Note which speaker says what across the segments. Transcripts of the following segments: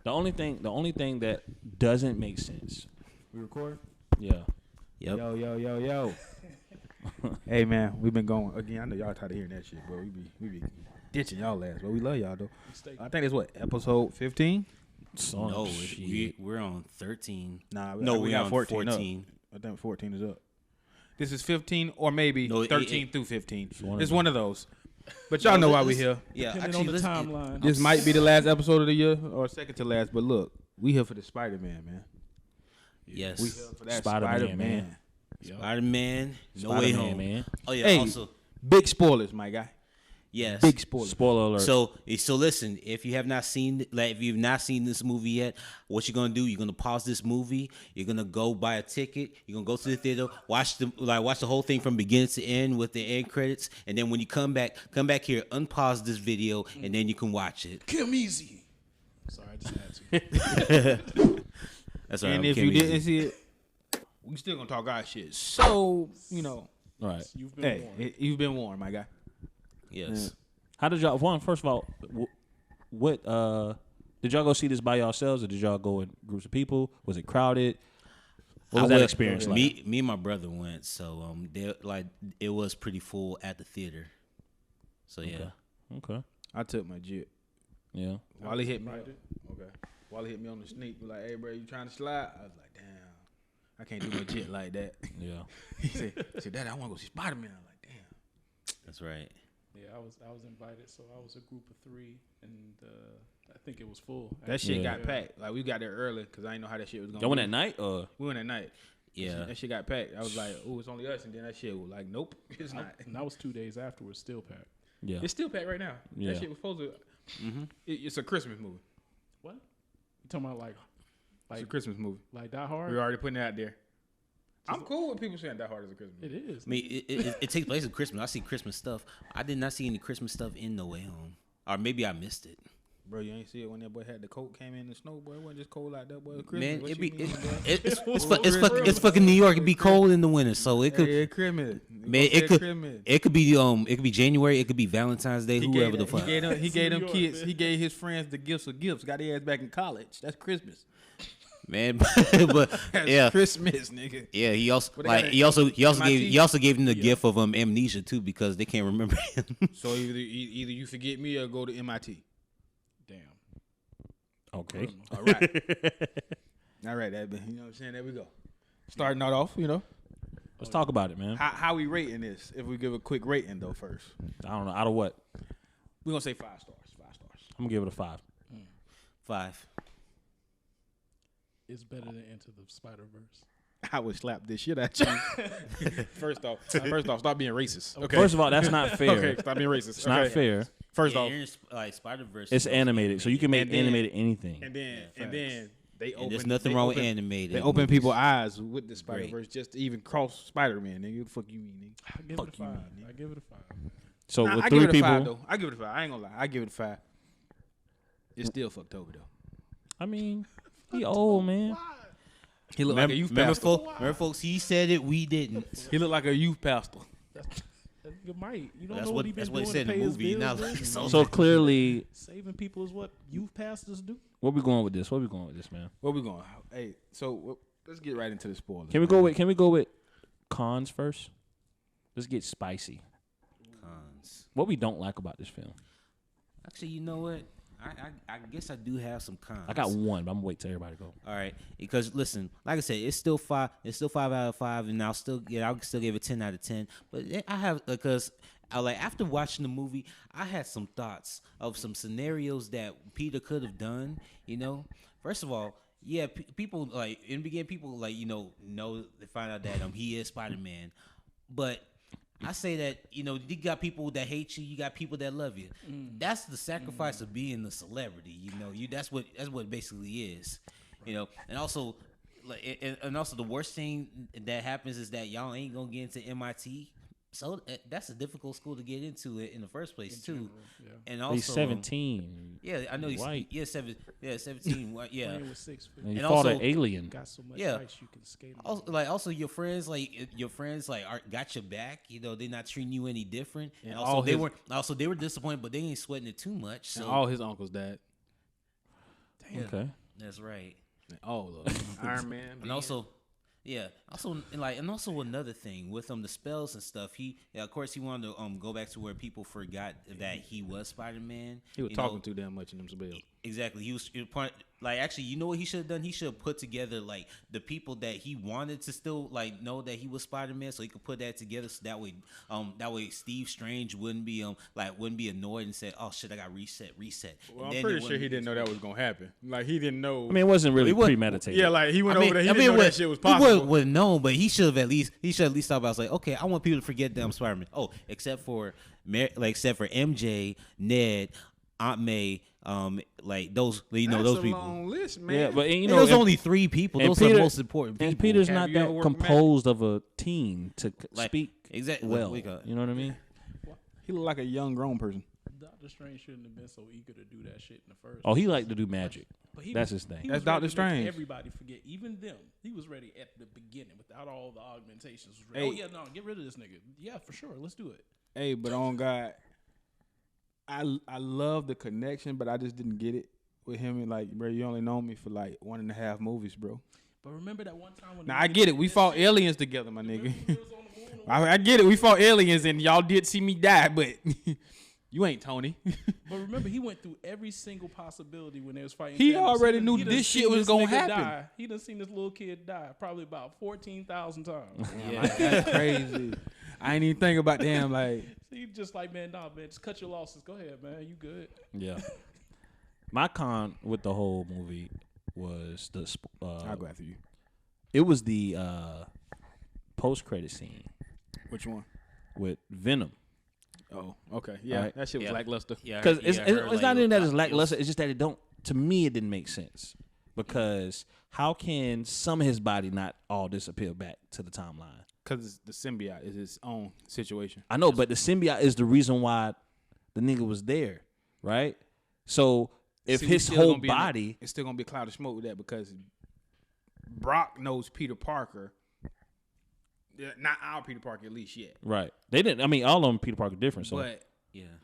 Speaker 1: The only thing that doesn't make sense.
Speaker 2: We record?
Speaker 1: Yeah.
Speaker 3: Yep.
Speaker 2: Yo. Hey man, we've been going again. I know y'all tired of hearing that shit, bro. We be ditching y'all ass, but we love y'all though. I think it's what episode 15.
Speaker 3: No, we're on 13.
Speaker 2: Nah,
Speaker 3: we
Speaker 2: got
Speaker 3: on
Speaker 2: 14. I think 14 is up. This is 15 or maybe 13 through 15. It's one of those. But y'all know why we here.
Speaker 3: Yeah,
Speaker 4: Depending
Speaker 3: actually,
Speaker 4: on the timeline.
Speaker 2: This might be the last episode of the year or second to last. But look, we here for the Spider-Man, man.
Speaker 3: Yes.
Speaker 2: We here for that
Speaker 1: Spider-Man, man.
Speaker 3: Spider-Man, No Way Home,
Speaker 1: man.
Speaker 3: Oh yeah.
Speaker 2: Hey,
Speaker 3: Also,
Speaker 2: big spoilers, my guy.
Speaker 3: yes.
Speaker 2: Big spoilers.
Speaker 1: Spoiler alert.
Speaker 3: So listen, if you've not seen this movie yet, what you're gonna do? You're gonna pause this movie. You're gonna go buy a ticket. You're gonna go to the theater, watch the whole thing from beginning to end with the end credits, and then when you come back here, unpause this video, and then you can watch it.
Speaker 4: Kim Easy. Sorry, I just had to.
Speaker 3: That's all right.
Speaker 2: And if you didn't see it, we still gonna talk our shit. So
Speaker 1: right.
Speaker 4: You've been warned.
Speaker 2: You've been warned, my guy.
Speaker 3: Yes.
Speaker 1: How did y'all? First of all, what did y'all go see this by yourselves, or did y'all go in groups of people? Was it crowded? What was that experience like?
Speaker 3: Me and my brother went, so it was pretty full at the theater. So yeah.
Speaker 1: Okay.
Speaker 2: I took my jet.
Speaker 1: Yeah.
Speaker 2: Wally hit me. Okay. Wally hit me on the sneak. Was like, "Hey, bro, you trying to slide?" I was like, "Damn, I can't do my jet like that."
Speaker 1: Yeah.
Speaker 2: He said, "Daddy, I want to go see Spider-Man." I was like, "Damn."
Speaker 3: That's right.
Speaker 4: Yeah, I was invited, so I was a group of 3, and I think it was full.
Speaker 2: That shit got packed. Like we got there early because I didn't know how that shit was going.
Speaker 1: Y'all went at night, or
Speaker 2: we went at night.
Speaker 3: Yeah.
Speaker 2: That shit got packed. I was like, "Oh, it's only us," and then that shit was like, "Nope, it's not."
Speaker 4: And that was 2 days afterwards, still packed.
Speaker 1: yeah?
Speaker 2: It's still packed right now.
Speaker 1: Yeah.
Speaker 2: That shit was supposed to. It's a Christmas movie.
Speaker 4: What? You talking about
Speaker 2: It's a Christmas movie.
Speaker 4: like Die Hard?
Speaker 2: We're already putting it out there. I'm cool with people saying Die Hard is a Christmas movie.
Speaker 4: It is.
Speaker 3: I mean, it takes place at Christmas. I see Christmas stuff. I did not see any Christmas stuff in No Way Home, or maybe I missed it.
Speaker 2: Bro, you ain't see it when that boy had the coat came in the snow, boy. It wasn't just cold out there, boy. It was
Speaker 3: Man,
Speaker 2: Christmas.
Speaker 3: it's fucking New York. It be cold in the winter, so it could.
Speaker 2: Hey, Christmas.
Speaker 3: Man, it could be January. It could be Valentine's Day. Whoever the fuck.
Speaker 2: He gave them kids. He gave his friends the gifts of gifts. Got their ass back in college. That's Christmas.
Speaker 3: Man, but
Speaker 2: That's
Speaker 3: yeah,
Speaker 2: Christmas, nigga.
Speaker 3: yeah. He also
Speaker 2: But
Speaker 3: he also gave them the
Speaker 4: Yeah.
Speaker 3: gift of amnesia too, because they can't remember him.
Speaker 2: So either you forget me or go to MIT.
Speaker 4: Damn.
Speaker 1: Okay.
Speaker 2: All right. All right, that you know what I'm saying. There we go. Starting out off,
Speaker 1: Let's talk about it, man.
Speaker 2: how we rating this? If we give a quick rating though first,
Speaker 1: I don't know. Out of what?
Speaker 2: we're gonna say 5 stars. 5 stars.
Speaker 1: I'm gonna give it a 5.
Speaker 3: 5.
Speaker 4: It's better than Into the Spider-Verse.
Speaker 2: I would slap this shit at you. First off, stop being racist. Okay.
Speaker 1: First of all, that's not fair.
Speaker 2: Okay, stop being racist.
Speaker 1: It's not fair.
Speaker 2: First off,
Speaker 3: like Spider-Verse.
Speaker 1: It's animated, so you can make
Speaker 2: And then-
Speaker 1: animated anything.
Speaker 2: and then they
Speaker 3: And
Speaker 2: open.
Speaker 3: there's nothing
Speaker 2: they
Speaker 3: wrong
Speaker 2: open-
Speaker 3: with animated.
Speaker 2: They open
Speaker 3: movies.
Speaker 2: people's eyes with the Spider-Verse just to even cross Spider-Man. Nigga, what the fuck you mean, nigga?
Speaker 4: I give
Speaker 2: Fuck
Speaker 4: it a
Speaker 2: you,
Speaker 4: 5.
Speaker 2: man.
Speaker 4: I give it a 5.
Speaker 1: So
Speaker 2: Nah,
Speaker 1: with
Speaker 2: I give
Speaker 1: 3
Speaker 2: it a
Speaker 1: people,
Speaker 2: 5 though. I give it a 5. I ain't gonna lie. I give it a 5. It's still fucked over though.
Speaker 1: I mean, he old, man.
Speaker 2: He looked like a youth pastor.
Speaker 3: Remember, folks, he said it, we didn't.
Speaker 2: He looked like a youth pastor.
Speaker 4: You might. You don't
Speaker 3: That's
Speaker 4: know what he been
Speaker 3: that's what
Speaker 4: doing
Speaker 3: he said
Speaker 4: to
Speaker 3: in
Speaker 4: pay
Speaker 3: the
Speaker 4: his
Speaker 3: movie.
Speaker 4: bills,
Speaker 3: Now,
Speaker 4: man.
Speaker 1: So clearly,
Speaker 4: Saving people is what youth pastors do.
Speaker 1: where we going with this? Where we going with this, man?
Speaker 2: Where we going? Hey, so let's get right into the spoilers.
Speaker 1: Can we go with cons first? Let's get spicy.
Speaker 3: Cons.
Speaker 1: What we don't like about this film?
Speaker 3: Actually, you know what? I guess I do have some cons.
Speaker 1: I got one, but I'm gonna wait till everybody go.
Speaker 3: All right, because listen, like I said, it's still 5. It's still 5 out of 5, and I'll still give it 10 out of 10. But I have because after watching the movie, I had some thoughts of some scenarios that Peter could have done. First of all, yeah, people like in the beginning, people like know they find out that he is Spider-Man, but I say that you got people that hate you, you got people that love you. That's the sacrifice of being a celebrity. That's what it basically is. And also, and also the worst thing that happens is that y'all ain't gonna get into MIT. So that's a difficult school to get into in the first place too.
Speaker 4: Yeah.
Speaker 3: And also
Speaker 1: He's 17.
Speaker 3: Yeah, I know he's
Speaker 1: white.
Speaker 3: 17. Yeah.
Speaker 4: Playing with 6 feet.
Speaker 1: And he
Speaker 3: And
Speaker 1: fought
Speaker 3: also-
Speaker 1: an alien.
Speaker 4: Got so much
Speaker 3: Yeah.
Speaker 4: ice you can skate.
Speaker 3: Also your friends got your back. They're not treating you any different.
Speaker 2: And
Speaker 3: And
Speaker 2: all
Speaker 3: also they were disappointed, but they ain't sweating it too much.
Speaker 2: And
Speaker 3: So
Speaker 2: all his uncles died.
Speaker 1: Okay.
Speaker 3: That's right.
Speaker 2: Oh, look. Iron Man.
Speaker 3: And also, and also another thing with the spells and stuff. Of course, he wanted to go back to where people forgot that he was Spider-Man.
Speaker 2: He was talking too damn much in them spells.
Speaker 3: Exactly. He was actually, you know what he should have done? He should have put together like the people that he wanted to still like know that he was Spider-Man, so he could put that together. So that way Steve Strange wouldn't be annoyed and say, "Oh shit, I got reset."
Speaker 2: Well, I'm pretty sure he didn't know that was gonna happen. Like he didn't know.
Speaker 1: I mean, it wasn't really premeditated.
Speaker 2: Yeah, like he went over there. He didn't know that shit was possible.
Speaker 3: He would have known, but he should have at least thought about like, okay, I want people to forget that I'm Spider-Man. Oh, except for MJ, Ned, Aunt May, like those, those people.
Speaker 2: That's a long list, man.
Speaker 1: Yeah, but
Speaker 3: There was only 3 people. Those are the most important people.
Speaker 1: And Peter's
Speaker 2: Have
Speaker 1: not
Speaker 2: you ever
Speaker 1: that
Speaker 2: worked
Speaker 1: composed of a team to speak
Speaker 3: exactly
Speaker 1: well. You know what I mean?
Speaker 2: He looked like a young grown person.
Speaker 4: Doctor Strange shouldn't have been so eager to do that shit in the first.
Speaker 1: Oh, he liked to do magic.
Speaker 4: But
Speaker 1: That's his thing.
Speaker 2: That's Doctor Strange.
Speaker 4: Everybody forget, even them. He was ready at the beginning without all the augmentations.
Speaker 2: Hey.
Speaker 4: Oh yeah, no, get rid of this nigga. Yeah, for sure, let's do it.
Speaker 2: Hey, but on God, I love the connection, but I just didn't get it with him. And like, bro, you only known me for like 1.5 movies, bro.
Speaker 4: But remember that one time when
Speaker 2: Now I get it. We fought aliens together, my nigga. I get it. We fought aliens, and y'all did see me die, but you ain't Tony.
Speaker 4: But remember, he went through every single possibility when they was fighting.
Speaker 2: He
Speaker 4: Thanos.
Speaker 2: already knew
Speaker 4: He done
Speaker 2: this
Speaker 4: seen
Speaker 2: shit was
Speaker 4: this
Speaker 2: gonna
Speaker 4: nigga
Speaker 2: happen.
Speaker 4: die. He done seen this little kid die probably about 14,000 times.
Speaker 2: Yeah, that's crazy. I ain't even think about damn like.
Speaker 4: So you just like, man, nah, man, just cut your losses. Go ahead, man, you good.
Speaker 1: Yeah. My con with the whole movie was
Speaker 2: I'll go after you.
Speaker 1: it was the post-credit scene
Speaker 2: Which one?
Speaker 1: with Venom.
Speaker 2: Oh, okay. Yeah,
Speaker 1: Right.
Speaker 2: that shit was lackluster.
Speaker 3: Yeah,
Speaker 1: Because
Speaker 3: I heard,
Speaker 1: it's not even that it's
Speaker 3: it was-
Speaker 1: lackluster. It's just that to me, it didn't make sense. Because how can some of his body not all disappear back to the timeline?
Speaker 2: Because the symbiote is his own situation.
Speaker 1: I know, but the symbiote is the reason why the nigga was there, right? So if
Speaker 2: See, we
Speaker 1: his
Speaker 2: still
Speaker 1: whole
Speaker 2: gonna be in
Speaker 1: body,
Speaker 2: it's still gonna be a cloud of smoke with that because Brock knows Peter Parker. Yeah, not our Peter Parker, at least yet.
Speaker 1: right? They didn't. I mean, all of them Peter Parker different. So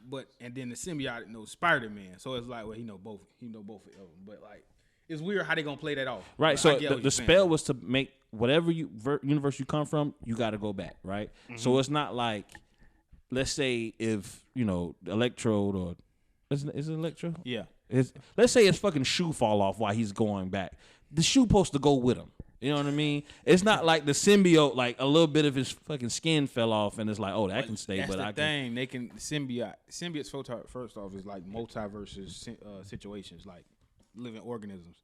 Speaker 2: But and then the symbiote knows Spider-Man, so it's like, well, he know both. He know both of them. But like, it's weird how they gonna play that off.
Speaker 1: right.
Speaker 2: But
Speaker 1: So
Speaker 2: I get what
Speaker 1: the
Speaker 2: you're saying.
Speaker 1: spell was to make whatever universe you come from, you got to go back, right?
Speaker 2: Mm-hmm.
Speaker 1: So it's not like, let's say if Electrode or is it Electro?
Speaker 2: Yeah.
Speaker 1: Let's say his fucking shoe fall off while he's going back. The shoe supposed to go with him. You know what I mean? It's not like the symbiote, like a little bit of his fucking skin fell off, and it's like, oh, that can stay.
Speaker 2: That's
Speaker 1: But
Speaker 2: the
Speaker 1: I can.
Speaker 2: thing. They can symbiotes. First off, is like multiverses situations, like living organisms.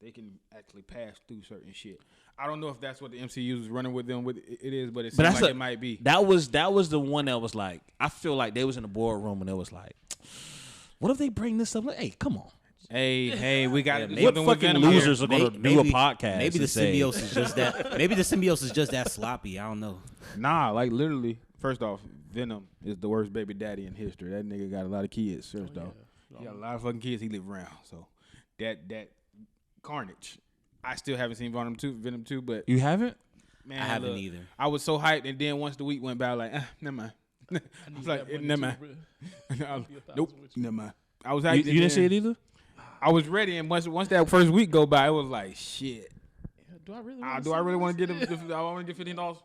Speaker 2: They can actually pass through certain shit. I don't know if that's what the MCU is running with them. With it is, but it seems like it might be.
Speaker 1: That was the one that was like, I feel like they was in the boardroom and it was like, what if they bring this up? Like, hey, come on.
Speaker 2: Hey, we got
Speaker 1: What fucking losers are gonna do a podcast?
Speaker 3: Maybe the
Speaker 1: and say,
Speaker 3: symbiote is just that. Maybe the symbiote is just that sloppy. I don't know.
Speaker 2: Nah, like literally. First off, Venom is the worst baby daddy in history. That nigga got a lot of kids. First off, he got a lot of fucking kids. He live around. So that Carnage. I still haven't seen Venom 2, but
Speaker 1: You haven't?
Speaker 2: man,
Speaker 3: I haven't
Speaker 2: look,
Speaker 3: either.
Speaker 2: I was so hyped, and then once the week went by, I was like, never mind. I was like, never mind. Nope, never mind. I was hyped.
Speaker 1: You didn't see it either?
Speaker 2: I was ready, and once that first week go by, it was like, shit.
Speaker 4: Do I really?
Speaker 2: Want to get him? I want to get $15.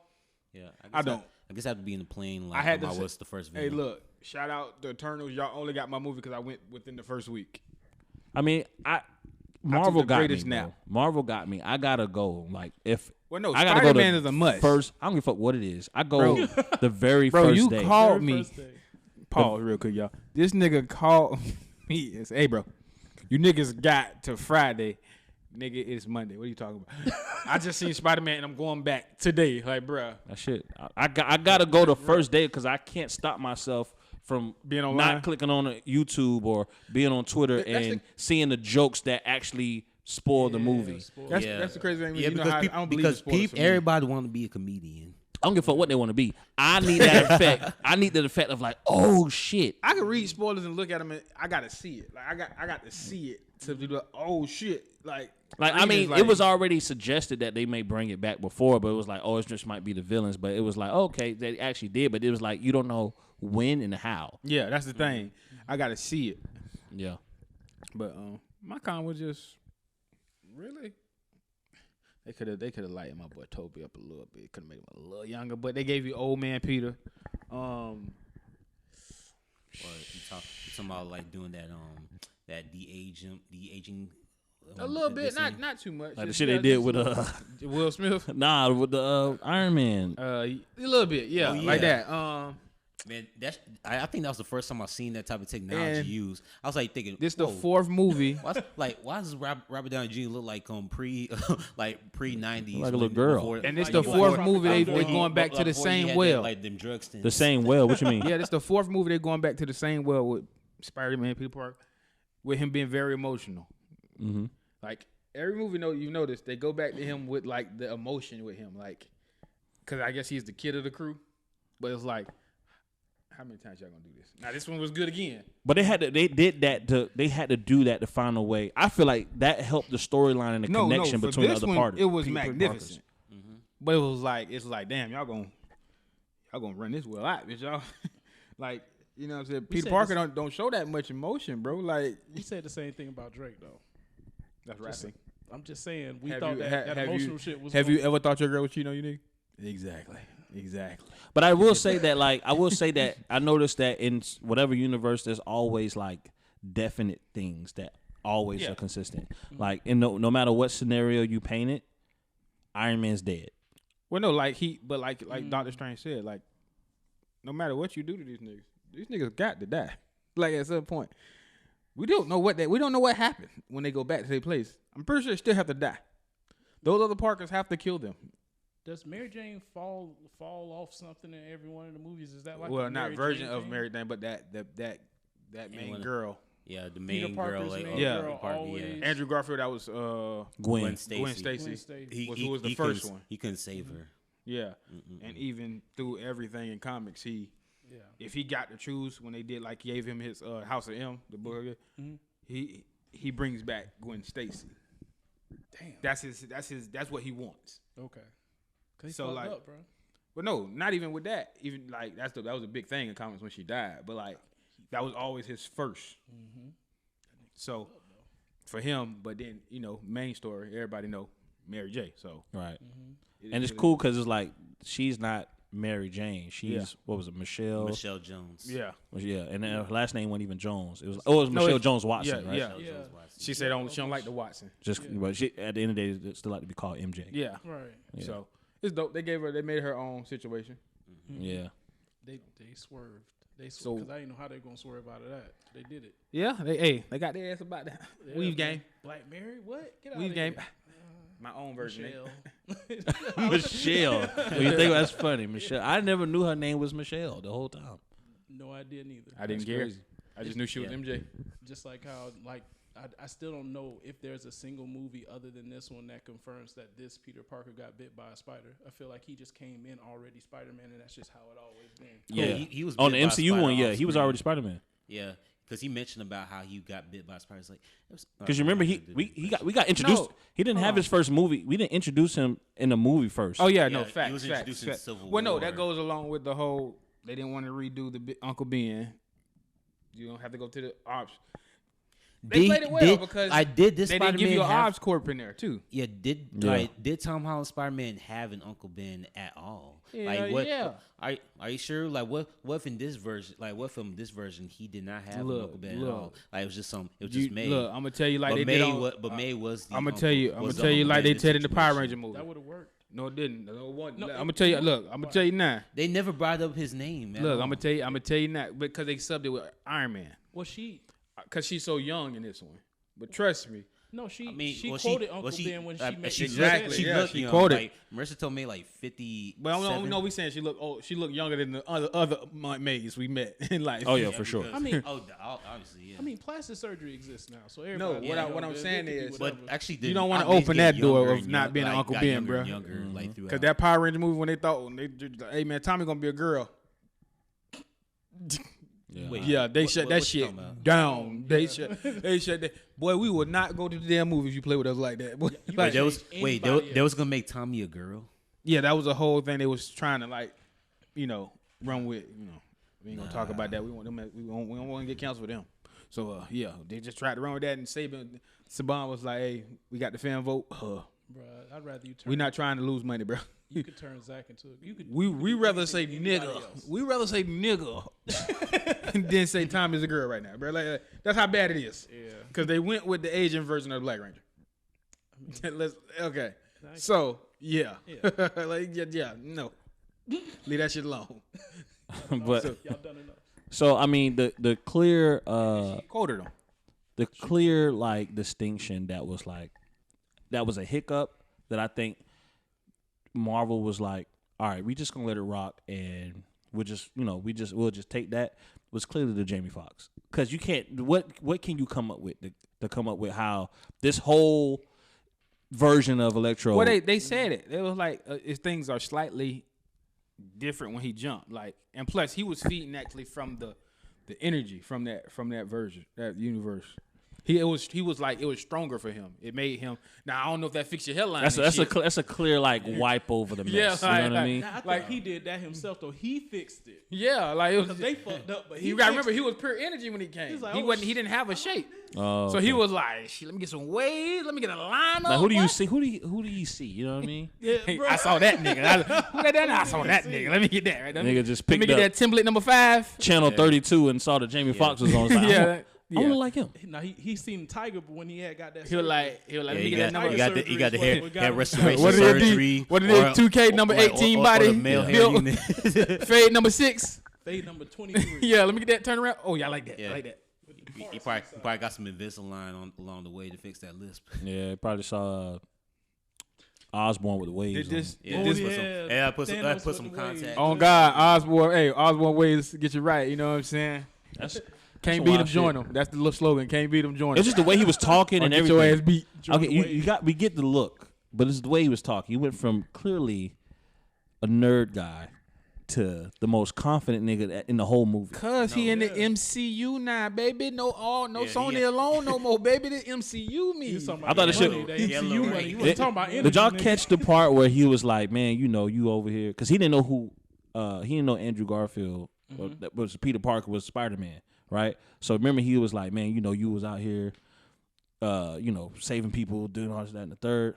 Speaker 3: Yeah,
Speaker 2: I don't.
Speaker 3: I guess I have to be in the plane. Like
Speaker 2: I had to
Speaker 3: I
Speaker 2: say-
Speaker 3: was the first.
Speaker 2: Hey,
Speaker 3: Venom.
Speaker 2: look! Shout out the Eternals. Y'all only got my movie because I went within the first week.
Speaker 1: I mean, Marvel
Speaker 2: the
Speaker 1: got me.
Speaker 2: greatest
Speaker 1: Bro.
Speaker 2: nap.
Speaker 1: Marvel got me. I gotta go. Like if
Speaker 2: Well, no,
Speaker 1: I gotta go
Speaker 2: Spider-Man
Speaker 1: to
Speaker 2: is a must.
Speaker 1: First, I don't give a fuck what it is. I go the very
Speaker 2: Bro,
Speaker 1: first
Speaker 2: you
Speaker 1: day.
Speaker 2: called me. Pause real quick, y'all. This nigga called me and said, "Hey, bro, you niggas got to Friday. Nigga, it's Monday. What are you talking about? I just seen Spider-Man and I'm going back today. Like, bro,
Speaker 1: That shit. I gotta go the first day because I can't stop myself from
Speaker 2: Being online?
Speaker 1: not clicking on a YouTube or being on Twitter
Speaker 2: That's
Speaker 1: and seeing the jokes that actually spoil the movie.
Speaker 2: that's the crazy thing.
Speaker 3: Yeah,
Speaker 2: you know
Speaker 3: because
Speaker 2: how,
Speaker 3: people,
Speaker 2: I don't believe
Speaker 3: because
Speaker 2: in spoilers
Speaker 3: people,
Speaker 2: for me.
Speaker 3: everybody want to be a comedian.
Speaker 1: I don't give a fuck what they want to be. I need that effect. I need the effect of like, oh shit.
Speaker 2: I can read spoilers and look at them, and I gotta see it. Like I got to see it to do the oh shit. Like
Speaker 1: I mean, it was already suggested that they may bring it back before, but it was like, oh, it just might be the villains. But it was like, okay, they actually did, but it was like you don't know when and how.
Speaker 2: Yeah, that's the thing. I got to see it.
Speaker 1: Yeah.
Speaker 2: But my con was just Really? They could have lightened my boy Toby up a little bit. Could have made him a little younger, but they gave you old man Peter.
Speaker 3: Or you talking about like doing that de-aging.
Speaker 2: A little bit,
Speaker 3: this thing?
Speaker 2: not too much.
Speaker 1: Like the
Speaker 2: Just-
Speaker 1: shit they did with
Speaker 2: Will Smith.
Speaker 1: nah, with the Iron Man.
Speaker 2: A little bit, yeah,
Speaker 3: Oh, yeah.
Speaker 2: like that.
Speaker 3: Man, I think that was the first time I've seen that type of technology
Speaker 2: And
Speaker 3: used. I was like thinking,
Speaker 2: This the
Speaker 3: whoa,
Speaker 2: fourth movie.
Speaker 3: why does Robert Downey Jr. look like pre 90s,
Speaker 1: Like a little girl.
Speaker 2: And this the fourth movie they going back to the same well.
Speaker 3: like them drug stints.
Speaker 1: The same well. What you mean?
Speaker 2: Yeah, this the fourth movie they're going back to the same well with Spider-Man, Peter Parker, with him being very emotional.
Speaker 1: Mm-hmm.
Speaker 2: Like every movie, you notice they go back to him with like the emotion with him, like because I guess he's the kid of the crew. But it's like, how many times y'all gonna do this? Now this one was good again.
Speaker 1: But they had to do that to find a way. I feel like that helped the storyline and the connection
Speaker 2: for
Speaker 1: between the
Speaker 2: this
Speaker 1: other
Speaker 2: one,
Speaker 1: parties.
Speaker 2: it was
Speaker 1: Peter
Speaker 2: magnificent.
Speaker 3: Mm-hmm.
Speaker 2: But it was like, damn, y'all gonna run this well out, bitch, y'all. Like, you know what I'm saying? Peter
Speaker 4: said
Speaker 2: Parker
Speaker 4: this-
Speaker 2: don't show that much emotion, bro. Like,
Speaker 4: We said the same thing about Drake though.
Speaker 2: that's
Speaker 4: Just-
Speaker 2: rapping.
Speaker 4: I'm just saying we
Speaker 2: Have
Speaker 4: thought
Speaker 2: you-
Speaker 4: that
Speaker 2: have you-
Speaker 4: emotional shit was.
Speaker 2: Have
Speaker 4: gonna-
Speaker 2: you ever thought your girl was cheating on you, nigga? Exactly.
Speaker 1: But I will say that, like, I noticed that in whatever universe, there's always like definite things that always
Speaker 2: Yeah.
Speaker 1: are consistent. Like, in no matter what scenario you paint it, Iron Man's dead.
Speaker 2: Well, no, like Doctor Strange said, like, no matter what you do to these niggas got to die. Like at some point, we don't know what happened when they go back to their place. I'm pretty sure they still have to die. Those other Parkers have to kill them.
Speaker 4: Does Mary Jane fall off something in every one of the movies? Is that like
Speaker 2: Well,
Speaker 4: a
Speaker 2: not
Speaker 4: Mary
Speaker 2: version
Speaker 4: Jane
Speaker 2: of
Speaker 4: thing?
Speaker 2: Mary Jane, but that main
Speaker 3: Anyone-
Speaker 2: girl,
Speaker 3: Yeah, the
Speaker 4: Peter
Speaker 3: main
Speaker 4: Parker's
Speaker 3: girl. Like,
Speaker 4: main
Speaker 2: Yeah.
Speaker 4: girl
Speaker 3: Parker,
Speaker 4: always.
Speaker 2: Andrew Garfield. That was
Speaker 1: Gwen.
Speaker 2: Gwen
Speaker 3: Stacy.
Speaker 4: Gwen
Speaker 2: Stacy.
Speaker 4: Stacy.
Speaker 2: who was the first one.
Speaker 3: He couldn't save her.
Speaker 2: Yeah, and even through everything in comics,
Speaker 4: Yeah.
Speaker 2: if he got to choose when they did like gave him his House of M, the book,
Speaker 4: Mhm.
Speaker 2: he brings back Gwen Stacy.
Speaker 4: Damn.
Speaker 2: That's what he wants.
Speaker 4: Okay. 'Cause he
Speaker 2: So,
Speaker 4: fucked
Speaker 2: like-
Speaker 4: up, bro.
Speaker 2: But no, not even with that. Even like that was a big thing in comics when she died. But like that was always his 1st.
Speaker 4: Mm-hmm.
Speaker 2: So for him, but then main story, everybody know Mary J. So
Speaker 1: Right.
Speaker 2: it
Speaker 1: And
Speaker 2: is
Speaker 1: it's
Speaker 2: what
Speaker 1: cool because it's like she's not Mary Jane. She's
Speaker 2: Yeah.
Speaker 1: what was it, Michelle?
Speaker 3: Michelle Jones.
Speaker 2: Yeah,
Speaker 1: Yeah, and then her last name wasn't even Jones. It was Michelle
Speaker 2: it's-
Speaker 1: Jones Watson,
Speaker 2: yeah,
Speaker 1: right?
Speaker 2: yeah.
Speaker 3: Michelle
Speaker 4: Yeah.
Speaker 3: Jones Watson.
Speaker 2: she said she don't like the Watson.
Speaker 1: Just but she, at the end of the day, it still like to be called MJ.
Speaker 2: Yeah,
Speaker 4: Right.
Speaker 1: Yeah.
Speaker 2: so it's dope. They made her own situation.
Speaker 1: Yeah.
Speaker 4: They swerved.
Speaker 2: So-
Speaker 4: Because I didn't know how they were gonna swerve out of that. They did it.
Speaker 2: Yeah, they got their ass about that.
Speaker 4: Yeah,
Speaker 2: Weave
Speaker 4: man.
Speaker 2: game,
Speaker 4: Black Mary, what? Get out
Speaker 2: weave
Speaker 4: of
Speaker 2: game.
Speaker 4: here.
Speaker 2: My own version.
Speaker 4: Michelle.
Speaker 1: Michelle. When you think that's funny, Michelle. I never knew her name was Michelle the whole time.
Speaker 4: No idea neither.
Speaker 2: I didn't
Speaker 1: That's
Speaker 2: care.
Speaker 1: crazy.
Speaker 2: I just knew she was
Speaker 3: Yeah.
Speaker 2: MJ.
Speaker 4: Just like how, like, I still don't know if there's a single movie other than this one that confirms that this Peter Parker got bit by a spider. I feel like he just came in already Spider-Man, and that's just how it always been.
Speaker 1: Yeah.
Speaker 3: he was
Speaker 1: On
Speaker 3: bit
Speaker 1: the
Speaker 3: by a
Speaker 1: MCU
Speaker 3: spider
Speaker 1: one, yeah,
Speaker 3: off
Speaker 1: he was
Speaker 3: screen.
Speaker 1: already Spider-Man.
Speaker 3: Yeah, because he mentioned about how he got bit by a spider. It's like
Speaker 1: Because you remember we got introduced.
Speaker 2: No.
Speaker 1: He didn't have his first movie. We didn't introduce him in the movie first.
Speaker 2: Oh yeah,
Speaker 3: Yeah,
Speaker 2: no
Speaker 3: he
Speaker 2: facts.
Speaker 3: was
Speaker 2: facts,
Speaker 3: introduced in
Speaker 2: facts.
Speaker 3: Civil
Speaker 2: Well, no,
Speaker 3: War.
Speaker 2: that goes along with the whole. They didn't want to redo the Uncle Ben. You don't have to go to the ops. They played it well because
Speaker 3: I did this.
Speaker 2: They didn't give you an
Speaker 3: Spider-Man have-
Speaker 2: ops corp in there too.
Speaker 3: Yeah,
Speaker 1: Yeah.
Speaker 3: did Tom Holland Spider-Man have an Uncle Ben at all?
Speaker 2: Yeah,
Speaker 3: like what?
Speaker 2: yeah.
Speaker 3: Are you sure? Like what if in this version, like what from this version he did not have an
Speaker 2: Look,
Speaker 3: Uncle Ben at
Speaker 2: look.
Speaker 3: all? Like it was just just May.
Speaker 2: Look, I'm gonna tell you like
Speaker 3: but
Speaker 2: they
Speaker 3: May
Speaker 2: did on.
Speaker 3: May was. The
Speaker 2: I'm gonna
Speaker 3: uncle-
Speaker 2: tell you. I'm
Speaker 3: was
Speaker 2: gonna
Speaker 3: the
Speaker 2: tell you
Speaker 3: Uncle
Speaker 2: like they
Speaker 3: Ben
Speaker 2: said in the Power
Speaker 3: situation.
Speaker 2: Ranger movie.
Speaker 4: That would have worked.
Speaker 2: No, it didn't. No, it wasn't.
Speaker 4: No,
Speaker 2: I'm gonna tell you. Look, I'm gonna tell you now.
Speaker 3: They never brought up his name. at
Speaker 2: Look,
Speaker 3: all.
Speaker 2: I'm gonna tell you now because they subbed it with Iron Man
Speaker 4: Well, she
Speaker 2: because she's so young in this one. But trust me,
Speaker 4: she
Speaker 3: well,
Speaker 4: quoted Uncle
Speaker 3: she-
Speaker 4: Ben when she made
Speaker 3: she
Speaker 2: Exactly,
Speaker 3: Looked, she
Speaker 2: yeah,
Speaker 3: looked
Speaker 2: she
Speaker 3: young.
Speaker 2: quoted.
Speaker 3: Like, Marissa told me like 50.
Speaker 2: but no, we saying she looked old. She looked younger than the other maids we met in life.
Speaker 1: Oh yeah, for sure.
Speaker 4: I mean,
Speaker 3: obviously, yeah.
Speaker 4: I mean, plastic surgery exists now, so
Speaker 2: No,
Speaker 4: everybody.
Speaker 2: what I'm saying is-
Speaker 3: But actually,
Speaker 2: You don't wanna open that door of not being an Uncle Ben, bruh.
Speaker 3: Like
Speaker 2: Because that Power Ranger movie when they thought, hey man, Tommy gonna be a girl.
Speaker 3: Wait,
Speaker 2: Yeah, they shut that
Speaker 3: what you
Speaker 2: shit
Speaker 3: talking about?
Speaker 2: down. They shut that. Boy, we would not go to the damn movie if you play with us like that. Boy,
Speaker 4: You
Speaker 2: like,
Speaker 4: can't-
Speaker 3: Wait,
Speaker 4: anybody
Speaker 3: they was gonna make Tommy a girl.
Speaker 2: yeah, that was a whole thing they was trying to run with. We ain't gonna talk about that. We don't want to get canceled for them. So yeah, they just tried to run with that, and Saban was like, "Hey, we got the fan vote.
Speaker 4: Bruh, I'd rather you turn.
Speaker 2: We not trying to lose money, bro.
Speaker 4: You could turn Zach into. You could.
Speaker 2: We rather say
Speaker 4: anybody
Speaker 2: nigga.
Speaker 4: else.
Speaker 2: We rather say nigga than say Tom is a girl right now, bro. Like that's how bad it is.
Speaker 4: Yeah.
Speaker 2: Because they went with the Asian version of the Black Ranger. Okay. So yeah, like no, leave that shit alone.
Speaker 1: But
Speaker 4: Y'all done enough.
Speaker 1: so I mean the clear
Speaker 2: Quoted them.
Speaker 1: the clear like distinction that was a hiccup that I think Marvel was like, all right, we just gonna let it rock and we'll just take that, was clearly the Jamie Foxx. Because you can't, what can you come up with to come up with how this whole version of Electro?
Speaker 2: Well, they said it. It was like things are slightly different when he jumped. Like, and plus he was feeding actually from the energy from that version, that universe. He was like, it was stronger for him. It made him. Now I don't know if that fixed your headline.
Speaker 1: That's a clear like wipe over the mess.
Speaker 2: Yeah,
Speaker 1: you know what I mean?
Speaker 4: Now, I think he did that himself though. He fixed it.
Speaker 2: Yeah, like it was.
Speaker 4: Because they fucked up, but
Speaker 2: You gotta remember, he was pure energy when he came.
Speaker 4: He's like,
Speaker 2: he
Speaker 4: oh,
Speaker 2: wasn't. He didn't have a shape.
Speaker 1: Oh,
Speaker 2: So he was like, "Shit, let me get some waves. Let me get a lineup."
Speaker 1: Like, who do you
Speaker 2: what?"
Speaker 1: see? Who do you see? You know what I mean?
Speaker 4: Yeah,
Speaker 2: Hey,
Speaker 4: bro.
Speaker 2: I saw that nigga. I saw that nigga. Let me get that. Right?
Speaker 1: Nigga just
Speaker 2: Let me
Speaker 1: picked
Speaker 2: get
Speaker 1: up
Speaker 2: that template number 5.
Speaker 1: Channel 32 and saw that Jamie Foxx was on. Was like,
Speaker 2: Yeah,
Speaker 1: I want to like him.
Speaker 4: Now he seen Tiger, but when he got that,
Speaker 2: He was like, let me get that number.
Speaker 3: you got the hair
Speaker 4: What
Speaker 3: restoration
Speaker 2: What did it do?
Speaker 3: surgery.
Speaker 2: What did it do? 2K number 18 body.
Speaker 3: Or the male hair
Speaker 2: built.
Speaker 3: unit.
Speaker 2: Fade number 6.
Speaker 4: fade number 23.
Speaker 2: Yeah, let me get that turnaround. Oh yeah, I like that.
Speaker 3: Yeah.
Speaker 2: I like that.
Speaker 3: He probably got some Invisalign along the way to fix that lisp.
Speaker 1: Yeah, probably saw Osborne with the waves.
Speaker 2: Did this?
Speaker 3: Yeah,
Speaker 2: Did
Speaker 4: yeah.
Speaker 3: put some
Speaker 4: Thanos with
Speaker 3: some
Speaker 4: the
Speaker 3: contact.
Speaker 4: waves.
Speaker 2: On God, Osborne. Hey, Osborne ways get you right. You know what I'm saying?
Speaker 1: That's
Speaker 2: Can't
Speaker 1: some
Speaker 2: beat
Speaker 1: wild
Speaker 2: him, join
Speaker 1: shit.
Speaker 2: him. That's the little slogan. Can't beat him, join him.
Speaker 1: It's just the way he was talking
Speaker 2: Or
Speaker 1: and
Speaker 2: get
Speaker 1: everything.
Speaker 2: your ass beat.
Speaker 1: Okay, we get the look, but it's the way he was talking. He went from clearly a nerd guy to the most confident nigga in the whole movie.
Speaker 2: Cause he in the MCU now, baby. No Sony alone no more, baby. The MCU me.
Speaker 4: He was talking
Speaker 1: I thought
Speaker 4: about
Speaker 1: the shit-
Speaker 4: money, that
Speaker 3: Yeah,
Speaker 4: MCU
Speaker 3: little
Speaker 4: money. He
Speaker 3: ring.
Speaker 4: wasn't talking about energy.
Speaker 1: Did y'all
Speaker 4: nigga.
Speaker 1: catch the part where he was like, "Man, you over here," because he didn't know who, he didn't know Andrew Garfield, or that was Peter Parker was Spider-Man, right? So remember, he was like, "Man, you was out here, saving people, doing all this, that, and the third.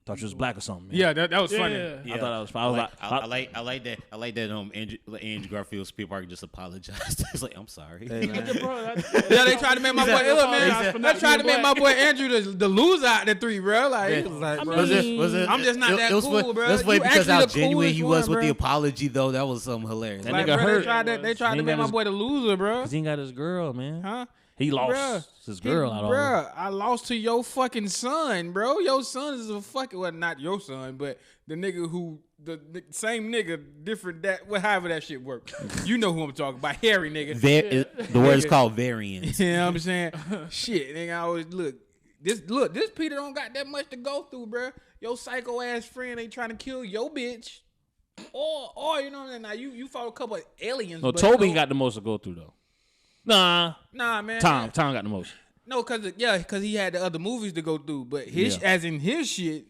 Speaker 1: Thought you was black or something." Man.
Speaker 2: Yeah, that was funny.
Speaker 4: Yeah.
Speaker 1: I thought that was fine.
Speaker 3: I like that. I like that. Andrew Garfield's Peter Parker just apologized. It's like, I'm sorry.
Speaker 4: Bro,
Speaker 2: Yeah, they tried to make my boy.
Speaker 4: said-
Speaker 2: Look, man,
Speaker 4: apologize for
Speaker 2: they
Speaker 4: not
Speaker 2: tried to
Speaker 4: being
Speaker 2: make my
Speaker 4: black.
Speaker 2: boy Andrew the loser out the 3, bro. Like, he was like, bro,
Speaker 3: Was it-
Speaker 2: I'm just not that
Speaker 3: it was
Speaker 2: cool,
Speaker 3: funny-
Speaker 2: bro.
Speaker 3: It was funny
Speaker 2: You
Speaker 3: because
Speaker 2: actually
Speaker 3: how
Speaker 2: the
Speaker 3: genuine
Speaker 2: coolest
Speaker 3: he was
Speaker 2: one,
Speaker 3: with the
Speaker 2: bro.
Speaker 3: apology, though. That was hilarious.
Speaker 1: That
Speaker 2: Like,
Speaker 1: nigga
Speaker 2: bro,
Speaker 1: hurt.
Speaker 2: they tried
Speaker 1: He
Speaker 2: to
Speaker 1: ain't
Speaker 2: make
Speaker 1: got
Speaker 2: my
Speaker 1: his-
Speaker 2: boy the loser, bro.
Speaker 1: Cause he ain't got his girl, man.
Speaker 2: Huh?
Speaker 1: He lost
Speaker 2: Bruh.
Speaker 1: his girl out of all.
Speaker 2: Bruh, I lost to your fucking son, bro. Your son is a fucking, well, not your son, but the nigga who, the same nigga, different that, however that shit works. You know who I'm talking about, hairy nigga.
Speaker 3: The word is called variance.
Speaker 2: You know what I'm saying? Shit, nigga, I always look. This Peter don't got that much to go through, bro. Your psycho ass friend ain't trying to kill your bitch. Or you know what I'm saying? Now you fought a couple of aliens.
Speaker 1: No,
Speaker 2: but
Speaker 1: Toby
Speaker 2: no,
Speaker 1: got the most to go through though. Nah,
Speaker 2: man.
Speaker 1: Tom got the most.
Speaker 2: No, cause he had the other movies to go through, but his
Speaker 1: Yeah.
Speaker 2: as in his shit.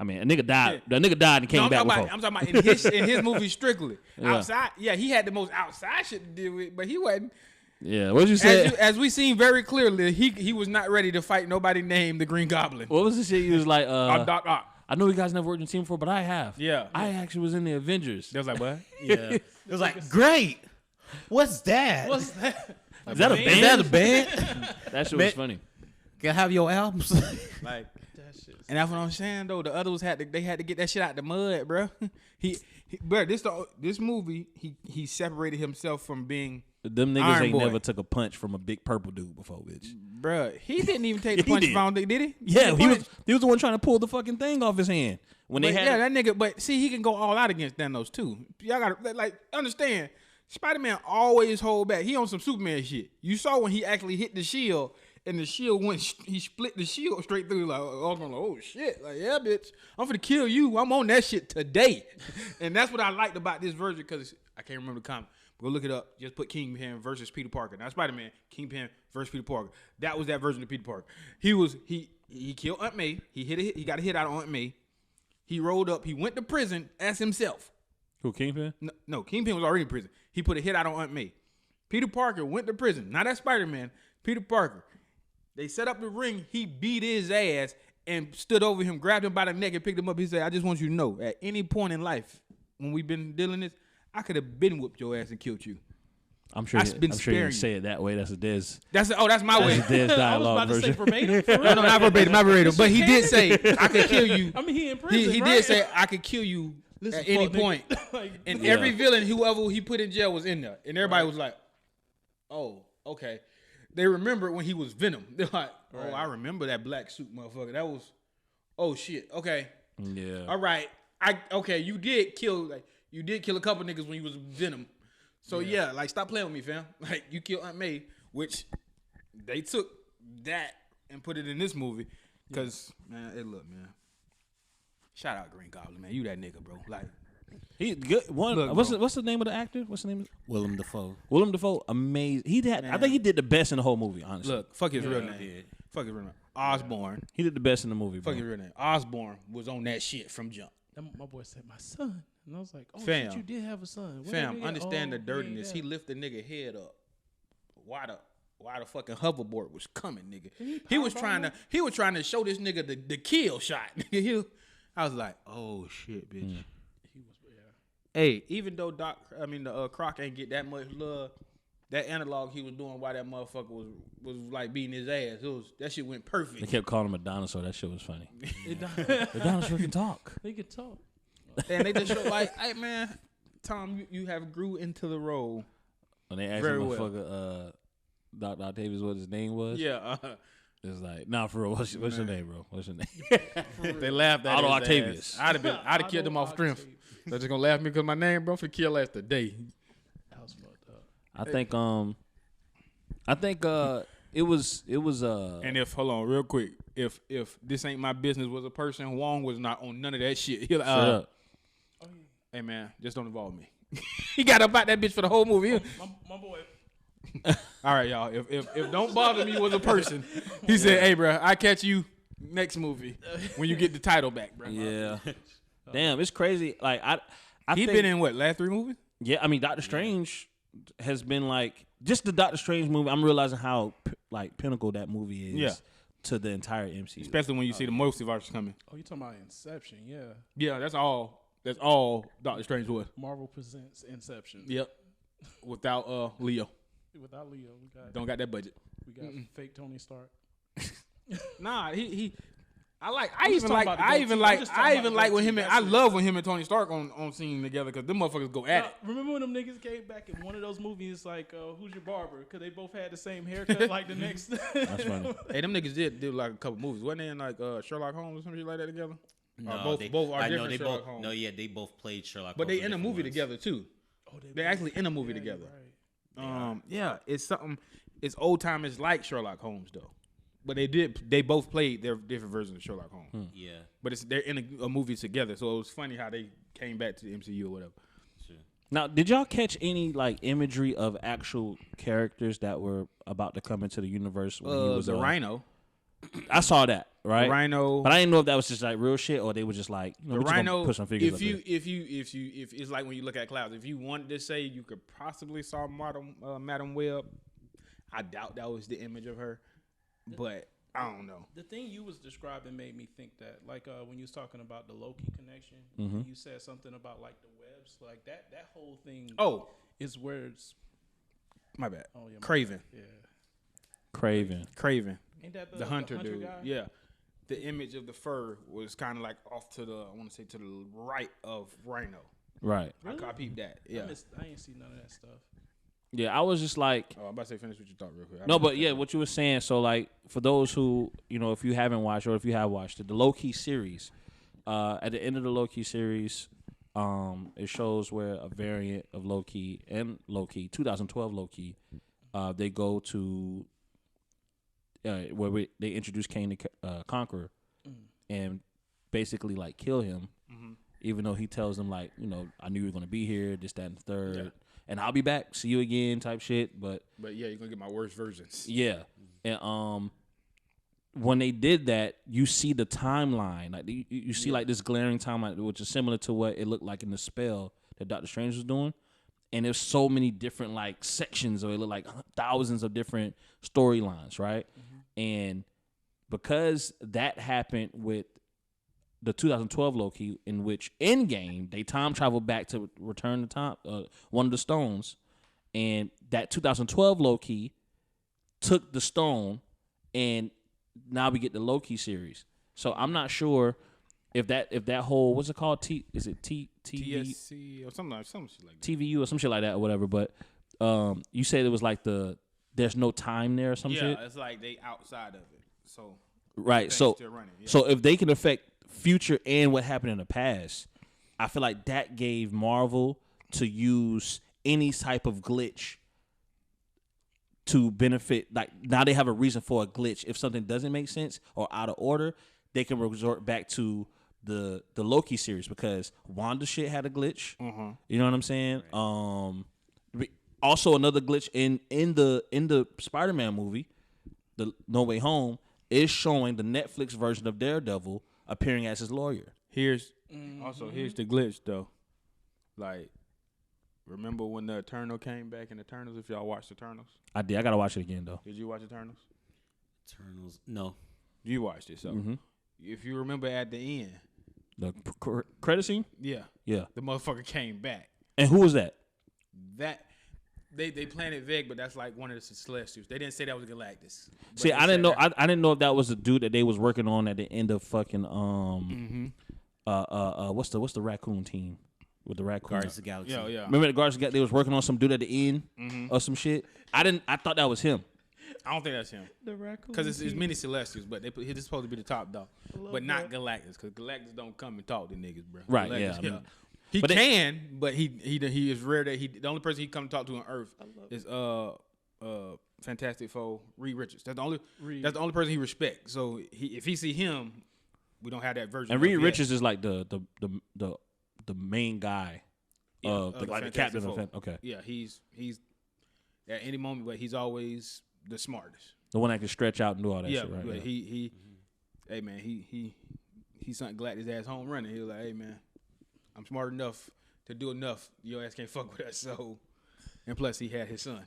Speaker 1: I mean, a nigga died. The nigga died and came
Speaker 2: No,
Speaker 1: back with
Speaker 2: I'm talking about in his movie strictly.
Speaker 1: Yeah.
Speaker 2: Outside, yeah, he had the most outside shit to deal with, but he wasn't.
Speaker 1: Yeah, what you say?
Speaker 2: As we seen very clearly, he was not ready to fight nobody named the Green Goblin.
Speaker 1: What was the shit? He was like,
Speaker 2: Doc Ock.
Speaker 1: I know you guys never worked in a team before, but I have.
Speaker 2: Yeah.
Speaker 1: I actually was in the Avengers.
Speaker 2: They was like, what?
Speaker 3: Yeah. It was like, great. What's that?
Speaker 4: What's that?
Speaker 1: Is that a band?
Speaker 3: Is that a band?
Speaker 1: That shit was
Speaker 3: Man.
Speaker 1: funny.
Speaker 3: Can I have your albums?
Speaker 2: Like,
Speaker 4: That shit.
Speaker 2: and that's what I'm saying though. The others had to get that shit out the mud, bro. Bro, this movie he separated himself from being.
Speaker 1: Them niggas
Speaker 2: Iron
Speaker 1: ain't
Speaker 2: Boy.
Speaker 1: never took a punch from a big purple dude before, bitch.
Speaker 2: Bruh, he didn't even take the
Speaker 1: He
Speaker 2: punch
Speaker 1: did.
Speaker 2: from, did he?
Speaker 1: Yeah,
Speaker 2: He
Speaker 1: he was the one trying to pull the fucking thing off his hand when they
Speaker 2: But
Speaker 1: had.
Speaker 2: yeah, that nigga. But see, he can go all out against Thanos too. Y'all gotta like understand. Spider-Man always hold back. He on some Superman shit. You saw when he actually hit the shield, and the shield went. He split the shield straight through. Like, oh shit! Like, yeah, bitch, I'm finna kill you. I'm on that shit today. And that's what I liked about this version because I can't remember the comic. Go look it up. Just put Kingpin versus Peter Parker. Not Spider-Man. Kingpin versus Peter Parker. That was that version of Peter Parker. He killed Aunt May. He got a hit out on Aunt May. He rolled up. He went to prison as himself.
Speaker 1: Who, Kingpin?
Speaker 2: No, Kingpin was already in prison. He put a hit out on Aunt May. Peter Parker went to prison. Not that Spider-Man. Peter Parker. They set up the ring. He beat his ass and stood over him, grabbed him by the neck and picked him up. He said, I just want you to know, at any point in life, when we've been dealing this, I could have been whooped your ass and killed you.
Speaker 1: I'm sure.
Speaker 2: I've been
Speaker 1: I'm sure you
Speaker 2: sparing
Speaker 1: didn't say it that way. That's a Diz.
Speaker 2: That's my way.
Speaker 1: That's a Diz
Speaker 4: I was
Speaker 1: dialogue
Speaker 4: about to say
Speaker 1: version.
Speaker 4: verbatim. For real.
Speaker 2: No, not verbatim, not verbatim. But he did say, I could kill you.
Speaker 4: I mean, he in prison.
Speaker 2: He
Speaker 4: right?
Speaker 2: did say, I could kill you
Speaker 4: Listen,
Speaker 2: at any
Speaker 4: fuck, nigga.
Speaker 2: point.
Speaker 4: Like,
Speaker 2: And
Speaker 1: Yeah.
Speaker 2: every villain, whoever he put in jail, was in there. And everybody was like, oh, okay. They remember when he was Venom. They're like, oh, I remember that black suit motherfucker. That was, oh, shit. Okay.
Speaker 1: Yeah.
Speaker 2: All right. Okay, you did kill a couple niggas when you was Venom. So yeah, like stop playing with me, fam. Like you killed Aunt May, which they took that and put it in this movie. Cause man, look, man. Shout out Green Goblin, man. You that nigga, bro. Like
Speaker 1: He good. One.
Speaker 2: Look,
Speaker 1: What's the name of the actor? What's the name?
Speaker 3: Willem Dafoe.
Speaker 1: Willem Dafoe. Amazing. I think he did the best in the whole movie. Honestly,
Speaker 2: look, fuck his real
Speaker 3: he
Speaker 2: name.
Speaker 3: did.
Speaker 2: Fuck his real name. Osborne.
Speaker 1: he did the best in the movie. Bro.
Speaker 2: Fuck his real name. Osborne was on that shit from jump.
Speaker 4: My boy said, my son. And I was like, oh,
Speaker 2: Fam.
Speaker 4: shit, you did have a son. What
Speaker 2: Fam,
Speaker 4: that nigga-
Speaker 2: understand the
Speaker 4: oh, he
Speaker 2: dirtiness.
Speaker 4: ain't
Speaker 2: He
Speaker 4: that.
Speaker 2: lift the nigga head up. Why the fucking hoverboard was coming, nigga?
Speaker 4: he
Speaker 2: He was
Speaker 4: powerbomb
Speaker 2: trying to show this nigga the kill shot. I was like, oh shit, bitch.
Speaker 4: He was, yeah.
Speaker 2: Hey, even though the Croc ain't get that much love, that analog he was doing while that motherfucker was like beating his ass. That shit went
Speaker 1: They
Speaker 2: perfect.
Speaker 1: kept calling him a dinosaur. That shit was funny.
Speaker 4: The
Speaker 1: The dinosaur can talk.
Speaker 4: They could talk.
Speaker 2: And they just showed like, hey man, Tom, you have grew into the role.
Speaker 1: When they asked
Speaker 2: Very
Speaker 1: him,
Speaker 2: well.
Speaker 1: motherfucker, Dr. Octavius, what his name was.
Speaker 2: Yeah.
Speaker 1: It's like, nah, for real. What's your name, bro? What's your name?
Speaker 2: They laughed at
Speaker 1: Otto
Speaker 2: his
Speaker 1: Octavius.
Speaker 2: ass. I'd have killed him off strength. They're just gonna laugh at me because my name, bro, for kill ass today.
Speaker 4: That was fucked up.
Speaker 1: I think it was
Speaker 2: And if hold on real quick, if this ain't my business was a person, Wong was not on none of that shit. He like,
Speaker 1: straight up.
Speaker 4: Oh, yeah.
Speaker 2: hey man, just don't involve me. He got about that bitch for the whole movie.
Speaker 4: My boy.
Speaker 2: All right, y'all. If don't bother me was a person, he said, hey, bro, I catch you next movie when you get the title back, bro.
Speaker 1: Yeah. Damn, it's crazy. Like I
Speaker 2: He
Speaker 1: think,
Speaker 2: been in what last 3 movies?
Speaker 1: Yeah, I mean, Doctor Strange has been like just the Doctor Strange movie. I'm realizing how like pinnacle that movie is
Speaker 2: Yeah.
Speaker 1: to the entire MCU.
Speaker 2: Especially when you see the multiverse coming.
Speaker 4: Oh, you talking about Inception? Yeah.
Speaker 2: Yeah, that's all Doctor Strange was.
Speaker 4: Marvel presents Inception.
Speaker 2: Yep. Without Leo.
Speaker 4: Without Leo,
Speaker 2: Don't got that budget.
Speaker 4: we got fake Tony Stark.
Speaker 2: Nah, he I
Speaker 4: just
Speaker 2: even
Speaker 4: talking
Speaker 2: like
Speaker 4: about the
Speaker 2: I
Speaker 4: go-to.
Speaker 2: even
Speaker 4: I'm
Speaker 2: like
Speaker 4: just talking
Speaker 2: I
Speaker 4: about
Speaker 2: even
Speaker 4: the
Speaker 2: like when
Speaker 4: go-to.
Speaker 2: him and I
Speaker 4: That's
Speaker 2: love when him and Tony Stark on scene together because them motherfuckers go at it.
Speaker 4: Remember when them niggas came back in one of those movies like Who's Your Barber? Because they both had the same haircut like the next.
Speaker 1: That's funny.
Speaker 2: Hey, them niggas did like a couple movies. Wasn't they in like Sherlock Holmes or some shit like that together?
Speaker 3: No,
Speaker 2: both are
Speaker 3: I know
Speaker 2: different
Speaker 3: they
Speaker 2: Sherlock
Speaker 3: both.
Speaker 2: Holmes.
Speaker 3: No, yeah, they both played Sherlock.
Speaker 2: But
Speaker 3: Holmes
Speaker 2: they in a
Speaker 3: different
Speaker 2: movie
Speaker 3: ones.
Speaker 2: together too.
Speaker 4: Oh,
Speaker 2: They're actually in a movie
Speaker 4: yeah,
Speaker 2: together.
Speaker 4: you're right.
Speaker 2: Yeah, it's something. It's old timers like Sherlock Holmes though. But they both played their different versions of Sherlock Holmes.
Speaker 3: Yeah,
Speaker 2: But they're in a movie together, so it was funny how they came back to the MCU or whatever.
Speaker 3: sure.
Speaker 1: Now, did y'all catch any like imagery of actual characters that were about to come into the universe when he was
Speaker 2: The
Speaker 1: a
Speaker 2: Rhino,
Speaker 1: I saw that, right?
Speaker 2: the Rhino,
Speaker 1: But I didn't know if that was just like real shit or they were just like, you know,
Speaker 2: the
Speaker 1: we just gonna
Speaker 2: Rhino.
Speaker 1: put some figures
Speaker 2: If
Speaker 1: up
Speaker 2: you
Speaker 1: there.
Speaker 2: if it's like when you look at clouds, if you wanted to say you could possibly saw Madam Web, I doubt that was the image of her, but I don't know.
Speaker 4: The thing you was describing made me think that, like when you was talking about the Loki connection,
Speaker 1: Mm-hmm.
Speaker 4: you said something about like the webs, like that whole thing.
Speaker 2: Oh,
Speaker 4: is where it's
Speaker 2: my bad.
Speaker 4: oh yeah, my
Speaker 2: Craven,
Speaker 4: bad. Yeah,
Speaker 1: Craven.
Speaker 4: ain't that
Speaker 2: the hunter dude.
Speaker 4: guy?
Speaker 2: Yeah, the image of the fur was kind of like off to the I want to say to the right of Rhino.
Speaker 1: Right.
Speaker 4: Really?
Speaker 2: I peeped that. Yeah.
Speaker 4: I ain't see none of that stuff.
Speaker 1: Yeah, I was just like,
Speaker 2: Oh, I'm about to say finish what you thought real quick.
Speaker 1: no, but yeah, what you were saying. So, like, for those who, you know, if you haven't watched or if you have watched it, the Loki series, at the end of the Loki series, it shows where a variant of Loki and Loki, 2012 Loki, they go to where they introduce Kane the Conqueror and basically like kill him, even though he tells them like, you know, I knew you were gonna be here, this, that, and the third.
Speaker 2: Yeah.
Speaker 1: And I'll be back, see you again, type shit. But
Speaker 2: yeah, you're gonna get my worst versions.
Speaker 1: yeah, and when they did that, you see the timeline, like you see like this glaring timeline, which is similar to what it looked like in the spell that Doctor Strange was doing, and there's so many different like sections, or it looked like thousands of different storylines, right? And because that happened with the 2012 Loki, in which Endgame they time traveled back to return the time, one of the stones, and that 2012 Loki took the stone, and now we get the Loki series. So I'm not sure if that whole, what's it called? Is it
Speaker 2: TSC or something shit like that.
Speaker 1: TVU or some shit like that or whatever. But you said it was like there's no time there or some shit.
Speaker 2: Yeah, it's like they outside of it. So
Speaker 1: right. So
Speaker 2: still running, yeah.
Speaker 1: so if they can affect future and what happened in the past, I feel like that gave Marvel to use any type of glitch to benefit. Like now they have a reason for a glitch. If something doesn't make sense or out of order, they can resort back to the Loki series, because Wanda shit had a glitch. You know what I'm saying? Also another glitch in the Spider-Man movie, the No Way Home, is showing the Netflix version of Daredevil appearing as his lawyer.
Speaker 2: Here's the glitch though. Like, remember when the Eternal came back in Eternals? If y'all watched Eternals,
Speaker 1: I did. I gotta watch it again though.
Speaker 2: did you watch Eternals?
Speaker 3: Eternals. No.
Speaker 2: You watched it, so if you remember at the end,
Speaker 1: The credit scene.
Speaker 2: yeah,
Speaker 1: Yeah.
Speaker 2: the motherfucker came back.
Speaker 1: And who was that?
Speaker 2: That they playing it vague, but that's like one of the Celestials. They didn't say that was Galactus. But
Speaker 1: See,
Speaker 2: they
Speaker 1: I didn't
Speaker 2: said
Speaker 1: know.
Speaker 2: that-
Speaker 1: I didn't know if that was the dude that they was working on at the end of fucking what's the raccoon team with the raccoon?
Speaker 3: Guardians of the Galaxy.
Speaker 2: yeah.
Speaker 1: Remember the Guardians? They was working on some dude at the end or some shit. I thought that was him.
Speaker 2: I don't think that's him.
Speaker 4: The raccoon.
Speaker 2: Because it's many Celestials, but he's supposed to be the top dog. But not Galactus, because Galactus don't come and talk to niggas, bro.
Speaker 1: Right,
Speaker 2: Galactus,
Speaker 1: yeah, I mean,
Speaker 2: he
Speaker 1: but
Speaker 2: can, but he is rare that the only person he come talk to on Earth is Fantastic Four, Reed Richards. That's the only person he respects. So if he see him, we don't have that version.
Speaker 1: And Reed Richards is like the main guy of
Speaker 2: the
Speaker 1: like the
Speaker 2: Fantastic
Speaker 1: captain
Speaker 2: Four.
Speaker 1: of okay,
Speaker 2: Yeah, he's at any moment, but he's always the smartest.
Speaker 1: the one that can stretch out and do all that
Speaker 2: Yeah,
Speaker 1: shit, right?
Speaker 2: but
Speaker 1: Yeah.
Speaker 2: hey man, he something glad his ass home running. He was like, hey man, I'm smart enough to do enough. Your ass can't fuck with us. So, and plus he had his son.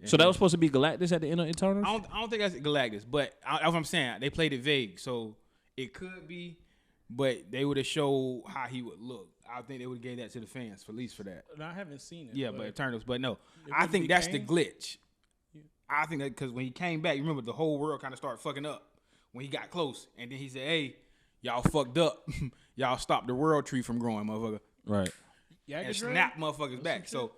Speaker 1: So that was supposed to be Galactus at the end of Eternals?
Speaker 2: I don't think that's Galactus, but that's what I'm saying. They played it vague, so it could be, but they would have showed how he would look. I think they would have gave that to the fans, at least for that.
Speaker 4: And I haven't seen it.
Speaker 2: Yeah, but Eternals, but no,
Speaker 4: It
Speaker 2: I
Speaker 4: would
Speaker 2: think
Speaker 4: be
Speaker 2: that's the
Speaker 4: Kang?
Speaker 2: glitch. I think that because when he came back, you remember the whole world kind of started fucking up when he got close, and then he said, "Hey, y'all fucked up. Y'all stopped the world tree from growing, motherfucker."
Speaker 1: Right.
Speaker 4: Yeah,
Speaker 2: And snap motherfuckers back. So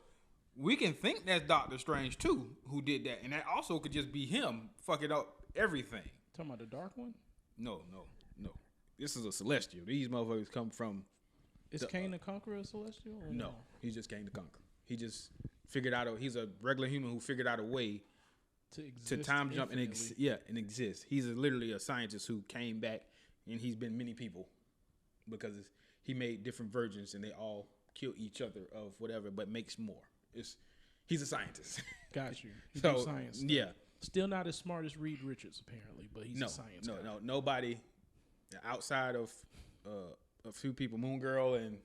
Speaker 2: we can think that's Doctor Strange too, who did that, and that also could just be him fucking up everything.
Speaker 4: Talking about the dark one?
Speaker 2: No. This is a celestial. These motherfuckers come from.
Speaker 4: Is Kane the Conqueror a celestial? Or
Speaker 2: No, he just came to conquer. He just figured out. He's a regular human who figured out a way
Speaker 4: to
Speaker 2: to time jump and
Speaker 4: infinitely.
Speaker 2: exist. He's literally a scientist who came back, and he's been many people because he made different versions, and they all kill each other of whatever, but makes more. He's a scientist.
Speaker 4: Got you. He
Speaker 2: So,
Speaker 4: do science stuff.
Speaker 2: yeah.
Speaker 4: Still not as smart as Reed Richards apparently, but he's
Speaker 2: No,
Speaker 4: a science guy.
Speaker 2: nobody outside of a few people, Moon Girl and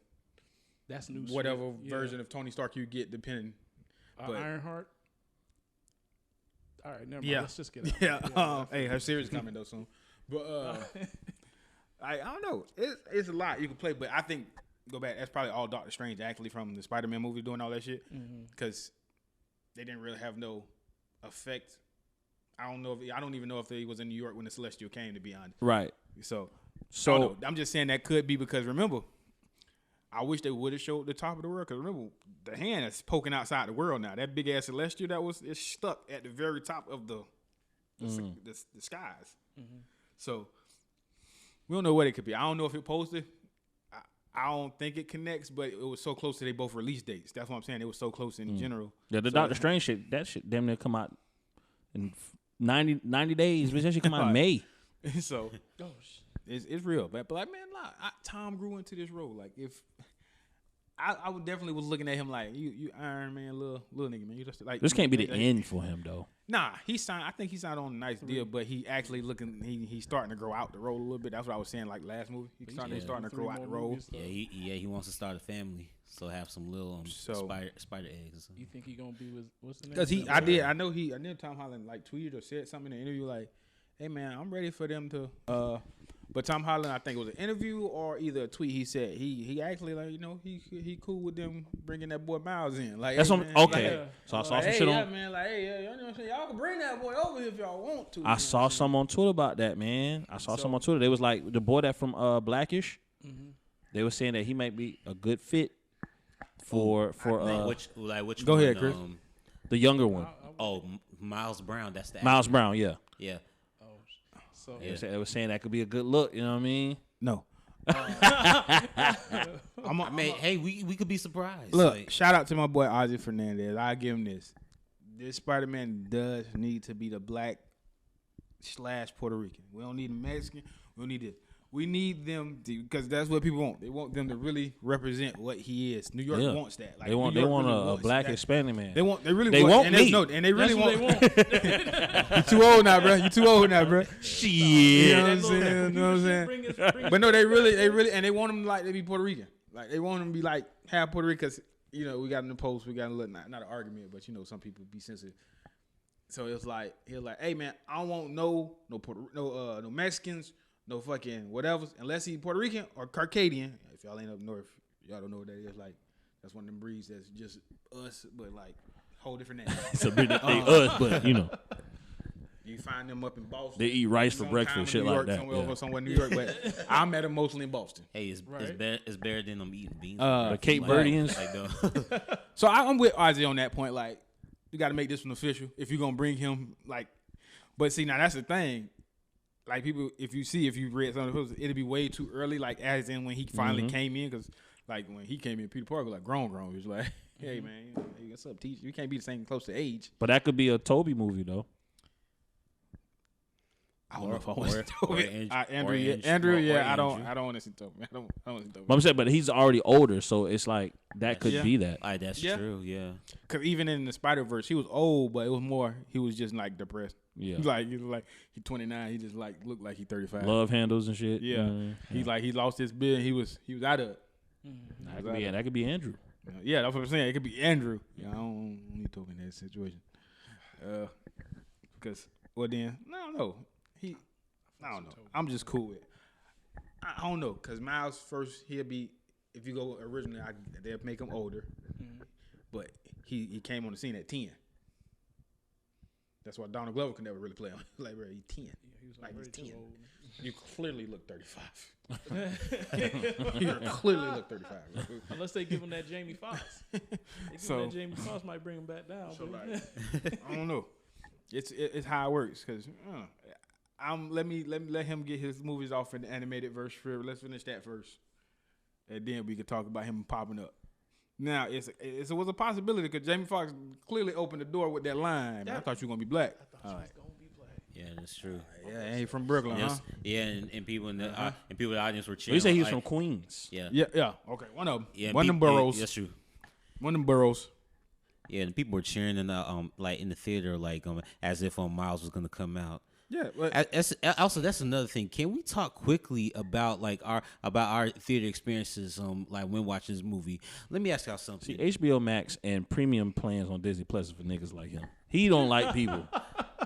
Speaker 4: That's new.
Speaker 2: whatever
Speaker 4: shit.
Speaker 2: version of Tony Stark you get, depending. but-
Speaker 4: Ironheart. All right, never mind.
Speaker 2: Yeah.
Speaker 4: Let's just get out.
Speaker 2: Yeah. Hey, her series coming though soon. But I don't know. It's a lot you can play, but I think go back. That's probably all Doctor Strange actually from the Spider-Man movie doing all that shit because they didn't really have no effect. I don't even know if they was in New York when the Celestial came. To be honest,
Speaker 1: Right.
Speaker 2: so
Speaker 1: So
Speaker 2: I don't know. I'm just saying that could be because remember, I wish they would have showed the top of the world because remember the hand is poking outside the world now. That big ass Celestial that was is stuck at the very top of the skies. So we don't know what it could be. I don't know if it posted. I don't think it connects, but it was so close to they both release dates. That's what I'm saying. It was so close in general.
Speaker 1: yeah, the
Speaker 2: So-
Speaker 1: Doctor Strange shit, that shit damn near come out in 90 days. But that shit come out in May.
Speaker 2: So
Speaker 4: Oh,
Speaker 2: it's real. But like man, Tom grew into this role. Like if I would definitely was looking at him like you Iron Man, little nigga, man. You just like
Speaker 1: This can't be the
Speaker 2: like,
Speaker 1: end for him though.
Speaker 2: Nah, he signed. I think he signed on a nice deal, but he actually looking. He's starting to grow out the role a little bit. That's what I was saying. Like last movie, he's starting to grow out the role.
Speaker 3: He wants to start a family, so have some little spider eggs. Or something.
Speaker 4: You think he gonna be with what's the name?
Speaker 2: Because I know Tom Holland like tweeted or said something in the interview like, "Hey man, I'm ready for them to." But Tom Holland, I think it was an interview or either a tweet. He said he actually like he cool with them bringing that boy Miles in. Like
Speaker 1: That's
Speaker 2: hey,
Speaker 1: what,
Speaker 2: man,
Speaker 1: okay.
Speaker 2: Like,
Speaker 1: So I saw
Speaker 2: like,
Speaker 1: some
Speaker 2: hey,
Speaker 1: shit
Speaker 2: yeah,
Speaker 1: on.
Speaker 2: man. Like hey, yeah, you know what I'm saying? Y'all can bring that boy over here if y'all want to.
Speaker 1: I saw some on Twitter about that, man. I saw some on Twitter. They was like the boy that from Blackish.
Speaker 4: Mm-hmm.
Speaker 1: They were saying that he might be a good fit for
Speaker 3: which
Speaker 2: Go
Speaker 3: one,
Speaker 2: ahead, Chris.
Speaker 1: the younger one,
Speaker 3: Miles Brown. That's the
Speaker 1: Miles
Speaker 3: actor.
Speaker 1: Brown. Yeah.
Speaker 3: Yeah.
Speaker 4: So
Speaker 1: They were saying that could be a good look. You know what I mean?
Speaker 2: No.
Speaker 3: Hey, we could be surprised.
Speaker 2: Look,
Speaker 3: Like,
Speaker 2: shout out to my boy Ozzy Fernandez. I give him this. This Spider-Man does need to be the black / Puerto Rican. We don't need a Mexican. We don't need this. We need them because that's what people want. They want them to really represent what he is. New York wants that. Like,
Speaker 1: They want
Speaker 2: New York really
Speaker 1: a
Speaker 2: wants
Speaker 1: black
Speaker 2: that.
Speaker 1: Hispanic man.
Speaker 2: They really
Speaker 1: They
Speaker 2: want.
Speaker 1: want
Speaker 2: And
Speaker 1: me.
Speaker 2: they really
Speaker 4: that's
Speaker 2: want.
Speaker 4: what they want.
Speaker 2: You too old now, bro. You too old now, bro.
Speaker 1: Shit.
Speaker 2: You know what I'm
Speaker 4: That
Speaker 2: saying?
Speaker 4: little
Speaker 2: You know what I'm saying?
Speaker 4: bring
Speaker 2: But no, they really, and they want them like to be Puerto Rican. Like they want them to be like half Puerto Rican because we got in the post, we got a little not an argument, but some people be sensitive. So it was like he was like, hey man, I don't want no Mexicans, no fucking whatever, unless he Puerto Rican or Caucasian. If y'all ain't up north, y'all don't know what that is. Like that's one of them breeds that's just us, but like whole different name.
Speaker 1: It's a bit us, but
Speaker 2: You find them up in Boston.
Speaker 1: they eat rice for
Speaker 2: sometime
Speaker 1: breakfast,
Speaker 2: in
Speaker 1: shit
Speaker 2: New
Speaker 1: like
Speaker 2: York,
Speaker 1: that.
Speaker 2: somewhere in New York, but I met them mostly in Boston.
Speaker 3: hey, it's better than them eating beans.
Speaker 1: The Cape Verdeans.
Speaker 2: So I'm with Ozzy on that point. Like, you got to make this one official if you're gonna bring him. Like, but see, now that's the thing. Like, people, if you read some of the posts, it'd be way too early. Like, as in when he finally came in, because like when he came in, Peter Parker like grown. He was like, "Hey man, hey, what's up, teacher? You can't be the same close to age."
Speaker 1: But that could be a Toby movie though.
Speaker 2: I don't know if I want to
Speaker 3: or
Speaker 2: Andrew. Yeah, I
Speaker 3: Andrew.
Speaker 2: don't want to see Toby. I don't want to see Toby.
Speaker 1: But I'm saying, but he's already older, so it's like that could be that.
Speaker 3: Like, that's
Speaker 2: Yeah.
Speaker 3: true. Yeah.
Speaker 2: Because even in the Spider-Verse, he was old, but it was more. He was just like depressed.
Speaker 1: Yeah.
Speaker 2: He 29. He just like looked like he 35.
Speaker 1: Love handles and shit.
Speaker 2: Yeah. He lost his bid. He was out of it.
Speaker 1: That could be Andrew.
Speaker 2: Yeah, that's what I'm saying. It could be Andrew. Yeah, I don't need Toby in that situation. Because then I don't know. I don't know. I'm just cool with it. I don't know, because Miles first, he'll be, if you go originally, they'll make him older. But he came on the scene at 10. That's why Donald Glover could never really play him. Like, bro, he's 10.
Speaker 4: He was
Speaker 2: Like, he's 10.
Speaker 4: old.
Speaker 2: You clearly look 35. You clearly look 35. Bro.
Speaker 4: Unless they give him that Jamie Foxx. That Jamie Foxx might bring him back down.
Speaker 2: I don't know. It's how it works, because let me let him get his movies off in the animated verse. Let's finish that first, and then we could talk about him popping up. Now it was a possibility because Jamie Foxx clearly opened the door with that line. Man, I thought you were gonna be black.
Speaker 4: I thought you was gonna be black.
Speaker 3: Yeah, that's true.
Speaker 2: Yeah, ain't from Brooklyn, huh?
Speaker 3: Yeah, and people in the people in the audience were cheering.
Speaker 1: You say he was
Speaker 3: like,
Speaker 1: from Queens.
Speaker 3: Yeah.
Speaker 2: Yeah. Okay, one of them.
Speaker 3: Yeah,
Speaker 2: One of them boroughs.
Speaker 3: That's true.
Speaker 2: One of them boroughs.
Speaker 3: Yeah, and people were cheering in the like in the theater, like as if Miles was gonna come out.
Speaker 2: Yeah. But
Speaker 3: Also, that's another thing. Can we talk quickly about our theater experiences like when watching this movie? Let me ask y'all something.
Speaker 1: See, HBO Max and premium plans on Disney Plus is for niggas like him. He don't like people.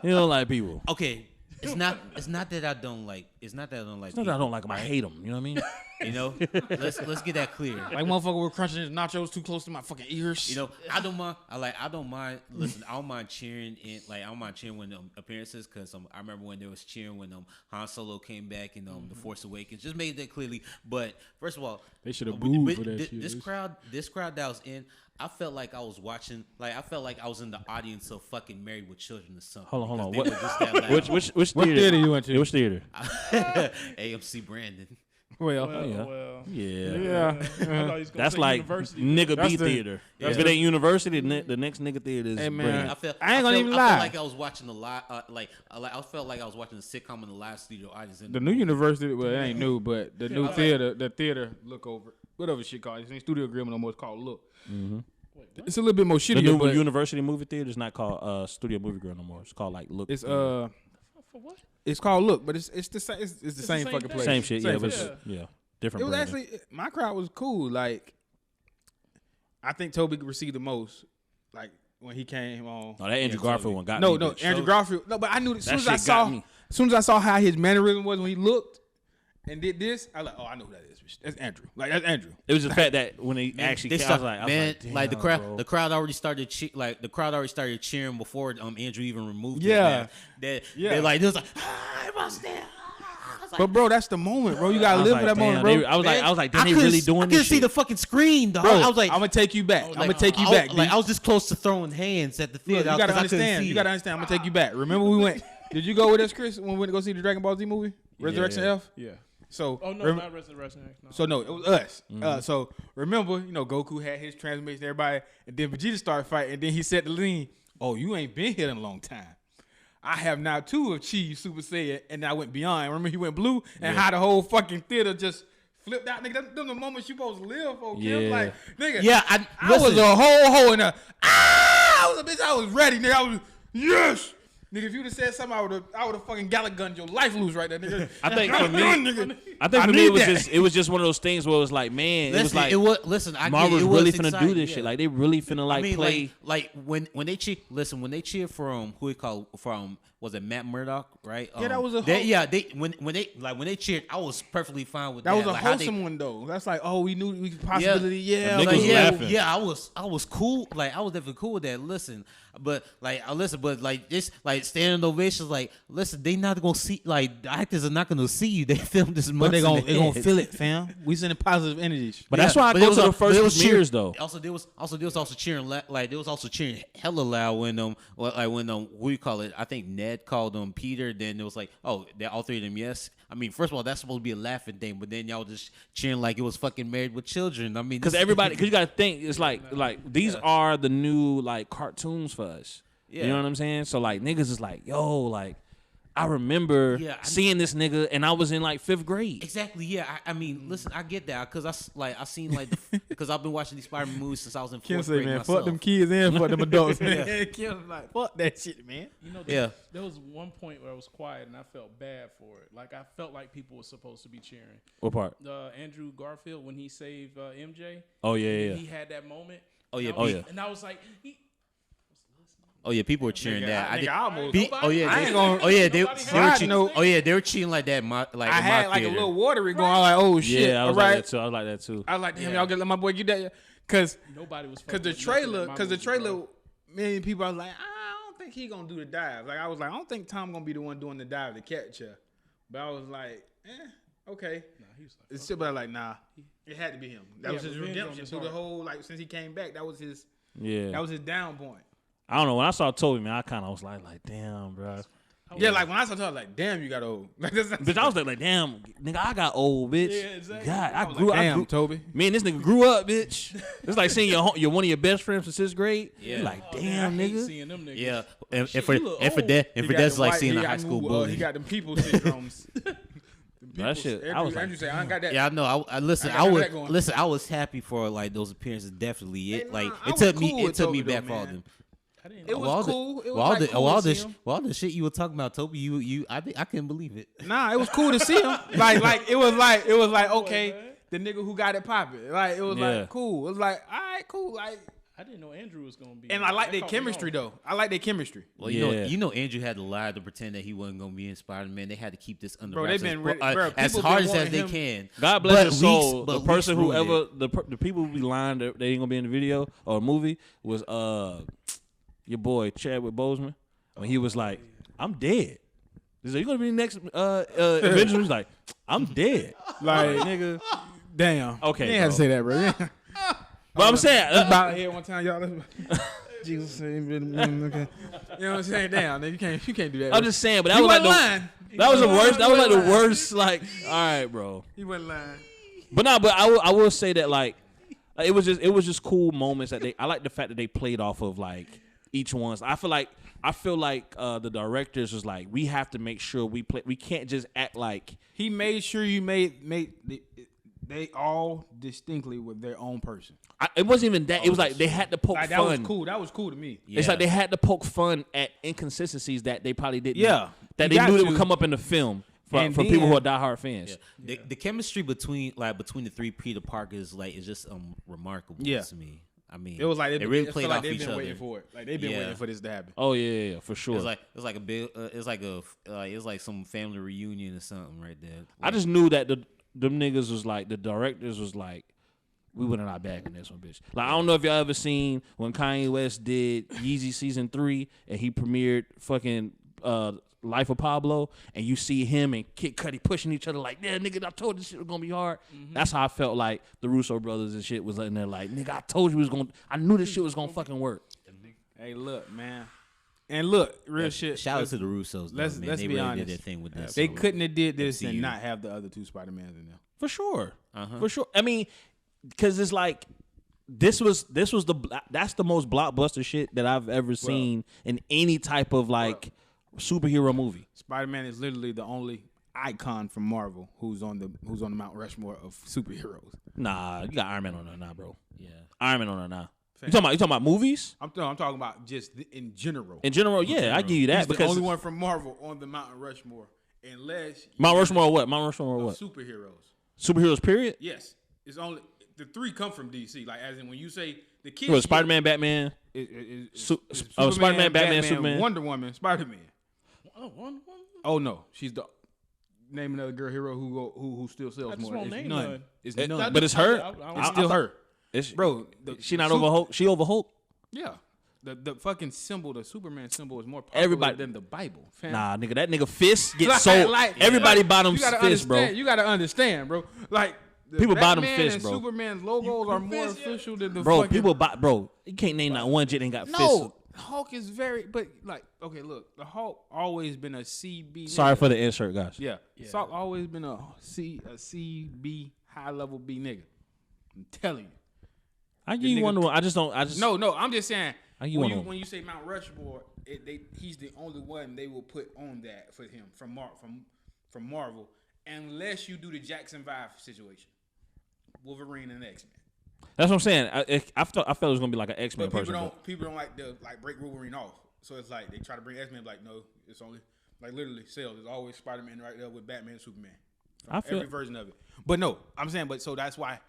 Speaker 1: He don't like people.
Speaker 3: Okay, it's not that I don't like. It's not that I don't like.
Speaker 1: It's not that I don't like him. I hate him. You know what I mean?
Speaker 3: You know, let's get that clear.
Speaker 2: like motherfucker were crunching his nachos too close to my fucking ears.
Speaker 3: You know, I don't mind. Listen, I don't mind cheering in. Like, I don't mind cheering when appearances, because I remember when there was cheering when Han Solo came back in The Force Awakens. Just made that clearly. But first of all,
Speaker 2: they should have booed for that shit.
Speaker 3: This crowd that was in, I felt like I was watching. Like, I felt like I was in the audience of fucking Married with Children or something.
Speaker 1: Hold on.
Speaker 3: They were just that loud.
Speaker 1: Which
Speaker 2: What theater you went to?
Speaker 1: Which theater?
Speaker 3: AMC Brandon.
Speaker 2: Well,
Speaker 1: Yeah.
Speaker 4: I thought he was gonna
Speaker 1: That's
Speaker 4: say
Speaker 1: like
Speaker 4: university.
Speaker 1: nigga
Speaker 2: That's
Speaker 1: B
Speaker 2: the-
Speaker 1: theater. If it ain't university, the next nigga theater is
Speaker 2: Hey, man.
Speaker 1: Brandon.
Speaker 2: I ain't gonna even
Speaker 3: I
Speaker 2: lie.
Speaker 3: felt like I was watching the live. I felt like I was watching a sitcom in the live studio audience.
Speaker 2: the new university, well, it ain't new, but the new theater, look over. whatever shit called. It's in Studio Grill no more. It's called Look.
Speaker 1: Mm-hmm.
Speaker 4: Wait, what?
Speaker 2: It's a little bit more
Speaker 1: The
Speaker 2: shitty.
Speaker 1: new
Speaker 2: But
Speaker 1: University movie theater is not called Studio Movie Grill no more. It's called like Look.
Speaker 2: it's
Speaker 1: Theater.
Speaker 4: For what?
Speaker 2: it's called Look, but it's the same. It's the same
Speaker 4: same
Speaker 2: fucking
Speaker 4: thing.
Speaker 2: place.
Speaker 1: Same shit. Yeah, but
Speaker 4: shit.
Speaker 1: yeah,
Speaker 2: It
Speaker 1: different.
Speaker 2: was
Speaker 1: branding.
Speaker 2: actually my crowd was cool. Like I think Toby received the most. Like when he came on.
Speaker 1: Oh, that Andrew Garfield one got
Speaker 2: No,
Speaker 1: me.
Speaker 2: no,
Speaker 1: bitch.
Speaker 2: Andrew Garfield. No, but I knew as soon
Speaker 1: That
Speaker 2: as I
Speaker 1: shit got
Speaker 2: saw,
Speaker 1: me.
Speaker 2: as soon as I saw how his mannerism was when he looked and did this, I was like, oh, I know who that is. That's Andrew. Like that's Andrew.
Speaker 1: It was the fact that when he actually
Speaker 3: They
Speaker 1: came,
Speaker 3: start,
Speaker 1: I was
Speaker 3: man,
Speaker 1: like,
Speaker 3: like the
Speaker 1: damn,
Speaker 3: crowd,
Speaker 1: bro.
Speaker 3: the crowd already started cheering before Andrew even removed.
Speaker 2: Yeah.
Speaker 3: That
Speaker 2: Yeah.
Speaker 3: they like, it was like, I must stand.
Speaker 2: But bro, that's the moment, bro. You gotta
Speaker 1: I was
Speaker 2: live
Speaker 1: like,
Speaker 2: for that moment,
Speaker 1: damn,
Speaker 2: bro.
Speaker 1: they- I was like, damn,
Speaker 3: I
Speaker 1: they
Speaker 3: couldn't-
Speaker 1: really doing
Speaker 3: I
Speaker 1: this
Speaker 3: couldn't see
Speaker 1: shit.
Speaker 3: the fucking screen, dog.
Speaker 2: Bro,
Speaker 3: I was like,
Speaker 2: I'm gonna take you back. I'm gonna take you
Speaker 3: I-
Speaker 2: back.
Speaker 3: Like
Speaker 2: B.
Speaker 3: I was just close to throwing hands at the
Speaker 2: Look,
Speaker 3: theater.
Speaker 2: you gotta
Speaker 3: 'cause I couldn't
Speaker 2: understand.
Speaker 3: see
Speaker 2: You
Speaker 3: it.
Speaker 2: gotta understand. I'm gonna take you back. Remember we went? Did you go with us, Chris, when we went to go see the Dragon Ball Z movie, Resurrection
Speaker 1: yeah.
Speaker 2: F?
Speaker 4: Yeah.
Speaker 2: So
Speaker 4: Oh no,
Speaker 2: rem-
Speaker 4: not Resurrection X. No.
Speaker 2: So no, it was us. So remember, Goku had his transformation, everybody, and then Vegeta started fighting, and then he said to Lean, "Oh, you ain't been here in a long time. I have now too achieved Super Saiyan," and I went beyond. Remember, he went blue, and how the whole fucking theater just flipped out, nigga. Them the moments you supposed to live for, Kim.
Speaker 1: Yeah.
Speaker 2: Like, nigga,
Speaker 3: Yeah,
Speaker 2: I was
Speaker 3: listen.
Speaker 2: a whole hole in there. I was a bitch. I was ready, nigga. I was yes. Nigga, if you'd have said something, I would have fucking Gallagher gunned your life loose right there, nigga.
Speaker 1: I think for me,
Speaker 2: nigga,
Speaker 1: I think
Speaker 2: I
Speaker 1: for me it
Speaker 2: need
Speaker 1: was
Speaker 2: that.
Speaker 1: it was just one of those things where it was like, man, it was like
Speaker 3: listen. I
Speaker 1: Marvel's
Speaker 3: get, it was
Speaker 1: really finna do
Speaker 3: exciting,
Speaker 1: this
Speaker 3: yeah.
Speaker 1: shit. Like they really finna like
Speaker 3: I mean,
Speaker 1: play.
Speaker 3: like when they cheer. Listen, when they cheer from who we call from was it Matt Murdock, right?
Speaker 2: Yeah, that was a
Speaker 3: they,
Speaker 2: whole-
Speaker 3: yeah. When they cheered, I was perfectly fine with that.
Speaker 2: That was a
Speaker 3: like, how they-
Speaker 2: wholesome one though. That's like, oh, we knew we possibility. Yeah,
Speaker 1: Niggas
Speaker 2: like,
Speaker 1: was
Speaker 2: yeah.
Speaker 1: laughing.
Speaker 3: Yeah, I was cool. Like I was definitely cool with that. Listen, but this like standing ovations. Like, listen, they not gonna see. Like the actors are not gonna see you. They filmed this,
Speaker 2: But they gonna
Speaker 3: head.
Speaker 2: feel it, fam. We sending positive energies.
Speaker 1: But that's why I
Speaker 3: But
Speaker 1: go
Speaker 3: it was
Speaker 1: to the
Speaker 3: al- but it
Speaker 1: first
Speaker 3: was
Speaker 1: premieres
Speaker 3: cheering-
Speaker 1: though.
Speaker 3: Also, there was also cheering like they was also cheering hella loud when what do you call it? I think Ned called them Peter. Then it was like, oh, they all three of them. Yes, I mean, first of all, that's supposed to be a laughing thing, but then y'all just cheering like it was fucking Married with Children. I mean,
Speaker 1: Because
Speaker 3: this-
Speaker 1: everybody, because you gotta think, it's like these are the new like cartoons for us.
Speaker 3: Yeah.
Speaker 1: You know what I'm saying? So like niggas is like, yo, like I remember
Speaker 3: Yeah,
Speaker 1: seeing this nigga, and I was in like 5th grade.
Speaker 3: Exactly. Yeah. I mean, listen, I get that because I seen like because I've been watching these Spider-Man movies since I was in 4th
Speaker 2: Kim say,
Speaker 3: grade
Speaker 2: man,
Speaker 3: myself.
Speaker 2: fuck them kids and fuck them adults, man. Kim's like, fuck that shit, man.
Speaker 4: You know,
Speaker 3: Yeah.
Speaker 4: there was one point where I was quiet and I felt bad for it. Like I felt like people were supposed to be cheering.
Speaker 1: What part?
Speaker 4: Andrew Garfield when he saved MJ.
Speaker 1: Oh yeah, yeah.
Speaker 4: He had that moment.
Speaker 3: Oh, yeah,
Speaker 4: And I
Speaker 1: oh,
Speaker 4: was-
Speaker 1: yeah.
Speaker 4: And I was like,
Speaker 3: Oh yeah, people were cheering that.
Speaker 2: Nigga, I almost.
Speaker 3: Oh yeah,
Speaker 2: I
Speaker 3: they,
Speaker 2: ain't gonna-
Speaker 3: oh yeah, they
Speaker 4: Nobody
Speaker 3: were
Speaker 2: had
Speaker 3: cheering.
Speaker 2: no-
Speaker 3: Oh yeah, they were cheering like that. Like
Speaker 2: I
Speaker 3: in
Speaker 2: had
Speaker 3: my
Speaker 2: like
Speaker 3: theater.
Speaker 2: a little watery going. I was like, oh shit,
Speaker 1: Yeah, I was
Speaker 2: all
Speaker 1: like
Speaker 2: right.
Speaker 1: that too. I was like that too.
Speaker 2: I was like, damn,
Speaker 4: Yeah.
Speaker 2: y'all get let my boy get that, cause
Speaker 4: nobody was
Speaker 2: the
Speaker 4: fucking with nothing
Speaker 2: trailer,
Speaker 4: in my
Speaker 2: cause the
Speaker 4: movie,
Speaker 2: trailer,
Speaker 4: bro.
Speaker 2: many people I was like, I don't think he gonna do the dive. Like I was like, I don't think Tom gonna be the one doing the dive to catch her. But I was like, okay.
Speaker 4: Nah, he was like,
Speaker 2: It's still, but I was like, nah, it had to be him. That
Speaker 4: Yeah,
Speaker 2: was his
Speaker 4: revenge on
Speaker 2: redemption
Speaker 4: his
Speaker 2: through the
Speaker 4: heart.
Speaker 2: whole like since he came back. That was his
Speaker 1: Yeah.
Speaker 2: his down point.
Speaker 1: I don't know. When I saw Toby, man, I kind of was like, damn, bro.
Speaker 2: Yeah, like when I saw her, I was like, damn, you got old. Like,
Speaker 1: Bitch, I was like, damn, nigga, I got old, bitch.
Speaker 4: Yeah, exactly.
Speaker 1: God,
Speaker 2: I
Speaker 1: I
Speaker 2: was
Speaker 1: grew
Speaker 2: like,
Speaker 1: up.
Speaker 2: damn, Toby.
Speaker 1: Me and this nigga grew up, bitch. It's like seeing your one of your best friends from 6th grade.
Speaker 3: Yeah.
Speaker 1: You like,
Speaker 4: oh,
Speaker 1: damn,
Speaker 4: man, I hate
Speaker 1: nigga.
Speaker 4: seeing them niggas.
Speaker 3: Yeah, and
Speaker 4: Shit,
Speaker 3: for
Speaker 4: you look
Speaker 3: and for
Speaker 4: old.
Speaker 3: that
Speaker 2: He
Speaker 3: and for
Speaker 2: got
Speaker 3: that's
Speaker 2: them
Speaker 3: like
Speaker 2: white-
Speaker 3: seeing
Speaker 2: he
Speaker 3: a
Speaker 2: got
Speaker 3: high
Speaker 2: them,
Speaker 3: school bully.
Speaker 2: He got them people syndromes.
Speaker 1: That shit, I was like,
Speaker 2: Andrew said, I ain't got that.
Speaker 3: Yeah, I know. I listen.
Speaker 2: I got
Speaker 3: I
Speaker 2: that
Speaker 3: was
Speaker 2: going.
Speaker 3: listen. I was happy for like those appearances. Definitely,
Speaker 2: Hey,
Speaker 3: it
Speaker 2: nah,
Speaker 3: like
Speaker 2: I
Speaker 3: it
Speaker 2: was
Speaker 3: took
Speaker 2: cool
Speaker 3: me. It
Speaker 2: with
Speaker 3: took me
Speaker 2: Toby
Speaker 3: back
Speaker 2: though,
Speaker 3: for all
Speaker 2: man.
Speaker 3: them.
Speaker 4: I didn't
Speaker 2: It
Speaker 4: know.
Speaker 2: was
Speaker 3: all
Speaker 2: cool. It was
Speaker 3: all
Speaker 2: like
Speaker 3: the
Speaker 2: cool
Speaker 3: all
Speaker 2: to
Speaker 3: the
Speaker 2: see him.
Speaker 3: all the shit you were talking about, Toby. You I couldn't believe it.
Speaker 2: Nah, it was cool to see him. Like it was like okay, the nigga who got it popping. Like it was
Speaker 1: Yeah.
Speaker 2: like cool. It was like all right, cool. Like
Speaker 4: I didn't know Andrew was gonna be.
Speaker 2: and
Speaker 4: there.
Speaker 2: I like
Speaker 4: That
Speaker 2: their
Speaker 4: caught me
Speaker 2: chemistry
Speaker 4: off.
Speaker 2: though. I like their chemistry.
Speaker 3: Well,
Speaker 1: Yeah.
Speaker 3: you know, Andrew had to lie to pretend that he wasn't gonna be in Spider-Man. They had to keep this under
Speaker 2: Bro,
Speaker 3: wraps
Speaker 2: they been
Speaker 3: as,
Speaker 2: ready- bro,
Speaker 3: as
Speaker 2: people
Speaker 3: hard
Speaker 2: been
Speaker 3: as they
Speaker 2: wanting
Speaker 3: can.
Speaker 1: God bless
Speaker 3: But
Speaker 1: his soul.
Speaker 3: Weeks-
Speaker 1: The person
Speaker 3: Weeks
Speaker 1: who
Speaker 3: ruined
Speaker 1: ever
Speaker 3: it.
Speaker 1: the people who be lying that they ain't gonna be in the video or movie was your boy Chadwick Boseman when he was like, I'm dead. He's like, you gonna be the next Avengers? He's like, I'm dead.
Speaker 2: Like
Speaker 1: Nigga.
Speaker 2: damn.
Speaker 1: Okay,
Speaker 2: you ain't have to
Speaker 1: bro.
Speaker 2: say that, bro. Yeah.
Speaker 1: But I'm saying,
Speaker 2: Let's bow our head one time, y'all. Jesus, okay. You know what I'm saying? Damn, nigga, you can't do that.
Speaker 1: I'm
Speaker 2: bro.
Speaker 1: just saying, but that
Speaker 2: He
Speaker 1: was like
Speaker 2: wasn't
Speaker 1: the
Speaker 2: lying.
Speaker 1: that was the worst. That was like the
Speaker 2: lying.
Speaker 1: worst. Like, all right, bro.
Speaker 2: He wasn't lying.
Speaker 1: But no, but I will say that like it was just cool moments that I like the fact that they played off of like each one's. I feel like the directors was like, we have to make sure we can't just act like
Speaker 2: He made sure you made They all distinctly were their own person.
Speaker 1: It wasn't even that. It was like they had to poke
Speaker 2: Like, that
Speaker 1: fun.
Speaker 2: was cool. That was cool to me.
Speaker 1: It's like they had to poke fun at inconsistencies that they probably didn't.
Speaker 2: Yeah.
Speaker 1: That
Speaker 2: You
Speaker 1: they
Speaker 2: got
Speaker 1: knew they
Speaker 2: to.
Speaker 1: would come up in the film for
Speaker 2: And
Speaker 1: people who
Speaker 2: then-
Speaker 1: are diehard fans.
Speaker 3: Yeah. The chemistry between the three Peter Parkers is just remarkable to me. I mean,
Speaker 2: It was like
Speaker 3: they really
Speaker 2: it
Speaker 3: played
Speaker 2: felt like
Speaker 3: off
Speaker 2: they've
Speaker 3: each
Speaker 2: been
Speaker 3: other.
Speaker 2: waiting for it. Like they've been waiting for this to happen.
Speaker 1: Oh yeah, for sure.
Speaker 3: It's like some family reunion or something right there.
Speaker 1: I just knew that them niggas was like, the directors was like, we went in our bag in this one, bitch. Like, I don't know if y'all ever seen when Kanye West did Yeezy season 3 and he premiered fucking Life of Pablo, and you see him and Kid Cudi pushing each other like, yeah, nigga, I told you this shit was gonna be hard. That's how I felt like the Russo brothers and shit was in there like, nigga, I told you I knew this shit was gonna fucking work.
Speaker 2: Hey, look, man. And look, real shit.
Speaker 3: Shout out to the Russos.
Speaker 2: Let's
Speaker 3: man. They
Speaker 2: be
Speaker 3: really
Speaker 2: honest.
Speaker 3: did their thing with this.
Speaker 2: They couldn't have did this and
Speaker 3: MCU.
Speaker 2: not have the other two Spider-Mans in there.
Speaker 1: For sure. For sure. I mean, because it's like, that's the most blockbuster shit that I've ever seen in any type of like superhero movie.
Speaker 2: Spider-Man is literally the only icon from Marvel who's on the Mount Rushmore of superheroes.
Speaker 1: Nah, you got Iron Man on there now, bro.
Speaker 3: Yeah.
Speaker 1: Iron Man on there now. You talking about movies?
Speaker 2: I'm talking about just in general.
Speaker 1: In general, yeah, I give you that
Speaker 2: He's
Speaker 1: because
Speaker 2: the only one from Marvel on the Mount Rushmore, unless
Speaker 1: Mount Rushmore or what? Mount Rushmore or what?
Speaker 2: superheroes.
Speaker 1: Superheroes, period.
Speaker 2: Yes, it's only the three come from DC. Like as in when you say the kids,
Speaker 1: What, Spider-Man, Batman.
Speaker 2: it's
Speaker 1: Spider-Man, Batman, Superman.
Speaker 2: Wonder Woman, Spider-Man.
Speaker 4: One.
Speaker 2: Oh no, she's the name another girl hero who still sells
Speaker 4: I just
Speaker 2: more.
Speaker 4: won't
Speaker 2: It's
Speaker 4: name
Speaker 2: none.
Speaker 4: none.
Speaker 2: It's
Speaker 1: It-
Speaker 2: none.
Speaker 1: but it's her.
Speaker 2: It's still her,
Speaker 1: It's,
Speaker 2: bro.
Speaker 1: She not over Hulk. She over Hulk.
Speaker 2: Yeah. The fucking symbol, the Superman symbol, is more popular
Speaker 1: Everybody-
Speaker 2: than the Bible. Fam.
Speaker 1: Nah, nigga, that nigga fist gets sold. Everybody bought him
Speaker 2: you gotta
Speaker 1: fist, bro.
Speaker 2: understand- You gotta understand, bro. Like the
Speaker 1: People buy them
Speaker 2: Batman
Speaker 1: fists,
Speaker 2: and
Speaker 1: bro.
Speaker 2: Superman's logos are more official than the
Speaker 1: Bro,
Speaker 2: fucking,
Speaker 1: people buy. Bro, you can't name not one jet ain't got fists.
Speaker 2: No, Hulk is very, but like, okay, look, the Hulk always been a CB.
Speaker 1: Sorry
Speaker 2: nigga.
Speaker 1: for the insert, guys.
Speaker 2: Yeah, Hulk always been a CB high level B nigga. I'm telling you.
Speaker 1: I give you
Speaker 2: nigga-
Speaker 1: one. I just don't. I just
Speaker 2: No, I'm just saying.
Speaker 1: you
Speaker 2: When
Speaker 1: wanna-
Speaker 2: when you say Mount Rushmore, he's the only one they will put on that for him from Marvel, unless you do the Jackson 5 situation, Wolverine and X-Men.
Speaker 1: That's what I'm saying. I felt it was gonna be like an X-Men
Speaker 2: But
Speaker 1: person.
Speaker 2: people don't like to break Wolverine off. So it's like they try to bring X-Men, like no, it's only like literally sales. There's always Spider-Man right there with Batman and Superman.
Speaker 1: I feel
Speaker 2: Every version of it. But no, I'm saying, but so that's why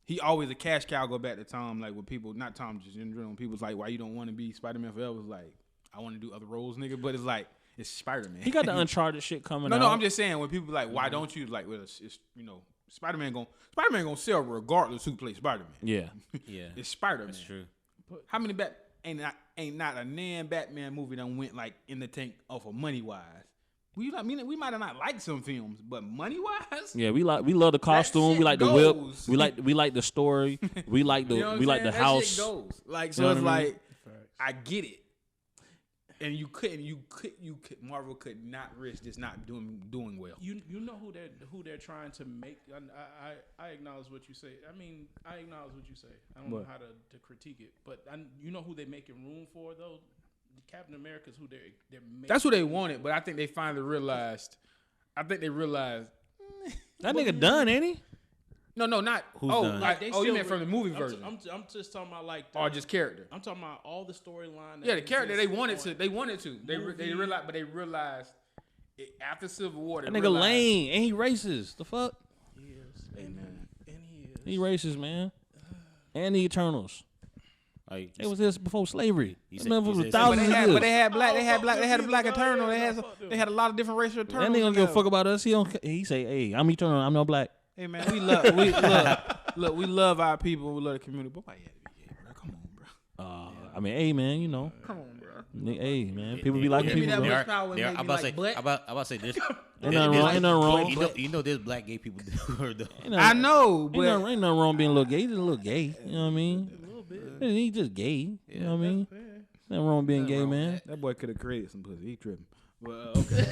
Speaker 2: he always a cash cow. Go back to Tom, like with people, not Tom, just in general. When people's like, why you don't want to be Spider-Man forever? It's like, I want to do other roles, nigga. But it's like, it's Spider-Man.
Speaker 1: He got the Uncharted shit coming out.
Speaker 2: No, I'm just saying when people be like, why don't you like? Well, it's Spider-Man gonna sell regardless who plays Spider-Man.
Speaker 1: Yeah.
Speaker 3: Yeah.
Speaker 2: It's Spider-Man.
Speaker 3: That's true.
Speaker 2: How many ain't not a nan Batman movie that went like in the tank off of money wise. We might have not liked some films, but money wise,
Speaker 1: Yeah, we love the costume.
Speaker 2: shit
Speaker 1: We like the whip.
Speaker 2: goes.
Speaker 1: We like the story. We like the
Speaker 2: you know what
Speaker 1: we
Speaker 2: I'm
Speaker 1: like
Speaker 2: saying?
Speaker 1: the
Speaker 2: That
Speaker 1: house.
Speaker 2: shit goes. Like
Speaker 1: You
Speaker 2: so,
Speaker 1: know
Speaker 2: it's
Speaker 1: what I mean?
Speaker 2: like I get it, and you could Marvel could not risk this not doing well.
Speaker 4: You know who they're trying to make. I acknowledge what you say. I mean, I acknowledge what you say. I don't know how to critique it, but you know who they're making room for though. Captain America's who they're making.
Speaker 2: That's who they wanted, but I think they finally realized. That
Speaker 1: nigga done, ain't he?
Speaker 2: No, not.
Speaker 3: Who's
Speaker 2: oh,
Speaker 3: done?
Speaker 2: like,
Speaker 4: They
Speaker 2: you
Speaker 4: still
Speaker 2: meant from the movie version,
Speaker 4: I'm just talking about like
Speaker 2: or just character?
Speaker 4: I'm talking about all the storyline.
Speaker 2: Yeah, the character they wanted to. They realized, but they realized after Civil War.
Speaker 1: That nigga lame. Ain't he racist? The fuck?
Speaker 4: He is, and he is.
Speaker 1: He racist, man. And the Eternals.
Speaker 3: Like,
Speaker 1: It was this before slavery.
Speaker 3: You
Speaker 1: That
Speaker 3: said-
Speaker 1: motherfucker
Speaker 3: you
Speaker 1: was
Speaker 3: said-
Speaker 1: thousands of years.
Speaker 2: But they had a black
Speaker 4: Oh,
Speaker 2: Eternal.
Speaker 4: yeah,
Speaker 2: They had a lot of different racial
Speaker 1: That
Speaker 2: Eternals.
Speaker 1: nigga don't
Speaker 2: in
Speaker 1: give a
Speaker 2: there.
Speaker 1: fuck about us. He say, hey, I'm Eternal. I'm no black.
Speaker 2: Hey man, we love our people. We love the community. But why you had to be gay, bro? Come on, bro.
Speaker 1: I mean, hey, man, you know.
Speaker 2: Come on, bro.
Speaker 1: Hey, man. People be liking
Speaker 2: Give me
Speaker 1: people,
Speaker 2: that
Speaker 1: bro.
Speaker 2: much power and make
Speaker 3: I'm
Speaker 2: me
Speaker 3: about
Speaker 2: like
Speaker 3: to
Speaker 2: butt.
Speaker 3: say, I'm about to say this.
Speaker 1: Ain't nothing wrong. Ain't nothing wrong.
Speaker 3: You know, there's black gay people though.
Speaker 1: Ain't nothing-
Speaker 2: I know,
Speaker 1: Ain't
Speaker 2: but
Speaker 1: nothing wrong being a little gay. He's just a little gay. You know what I mean?
Speaker 4: A little bit.
Speaker 1: He just gay. You know what I mean? Nothing wrong being gay, man.
Speaker 2: that boy could have created some pussy. He tripping. Well, okay.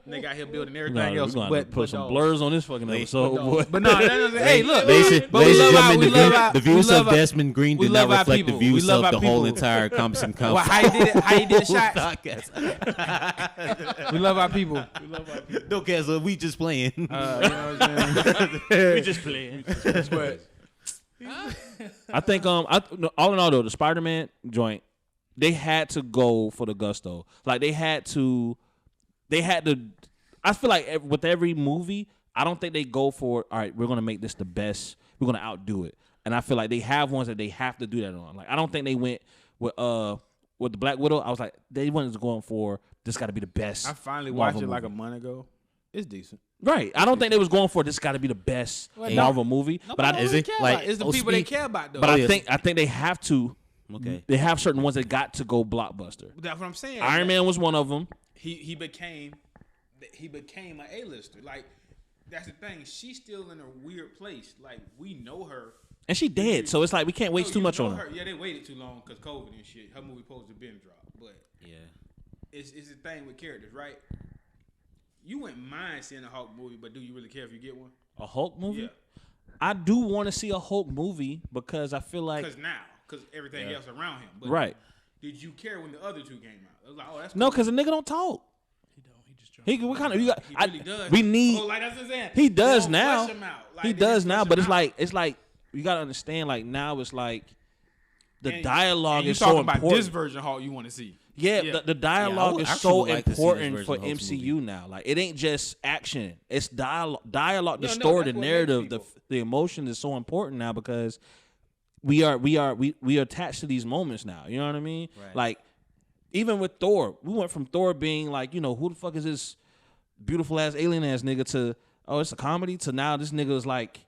Speaker 2: Nigga out here building everything
Speaker 1: We're
Speaker 2: else.
Speaker 1: gonna
Speaker 2: But
Speaker 1: put some
Speaker 2: dog.
Speaker 1: blurs on this fucking episode, boy.
Speaker 2: But no, hey, look.
Speaker 3: Ladies
Speaker 2: but we
Speaker 3: and
Speaker 2: love our-
Speaker 3: gentlemen,
Speaker 2: we love our-
Speaker 3: the
Speaker 2: we
Speaker 3: views
Speaker 2: love
Speaker 3: of
Speaker 2: our-
Speaker 3: Desmond Green
Speaker 2: we
Speaker 3: do not
Speaker 2: love our
Speaker 3: reflect
Speaker 2: people.
Speaker 3: the
Speaker 2: We
Speaker 3: views
Speaker 2: love
Speaker 3: of
Speaker 2: our
Speaker 3: the whole
Speaker 2: people.
Speaker 3: entire Compson
Speaker 2: Well,
Speaker 3: Company
Speaker 2: how you did the shots.
Speaker 3: podcast.
Speaker 2: We love our people.
Speaker 4: We love our people.
Speaker 3: No, cause we just playing.
Speaker 2: You know what I'm saying?
Speaker 1: We just playing.
Speaker 2: But
Speaker 1: I think all in all though, the Spider-Man joint, they had to go for the gusto. Like they had to. I feel like with every movie, I don't think they go for, all right, we're gonna make this the best. We're gonna outdo it. And I feel like they have ones that they have to do that on. Like I don't think they went with the Black Widow. I was like, they wasn't going for this got to be the best.
Speaker 2: I finally
Speaker 1: Marvel
Speaker 2: watched it like a
Speaker 1: movie.
Speaker 2: month ago. It's decent.
Speaker 1: Right. I don't think they was going for this got to be the best Marvel movie. But I,
Speaker 3: Is it? Like,
Speaker 2: it's the
Speaker 3: oh,
Speaker 2: people they
Speaker 3: speak-
Speaker 2: care about though.
Speaker 1: but
Speaker 3: yeah.
Speaker 1: I think they have to.
Speaker 3: Okay.
Speaker 1: They have certain ones that got to go blockbuster.
Speaker 2: That's what I'm saying.
Speaker 1: Iron Man was one of them.
Speaker 2: He became an A-lister. Like that's the thing. She's still in a weird place. Like we know her.
Speaker 1: And she dead, so it's like we can't waste
Speaker 2: No,
Speaker 1: too
Speaker 2: you
Speaker 1: much
Speaker 2: know
Speaker 1: on her.
Speaker 2: Yeah, they waited too long because COVID and shit. Her movie supposed to been dropped, but
Speaker 3: Yeah.
Speaker 2: it's the thing with characters, right? You wouldn't mind seeing a Hulk movie, but do you really care if you get one?
Speaker 1: A Hulk movie?
Speaker 2: Yeah,
Speaker 1: I do want to see a Hulk movie because I feel like
Speaker 2: because everything else around him. But
Speaker 1: right.
Speaker 2: Did you care when the other two came out? It was like, oh, that's
Speaker 1: No,
Speaker 2: cool.
Speaker 1: because the nigga don't talk.
Speaker 4: He don't. He just drunk.
Speaker 1: He what kind of you got?
Speaker 2: He really does.
Speaker 1: We need.
Speaker 2: Oh, like that's what I'm saying.
Speaker 1: He
Speaker 2: They
Speaker 1: does
Speaker 2: don't
Speaker 1: now.
Speaker 2: flesh him out. Like,
Speaker 1: He
Speaker 2: they
Speaker 1: does
Speaker 2: just
Speaker 1: now,
Speaker 2: flesh
Speaker 1: but
Speaker 2: him
Speaker 1: it's
Speaker 2: out.
Speaker 1: like you gotta understand. Like now, it's like the
Speaker 2: And-
Speaker 1: dialogue
Speaker 2: and you
Speaker 1: is
Speaker 2: talking
Speaker 1: so
Speaker 2: about
Speaker 1: important.
Speaker 2: this version Hulk you want to see.
Speaker 1: Yeah,
Speaker 2: Yeah.
Speaker 1: the dialogue
Speaker 3: would
Speaker 1: is
Speaker 3: actually
Speaker 1: so
Speaker 3: like to see this
Speaker 1: important
Speaker 3: version
Speaker 1: for
Speaker 3: of Hulk's
Speaker 1: MCU now. Like it ain't just action; it's dialogue. The
Speaker 2: No,
Speaker 1: story, the
Speaker 2: that's what
Speaker 1: narrative,
Speaker 2: makes
Speaker 1: the
Speaker 2: people-
Speaker 1: the emotion is so important now because we are attached to these moments now. You know what I mean?
Speaker 3: Right.
Speaker 1: Like even with Thor, we went from Thor being like, you know, who the fuck is this beautiful ass alien ass nigga to it's a comedy to now this nigga is like,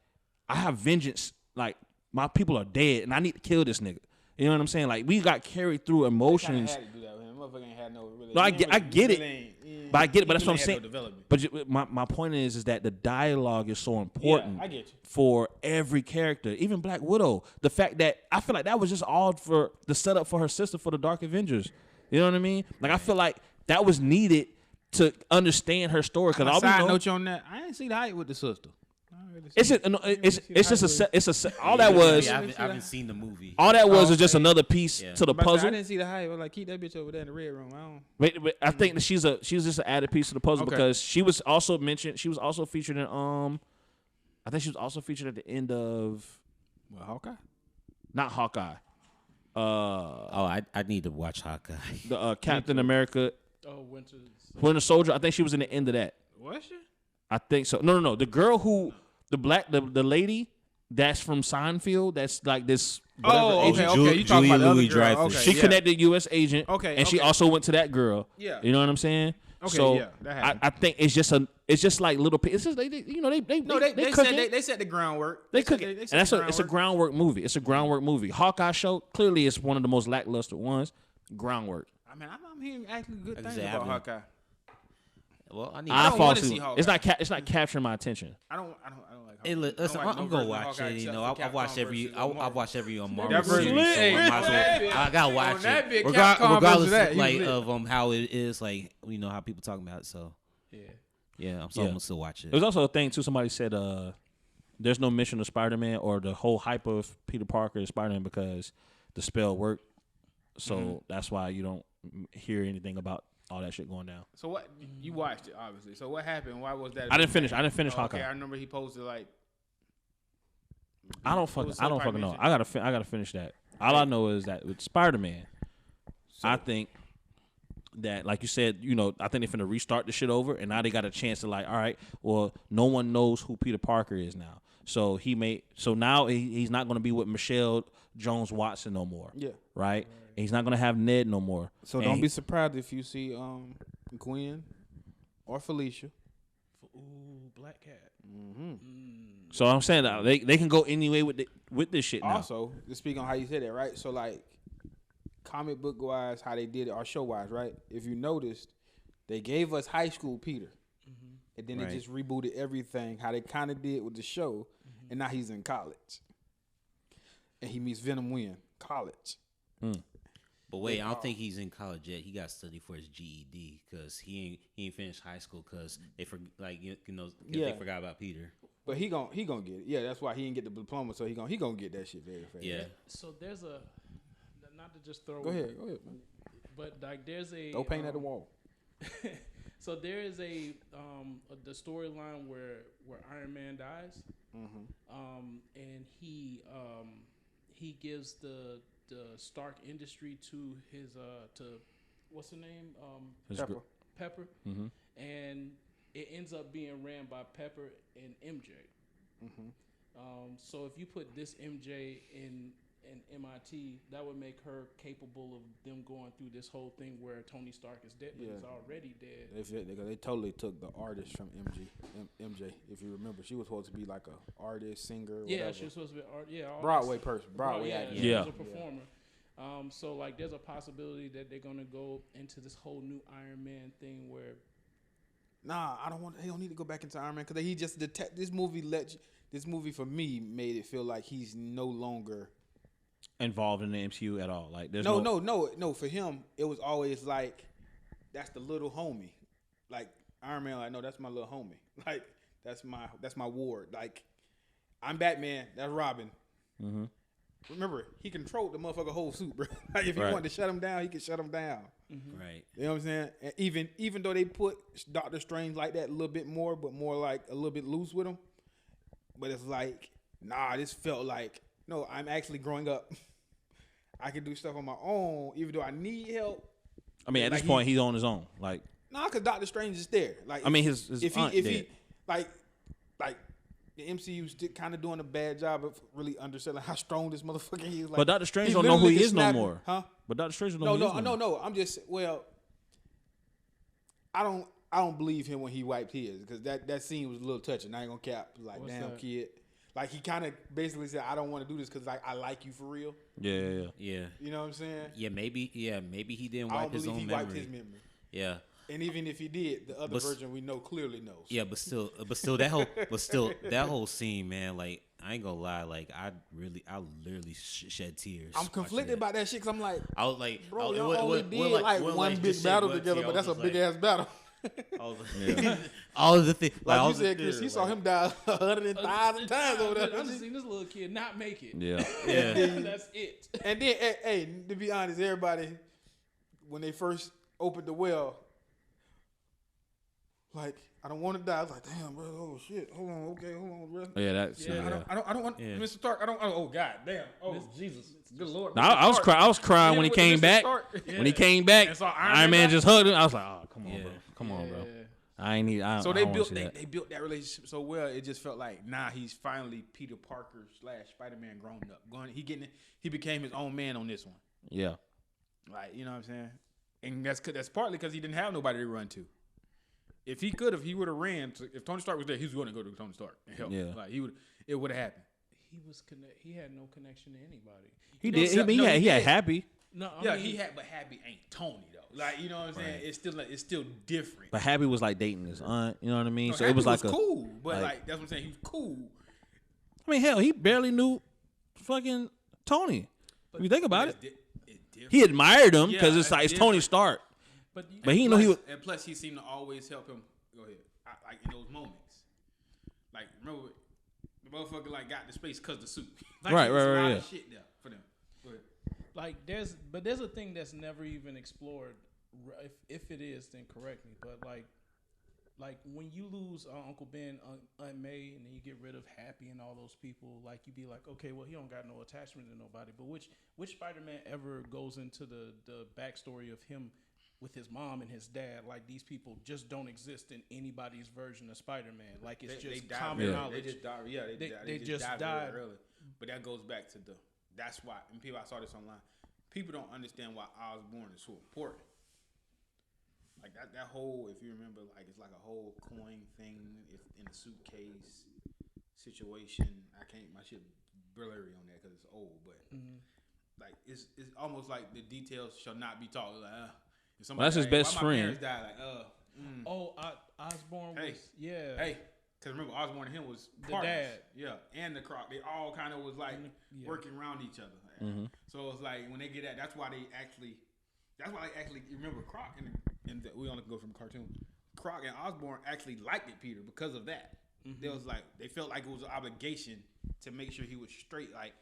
Speaker 1: I have vengeance. Like my people are dead and I need to kill this nigga. You know what I'm saying? Like we got carried through emotions.
Speaker 2: Had to do that with him. Motherfucker ain't had no really.
Speaker 1: No, I get it. But I get it. But that's what I'm
Speaker 2: He
Speaker 1: saying.
Speaker 2: really had no development.
Speaker 1: But my point is that the dialogue is so important
Speaker 2: I get you.
Speaker 1: for every character, even Black Widow. The fact that I feel like that was just all for the setup for her sister for the Dark Avengers. You know what I mean? Like I feel like that was needed to understand her story. Because
Speaker 2: Side note you on that, I didn't see the hype with the sister.
Speaker 1: it's just all that was.
Speaker 3: I haven't seen the movie.
Speaker 1: All that was is just
Speaker 2: okay.
Speaker 1: another piece to the
Speaker 2: I
Speaker 1: puzzle.
Speaker 2: didn't see the hype. I was like, keep that bitch over there in the red room. I don't.
Speaker 1: Wait, I think that she's just an added piece to the puzzle
Speaker 2: Okay.
Speaker 1: because she was also mentioned. She was also featured in I think she was also featured at the end of
Speaker 2: Well, Hawkeye.
Speaker 1: not Hawkeye,
Speaker 3: I need to watch Hawkeye.
Speaker 1: the Captain America,
Speaker 4: Oh,
Speaker 1: Winter Soldier. I think she was in the end of that.
Speaker 2: Was she?
Speaker 1: I think so. No. The girl who the lady that's from Seinfeld. That's like this. whatever
Speaker 2: Oh,
Speaker 1: agent.
Speaker 2: okay, okay. You talking
Speaker 3: Julia
Speaker 2: about the other girl?
Speaker 3: Louis-Dreyfus.
Speaker 2: Okay,
Speaker 1: She
Speaker 2: yeah.
Speaker 1: connected U.S. agent.
Speaker 2: Okay,
Speaker 1: and she
Speaker 2: okay.
Speaker 1: also went to that girl.
Speaker 2: Yeah.
Speaker 1: You know what I'm saying?
Speaker 2: Okay,
Speaker 1: so
Speaker 2: yeah, that happened.
Speaker 1: I think it's just like little. It's just they
Speaker 2: No, they
Speaker 1: cooking.
Speaker 2: said they set the groundwork.
Speaker 1: They
Speaker 2: said
Speaker 1: cook it, and
Speaker 2: set the
Speaker 1: it's a groundwork movie. It's a groundwork movie. Hawkeye show clearly is one of the most lackluster ones. Groundwork.
Speaker 2: I mean, I'm hearing actually good
Speaker 3: Like I
Speaker 2: things
Speaker 3: said, I
Speaker 2: about
Speaker 3: haven't-
Speaker 2: Hawkeye.
Speaker 3: Well, I need.
Speaker 2: I don't
Speaker 1: fall
Speaker 2: wanna
Speaker 1: asleep.
Speaker 2: see Hawkeye.
Speaker 1: It's not capturing my attention.
Speaker 2: I don't like Hawkeye.
Speaker 3: Hey, listen,
Speaker 2: I don't like
Speaker 3: I'm
Speaker 2: no
Speaker 3: gonna
Speaker 2: version of
Speaker 3: watch
Speaker 2: Hawkeye
Speaker 3: it. You
Speaker 2: except
Speaker 3: know,
Speaker 2: for
Speaker 3: I've watched
Speaker 2: Capcom
Speaker 3: every.
Speaker 2: versus
Speaker 3: I've
Speaker 2: Marvel.
Speaker 3: watched every Marvel
Speaker 2: That version
Speaker 3: series.
Speaker 2: lit.
Speaker 3: So
Speaker 2: Hey,
Speaker 3: I might as well-
Speaker 2: man.
Speaker 3: I gotta watch
Speaker 2: On that
Speaker 3: it,
Speaker 2: big Capcom versus
Speaker 3: regardless
Speaker 2: that,
Speaker 3: of,
Speaker 2: he
Speaker 3: like
Speaker 2: lit.
Speaker 3: of how it is, like how people talking about it. So
Speaker 4: Yeah.
Speaker 3: yeah, so
Speaker 1: Yeah.
Speaker 3: I'm gonna still watch it.
Speaker 1: There was also a thing too. Somebody said, "There's no mission of Spider-Man or the whole hype of Peter Parker and Spider-Man because the spell worked. So that's why you don't hear anything about all that shit going down."
Speaker 2: So what? You watched it, obviously. So what happened? Why was that?
Speaker 1: I didn't finish Hawkeye.
Speaker 2: Okay, I remember he posted like.
Speaker 1: I don't
Speaker 2: What
Speaker 1: fucking
Speaker 2: was
Speaker 1: know.
Speaker 2: mentioned?
Speaker 1: I gotta finish that. All I know is that with Spider-Man, I think that, like you said, I think they're finna restart the shit over, and now they got a chance to all right, well, no one knows who Peter Parker is now. So now he's not gonna be with Michelle Jones Watson no more.
Speaker 2: Yeah.
Speaker 1: Right? And he's not gonna have Ned no more.
Speaker 2: So
Speaker 1: And
Speaker 2: don't
Speaker 1: he-
Speaker 2: be surprised if you see Gwen or Felicia.
Speaker 4: Ooh, Black Cat.
Speaker 1: So I'm saying that they can go any way with this shit now.
Speaker 2: Also, to speak on how you said that, right? So like, comic book wise, how they did it, or show wise, right? If you noticed, they gave us high school Peter, and then
Speaker 3: Right.
Speaker 2: they just rebooted everything how they kind of did with the show, and now he's in college, and he meets Venom when college.
Speaker 3: But wait, I don't think he's in college yet. He got to study for his GED because he ain't finished high school because they they forgot about Peter.
Speaker 2: But he gon' get it. Yeah, that's why he didn't get the diploma. So he gon' get that shit very fast.
Speaker 3: Yeah.
Speaker 4: So there's a, not to just throw.
Speaker 2: Go ahead, man.
Speaker 4: But like, there's a.
Speaker 2: Don't paint at the wall.
Speaker 4: So there is the storyline where Iron Man dies, and he gives the Stark Industry to his to what's her name Pepper, and it ends up being ran by Pepper and MJ. So if you put this MJ in MIT, that would make her capable of them going through this whole thing where Tony Stark is dead, but he's already dead.
Speaker 2: They totally took the artist from MJ. If you remember, she was supposed to be like a artist, singer. Whatever.
Speaker 4: She was supposed to be
Speaker 2: Broadway person, Broadway actor.
Speaker 4: She was a performer. So like, there's a possibility that they're gonna go into this whole new Iron Man thing where.
Speaker 2: Nah, They don't need to go back into Iron Man because he just this movie This movie for me made it feel like he's no longer
Speaker 1: involved in the MCU at all. Like there's
Speaker 2: no. For him, it was always like that's the little homie. Like Iron Man, like no, that's my little homie. Like that's my ward. Like I'm Batman, that's Robin.
Speaker 1: Mm-hmm.
Speaker 2: Remember, he controlled the motherfucker whole suit, bro. Like if he wanted to shut him down, he could shut him down.
Speaker 3: Mm-hmm. Right.
Speaker 2: You know what I'm saying? And even though they put Doctor Strange like that a little bit more, but more like a little bit loose with him. But it's like, nah, this felt like, no, I'm actually growing up. I can do stuff on my own, even though I need help.
Speaker 1: I mean, at this point, he's on his own. Like,
Speaker 2: nah, because Doctor Strange is there. Like,
Speaker 1: I mean, his aunt dead.
Speaker 2: Like the MCU's kind of doing a bad job of really understanding how strong this motherfucker is. Like,
Speaker 1: but Doctor Strange don't know who he is no
Speaker 2: snap
Speaker 1: more.
Speaker 2: Huh?
Speaker 1: But Doctor Strange don't know who he is.
Speaker 2: No. I'm just, I don't believe him when he wiped his because that scene was a little touching. I ain't gonna cap. Like, what's damn that? Kid. Like he kind of basically said, I don't want to do this because like I like you for real.
Speaker 1: Yeah.
Speaker 2: You know what I'm saying?
Speaker 3: Yeah, maybe he didn't wipe his own memory.
Speaker 2: Wiped his memory.
Speaker 3: Yeah.
Speaker 2: And even if he did, the other version we know clearly knows.
Speaker 3: Yeah, but still that whole scene, man. Like I ain't gonna lie, like I literally shed tears.
Speaker 2: I'm conflicted about that shit because I'm like,
Speaker 3: I was like,
Speaker 2: bro, y'all only did like one big battle together, but that's a big ass battle.
Speaker 3: All of the things,
Speaker 2: like you said, Chris, he saw him die 100,000 times over there.
Speaker 4: I just seen this little kid not make it.
Speaker 1: Yeah.
Speaker 4: That's it.
Speaker 2: And then, hey, to be honest, everybody when they first opened the well. Like, I don't want to die. I was like, damn, bro. Oh shit. Hold on, bro.
Speaker 1: Yeah, that's
Speaker 2: I don't want Mr. Stark. Oh god, damn. Oh Jesus, good lord.
Speaker 1: Now, I was crying when he came back. When he came back, Iron Man just hugged him. I was like, oh, come on, bro. I ain't need.
Speaker 2: So they built that relationship so well. It just felt like, he's finally Peter Parker / Spider-Man grown up. He became his own man on this one.
Speaker 1: Yeah.
Speaker 2: Like, you know what I'm saying? And that's partly because he didn't have nobody to run to. If he would have ran. If Tony Stark was there, he was going to go to Tony Stark and help.
Speaker 1: Yeah.
Speaker 2: Like it would have happened.
Speaker 4: He had no connection to anybody.
Speaker 1: He did. He had Happy.
Speaker 4: No,
Speaker 2: he had, but Happy ain't Tony though. Like, you know what I'm saying? It's still different.
Speaker 1: But Happy was like dating his aunt. You know what I mean?
Speaker 2: No,
Speaker 1: so
Speaker 2: Happy
Speaker 1: it was like
Speaker 2: cool. But like that's what I'm saying. He was cool.
Speaker 1: I mean, hell, he barely knew fucking Tony. If you think about it, he admired him because it's Tony Stark. But he didn't know he was.
Speaker 2: And plus, he seemed to always help him. Go ahead. Like in those moments. Like remember, the motherfucker like got the space because the suit. Like,
Speaker 1: right.
Speaker 2: Shit there for them. Go ahead.
Speaker 4: Like there's a thing that's never even explored. If it is, then correct me. But like when you lose Uncle Ben, Aunt May, and then you get rid of Happy and all those people, like you be like, okay, well he don't got no attachment to nobody. But which Spider-Man ever goes into the backstory of him with his mom and his dad? Like these people just don't exist in anybody's version of Spider-Man. Like it's just common knowledge.
Speaker 2: They just died. Yeah, they just died early. But that goes back to that's why. And people, I saw this online. People don't understand why Osborn is so important. Like that whole, if you remember, like it's like a whole coin thing in a suitcase situation. My shit blurry on that because it's old, but like it's almost like the details shall not be taught. Like,
Speaker 1: that's his best friend.
Speaker 2: Died, like,
Speaker 4: Osborn was
Speaker 2: Hey, Because remember, Osborn and him was
Speaker 4: The
Speaker 2: partners.
Speaker 4: dad.
Speaker 2: Yeah, and the Croc. They all kind of was like
Speaker 4: Yeah.
Speaker 2: working around each other. So it's like when they get that, that's why they actually remember Croc and we only go from cartoon. Croc and Osborn actually liked it, Peter, because of that. They felt like it was an obligation to make sure he was straight. Like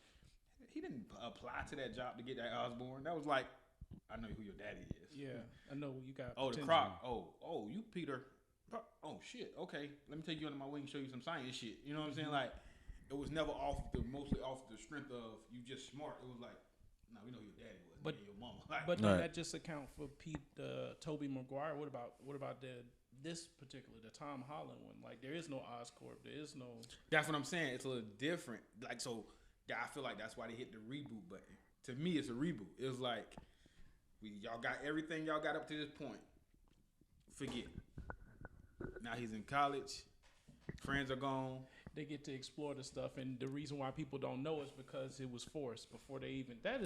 Speaker 2: he didn't apply to that job to get that Osborn. That was like, I know who your daddy is.
Speaker 4: Yeah, I know you got.
Speaker 2: Oh, the
Speaker 4: potential.
Speaker 2: Croc. Oh, you Peter. Oh shit. Okay, let me take you under my wing and show you some science shit. You know what I'm saying? Like, it was never mostly off the strength of you just smart. It was like, no, we know who your daddy was,
Speaker 4: But-
Speaker 2: your mama. Like,
Speaker 4: But
Speaker 1: Right.
Speaker 4: does that just account for Tobey Maguire? What about this particular, the Tom Holland one? Like, there is no Oscorp. There is no.
Speaker 2: that's what I'm saying. It's a little different. Like, so I feel like that's why they hit the reboot button. To me, it's a reboot. It was like, y'all got everything y'all got up to this point. Forget. Now he's in college. Friends are gone.
Speaker 4: They get to explore the stuff, and the reason why people don't know is because it was forced before they even. That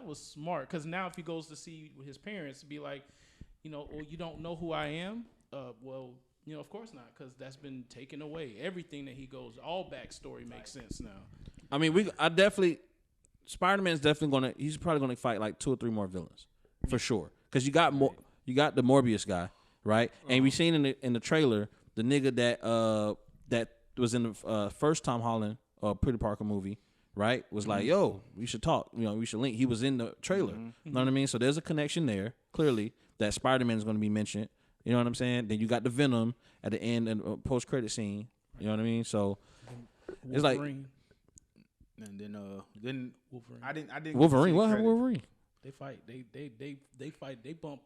Speaker 4: was smart. Because now if he goes to see his parents, be like, well, you don't know who I am. Well, of course not, because that's been taken away. Everything that he goes, all backstory makes sense now.
Speaker 1: I mean, Spider-Man's definitely he's probably gonna fight like 2 or 3 more villains for sure. Because you got the Morbius guy, right? And we seen in the trailer the nigga that was in the first Tom Holland Peter Parker movie, right? Was like, yo, we should talk. We should link. He was in the trailer. You know what I mean? So there's a connection there, clearly, that Spider-Man is going to be mentioned. You know what I'm saying? Then you got the Venom at the end and post-credit scene. You know what I mean? So it's like
Speaker 4: Wolverine.
Speaker 2: And then
Speaker 4: Wolverine.
Speaker 2: I didn't
Speaker 1: Wolverine.
Speaker 2: get
Speaker 1: What
Speaker 2: to see
Speaker 1: happened
Speaker 2: credit.
Speaker 1: with Wolverine?
Speaker 4: They fight. They fight. They bump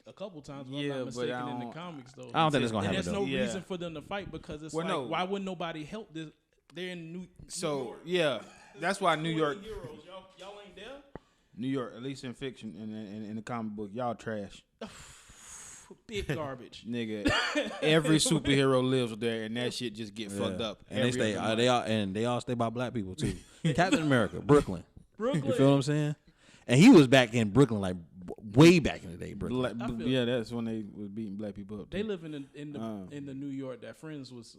Speaker 4: a couple times. If
Speaker 2: Yeah,
Speaker 4: I'm not
Speaker 2: but
Speaker 4: mistaken,
Speaker 2: I
Speaker 4: in the
Speaker 2: don't-
Speaker 4: comics though.
Speaker 1: I don't think it's gonna
Speaker 4: And
Speaker 1: happen.
Speaker 4: there's no
Speaker 1: though.
Speaker 2: Yeah.
Speaker 4: reason for them to fight because it's
Speaker 2: Well,
Speaker 4: like,
Speaker 2: no.
Speaker 4: why wouldn't nobody help this? They're in New
Speaker 2: So
Speaker 4: York.
Speaker 2: yeah, that's why New York,
Speaker 4: Heroes. Y'all ain't there.
Speaker 2: New York, at least in fiction and in the comic book, y'all trash,
Speaker 4: Big garbage.
Speaker 2: nigga. Every superhero lives there, and that shit just get fucked up.
Speaker 1: And they
Speaker 2: every
Speaker 1: stay.
Speaker 2: other month.
Speaker 1: They all stay by black people too. Captain America, Brooklyn.
Speaker 4: Brooklyn.
Speaker 1: You feel what I'm saying? And he was back in Brooklyn, like way back in the day. Brooklyn.
Speaker 2: Black-
Speaker 4: I feel-
Speaker 2: yeah, that's when they was beating black people up.
Speaker 4: They
Speaker 2: too.
Speaker 4: live in the New York that Friends was.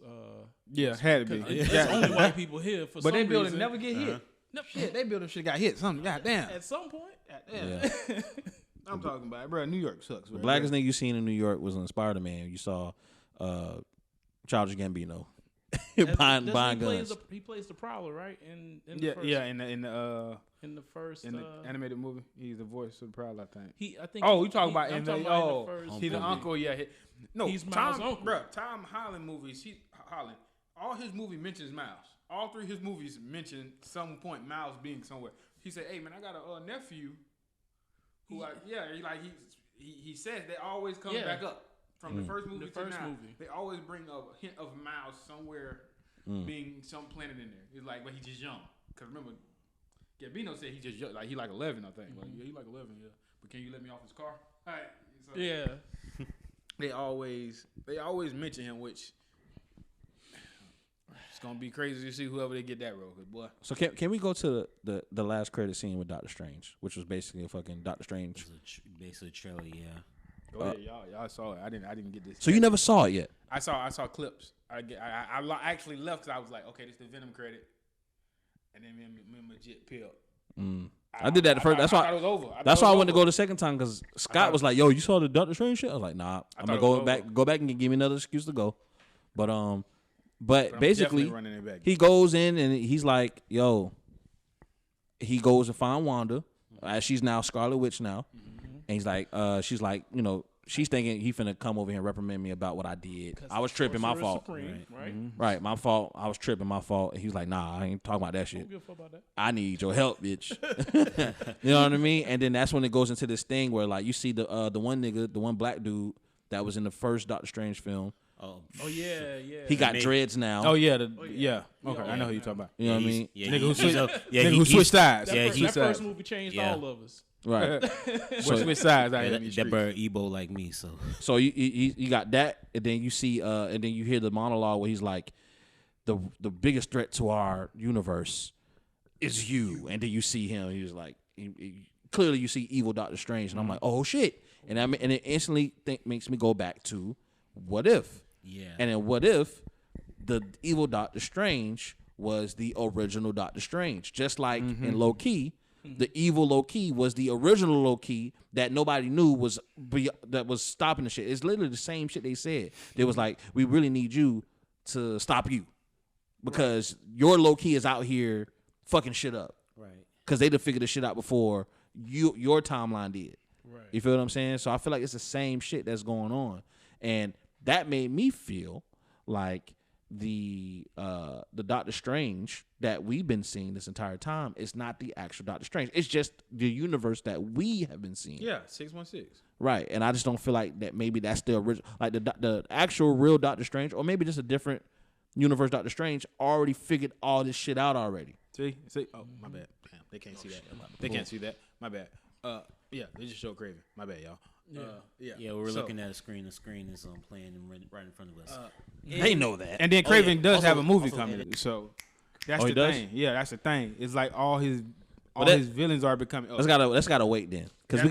Speaker 2: Yeah, had to be.
Speaker 4: There's
Speaker 2: Yeah.
Speaker 4: only white people here for
Speaker 2: But
Speaker 4: some
Speaker 2: they building
Speaker 4: reason.
Speaker 2: never get hit. No shit, they building shit got hit. Something, goddamn.
Speaker 4: At some point.
Speaker 1: Yeah.
Speaker 2: I'm talking about, bro. New York sucks.
Speaker 1: The blackest nigga you seen in New York was in Spider-Man. You saw Childish Gambino buying guns.
Speaker 4: He plays the Prowler, right? In the
Speaker 2: Yeah,
Speaker 4: first,
Speaker 2: yeah. In
Speaker 4: the first.
Speaker 2: the animated movie, he's the voice of the Prowl, I think.
Speaker 4: I think.
Speaker 2: Oh, you talking about
Speaker 4: I'm
Speaker 2: in
Speaker 4: talking
Speaker 2: the
Speaker 4: about
Speaker 2: oh,
Speaker 4: in the first
Speaker 2: he's the
Speaker 4: movie.
Speaker 2: uncle. Yeah, no,
Speaker 4: He's Miles'
Speaker 2: Tom,
Speaker 4: uncle.
Speaker 2: bro. Tom Holland movies. Holland. All his movie mentions Miles. All 3 of his movies mention some point Miles being somewhere. He said, "Hey man, I got a nephew who he says they always comes
Speaker 4: Yeah.
Speaker 2: back up from the first movie
Speaker 4: The
Speaker 2: to
Speaker 4: first
Speaker 2: now.
Speaker 4: movie.
Speaker 2: They always bring a hint of Miles somewhere being some planet in there. It's like, but he's just young. Cause remember, Gambino said he just young, like he like 11, I think. Like, yeah, he like 11, yeah. But can you let me off his car? All right. So
Speaker 4: Yeah.
Speaker 2: they always mention him, which it's gonna be crazy to see whoever they get that role. Cause boy,
Speaker 1: So can we go to the last credit scene with Doctor Strange, which was basically a fucking Doctor Strange.
Speaker 3: Basically, trailer, yeah.
Speaker 2: oh yeah, y'all saw it. I didn't get this.
Speaker 1: So you never saw it yet.
Speaker 2: I saw clips. I actually left because I was like, okay, this is the Venom credit, and then me and legit peeled.
Speaker 1: I did that the first. That's
Speaker 2: I
Speaker 1: why.
Speaker 2: thought it was over.
Speaker 1: That's why I wanted to
Speaker 2: go
Speaker 1: go the second time because Scott was like, "Yo, you saw the Doctor Strange shit?" I was like, "Nah, I'm gonna
Speaker 2: thought it was
Speaker 1: go back and give me another excuse to go." But
Speaker 2: I'm
Speaker 1: basically,
Speaker 2: definitely running it back.
Speaker 1: he goes in and he's like, "Yo," he goes to find Wanda, as she's now Scarlet Witch now, and he's like, she's like, she's thinking he finna come over here and reprimand me about what I did. I was tripping, my
Speaker 4: Sorcerer
Speaker 1: fault.
Speaker 4: Supreme, right?
Speaker 1: Right, my fault. I was tripping, my fault. And he's like, "Nah, I ain't talking about that shit.
Speaker 4: Don't give a fuck about that.
Speaker 1: I need your help, bitch." You know what I mean? And then that's when it goes into this thing where like you see the one nigga, the one black dude that was in the first Doctor Strange film.
Speaker 3: Oh,
Speaker 4: Oh yeah.
Speaker 1: He got
Speaker 3: Maybe.
Speaker 1: dreads now.
Speaker 2: Oh yeah,
Speaker 4: yeah.
Speaker 2: Okay, I know who you're talking about.
Speaker 1: You know what I mean?
Speaker 3: Yeah,
Speaker 2: Nigga who switched-
Speaker 3: yeah,
Speaker 2: Nigga who switched sides.
Speaker 4: That,
Speaker 3: Yeah,
Speaker 4: first,
Speaker 3: he
Speaker 4: that first
Speaker 2: said-
Speaker 4: movie changed
Speaker 3: Yeah.
Speaker 4: all of us.
Speaker 1: Right.
Speaker 2: Switch sides out
Speaker 3: Yeah,
Speaker 2: here in these
Speaker 3: that
Speaker 2: streets.
Speaker 3: bird Ebo like me, so
Speaker 1: So you got that, and then you see, and then you hear the monologue where he's like, the biggest threat to our universe is you, and then you see him. He was like, clearly you see evil Doctor Strange, and I'm like, oh shit, and it instantly makes me go back to what if.
Speaker 3: Yeah.
Speaker 1: And then what if the evil Doctor Strange was the original Doctor Strange? Just like in Loki, the evil Loki was the original Loki that nobody knew that was stopping the shit. It's literally the same shit they said. They was like, we really need you to stop you because your Loki is out here fucking shit up.
Speaker 3: Right.
Speaker 1: Because they done figured the shit out before your timeline did.
Speaker 4: Right.
Speaker 1: You feel what I'm saying? So I feel like it's the same shit that's going on. And that made me feel like the Doctor Strange that we've been seeing this entire time is not the actual Doctor Strange. It's just the universe that we have been seeing.
Speaker 2: Yeah, 616.
Speaker 1: Right. And I just don't feel like that maybe that's the original, like the actual real Doctor Strange, or maybe just a different universe Doctor Strange already figured all this shit out already.
Speaker 2: See? Oh, my bad. Damn, they can't see that. They can't see that. My bad. Yeah, they just showed Craven. My bad, y'all.
Speaker 3: Yeah, we're looking at a screen. The screen is playing right in front of us.
Speaker 1: They know that.
Speaker 2: And then Craven does
Speaker 3: Also-
Speaker 2: have a movie
Speaker 3: also
Speaker 2: coming,
Speaker 3: edit.
Speaker 2: so that's
Speaker 1: Oh, he
Speaker 2: the
Speaker 1: does?
Speaker 2: thing. Yeah, that's the thing. It's like all his
Speaker 1: that-
Speaker 2: villains are becoming.
Speaker 1: Let's gotta wait then, because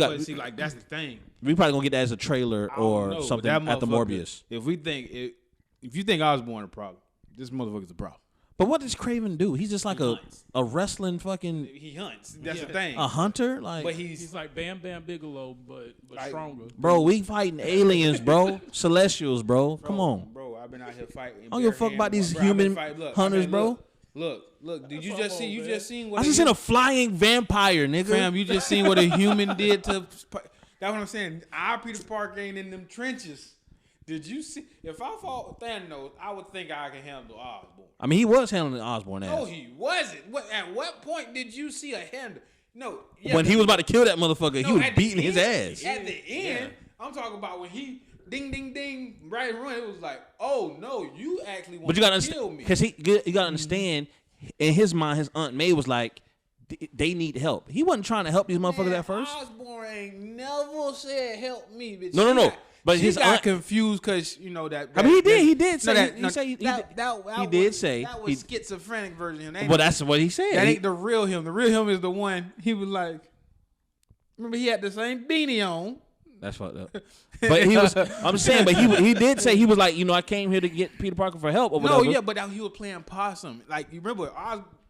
Speaker 2: that's the thing.
Speaker 1: we probably gonna get that as a trailer
Speaker 2: I don't
Speaker 1: or
Speaker 2: know, but
Speaker 1: something
Speaker 2: that
Speaker 1: at the
Speaker 2: motherfucker-
Speaker 1: Morbius.
Speaker 2: If you think Osborn a problem, this motherfucker's a problem.
Speaker 1: But what does Craven do? He's just like
Speaker 3: He
Speaker 1: a
Speaker 3: hunts.
Speaker 1: wrestling fucking
Speaker 2: He hunts. That's
Speaker 4: Yeah.
Speaker 2: the thing.
Speaker 1: a hunter. Like,
Speaker 2: But
Speaker 4: He's like Bam Bam Bigelow, but
Speaker 2: Like,
Speaker 4: stronger.
Speaker 1: bro, we fighting aliens, bro, celestials, bro. Come on.
Speaker 2: bro. I've been out here fighting.
Speaker 1: I don't give a fuck about these human hunters, bro.
Speaker 2: Look. Did you
Speaker 4: That's
Speaker 2: just
Speaker 4: all,
Speaker 2: see? You
Speaker 4: man.
Speaker 2: just seen
Speaker 1: I
Speaker 2: what?
Speaker 1: just seen a flying vampire, nigga.
Speaker 2: fam. You just seen what a human did to. That's what I'm saying. Our Peter Parker ain't in them trenches. Did you see? If I fought Thanos, I would think I can handle Osborn.
Speaker 1: I mean, he was handling Osborn
Speaker 2: No,
Speaker 1: ass
Speaker 2: he wasn't. At what point did you see a handle? No. Yeah,
Speaker 1: when he was about to kill that motherfucker. He
Speaker 2: no,
Speaker 1: was
Speaker 2: at the
Speaker 1: beating his
Speaker 2: end-
Speaker 1: ass.
Speaker 2: At the end, I'm talking about when he ding ding ding right and run. It was like, oh no, you actually want
Speaker 1: But you gotta
Speaker 2: to kill
Speaker 1: understand,
Speaker 2: me.
Speaker 1: because you gotta understand. In his mind, his Aunt May was like, they need help. He wasn't trying to help these motherfuckers
Speaker 2: Man,
Speaker 1: at first.
Speaker 2: Osborn ain't never said help me. But
Speaker 1: No,
Speaker 2: she
Speaker 1: no, no.
Speaker 2: got-
Speaker 1: But
Speaker 2: she
Speaker 1: his
Speaker 2: got
Speaker 1: aunt-
Speaker 2: confused because you know that.
Speaker 1: I mean, he
Speaker 2: that-
Speaker 1: did say-
Speaker 2: that-
Speaker 1: he said he
Speaker 2: that
Speaker 1: did
Speaker 2: was-
Speaker 1: say
Speaker 2: that
Speaker 1: he-
Speaker 2: was schizophrenic version. Of him.
Speaker 1: Well, that's what he said.
Speaker 2: That
Speaker 1: He-
Speaker 2: ain't the real him. The real him is the one he was like. Remember, he had the same beanie on.
Speaker 1: That's fucked up. But he was. I'm saying, but he did say he was like, I came here to get Peter Parker for help or
Speaker 2: No,
Speaker 1: whatever.
Speaker 2: yeah, but he was playing possum. Like you remember,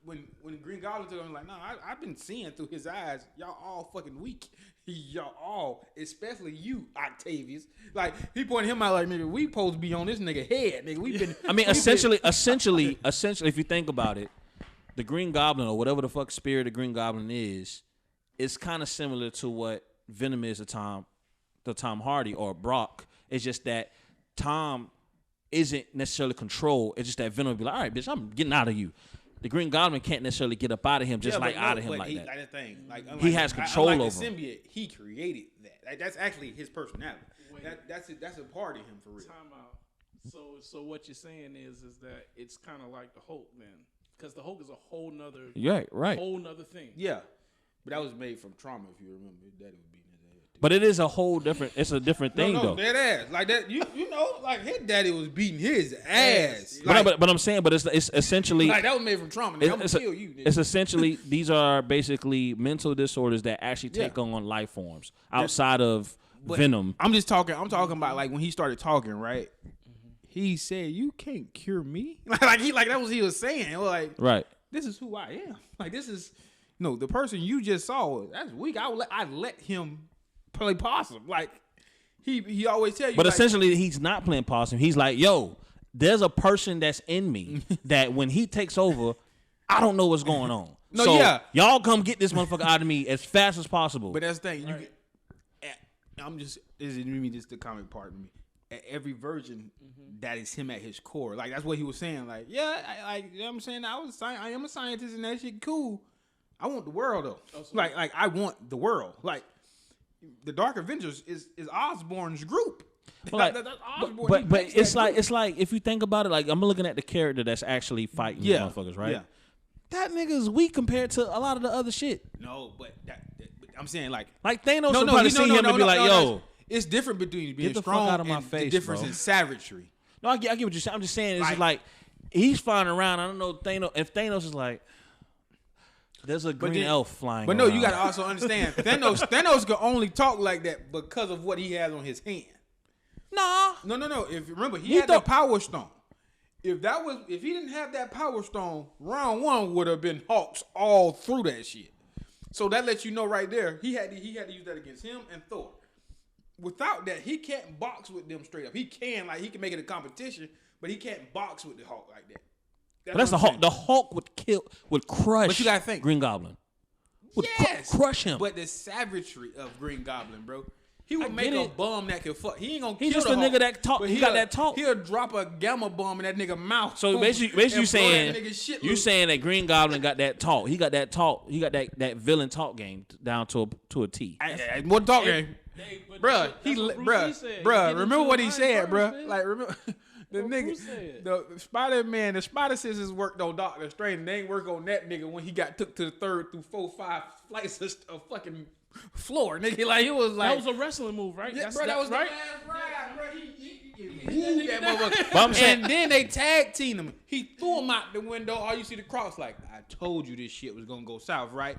Speaker 2: when Green Goblin took him, like, no, I've been seeing through his eyes. Y'all all fucking weak. Y'all all, especially you, Octavius. Like he pointed him out, like, nigga, we supposed to be on this nigga head, nigga. We've been.
Speaker 1: I mean,
Speaker 2: we been-
Speaker 1: essentially, if you think about it, the Green Goblin or whatever the fuck spirit of Green Goblin is, it's kind of similar to what Venom is to Tom Hardy or Brock. It's just that Tom isn't necessarily control. It's just that Venom will be like, all right, bitch, I'm getting out of you. The Green Goblin can't necessarily get up out of him, just
Speaker 2: Yeah,
Speaker 1: like
Speaker 2: but
Speaker 1: out
Speaker 2: no,
Speaker 1: of him
Speaker 2: but
Speaker 1: like
Speaker 2: he,
Speaker 1: that.
Speaker 2: Like the thing, like
Speaker 1: He has control
Speaker 2: unlike
Speaker 1: over
Speaker 2: the
Speaker 1: him.
Speaker 2: symbiote. He created that. Like, that's actually his personality. That's a part of him for real.
Speaker 4: Time out. So what you're saying is that it's kind of like the Hulk then, because the Hulk is a whole nother,
Speaker 1: Right.
Speaker 4: whole nother thing.
Speaker 2: Yeah, but that was made from trauma. If you remember, his daddy was beating his ass. Too.
Speaker 1: But it is a whole different. It's a different thing
Speaker 2: no,
Speaker 1: though.
Speaker 2: dead ass like that. You know, like his daddy was beating his ass. Like,
Speaker 1: But I'm saying, but it's essentially.
Speaker 2: like that was made from trauma. Nigga, I'm gonna
Speaker 1: It's,
Speaker 2: kill you. Nigga.
Speaker 1: it's essentially these are basically mental disorders that actually take on life forms outside of
Speaker 2: But
Speaker 1: Venom.
Speaker 2: I'm talking about like when he started talking, right? He said, "You can't cure me." like that was what he was saying. Like,
Speaker 1: Right.
Speaker 2: this is who I am. Like this is the person you just saw. That's weak. I let him play possum. Like he always tell you.
Speaker 1: But
Speaker 2: like,
Speaker 1: essentially, he's not playing possum. He's like, yo, there's a person that's in me that when he takes over, I don't know what's going on.
Speaker 2: No,
Speaker 1: so
Speaker 2: yeah.
Speaker 1: y'all come get this motherfucker out of me as fast as possible.
Speaker 2: But that's the thing. I'm just this is me just the comic part of me. At every version, that is him at his core. Like that's what he was saying. Like you know what I'm saying I am a scientist and that shit cool. I want the world though. Like I want the world. Like the Dark Avengers is Osborn's group.
Speaker 1: Like,
Speaker 2: That's Osborn.
Speaker 1: but
Speaker 2: He makes
Speaker 1: it's
Speaker 2: that
Speaker 1: like
Speaker 2: group.
Speaker 1: it's like if you think about it, like I'm looking at the character that's actually fighting these motherfuckers, right?
Speaker 2: Yeah.
Speaker 1: That nigga's weak compared to a lot of the other shit.
Speaker 2: No, but I'm saying like
Speaker 1: Thanos would probably see him and be like, yo.
Speaker 2: it's different between being
Speaker 1: Get the fuck
Speaker 2: strong
Speaker 1: out of my
Speaker 2: and
Speaker 1: face,
Speaker 2: the difference
Speaker 1: bro.
Speaker 2: in savagery.
Speaker 1: No, I get what you're saying. I'm just saying, it's just
Speaker 2: Like-
Speaker 1: like he's flying around. I don't know if Thanos is like, there's a green
Speaker 2: then-
Speaker 1: elf flying.
Speaker 2: But no, you
Speaker 1: around.
Speaker 2: got to also understand Thanos can only talk like that because of what he has on his hand.
Speaker 1: Nah.
Speaker 2: No. If remember, he
Speaker 1: He
Speaker 2: had the
Speaker 1: thought-
Speaker 2: Power Stone. If he didn't have that Power Stone, round one would have been Hawks all through that shit. So that lets you know right there, he had to use that against him and Thor. Without that, he can't box with them straight up. He can make it a competition, but he can't box with the Hulk like that.
Speaker 1: But that's the
Speaker 2: what I'm
Speaker 1: Hulk. The Hulk would crush.
Speaker 2: But you gotta think.
Speaker 1: Green Goblin. Would
Speaker 2: Yes,
Speaker 1: crush him.
Speaker 2: But the savagery of Green Goblin, bro. He would
Speaker 1: I
Speaker 2: make
Speaker 1: get
Speaker 2: a
Speaker 1: it.
Speaker 2: bum that can fuck. He ain't gonna
Speaker 1: He
Speaker 2: kill
Speaker 1: just
Speaker 2: the
Speaker 1: a nigga
Speaker 2: Hulk,
Speaker 1: that talk-
Speaker 2: but
Speaker 1: he got that talk.
Speaker 2: He'll drop a gamma bomb in that nigga mouth.
Speaker 1: So basically
Speaker 2: and blow
Speaker 1: you saying
Speaker 2: that nigga shit
Speaker 1: you
Speaker 2: loose.
Speaker 1: saying that Green Goblin got that talk. He got that talk. He got that villain talk game down to a T.
Speaker 2: What talking?
Speaker 4: Hey, but
Speaker 2: Bruh,
Speaker 4: that's what Bruce Lee said. Get
Speaker 2: remember
Speaker 4: into
Speaker 2: what
Speaker 4: the
Speaker 2: he
Speaker 4: line
Speaker 2: said,
Speaker 4: first,
Speaker 2: bruh.
Speaker 4: man.
Speaker 2: Like, remember the
Speaker 4: What
Speaker 2: nigga,
Speaker 4: Bruce said.
Speaker 2: the Spider-Man, the Spider Scissors worked on Doctor Strange. They ain't work on that nigga when he got took to the 3rd through 4, 5 flights of fucking floor, nigga. Like, it was like
Speaker 4: That was a wrestling move, right?
Speaker 2: yeah,
Speaker 4: That's
Speaker 2: bro, that was
Speaker 4: right.
Speaker 2: the last ride, bro. He wooed that motherfucker.
Speaker 1: But I'm saying-
Speaker 2: And then they tag teamed him. He threw him out the window. All you see the cross like, I told you this shit was gonna go south, right?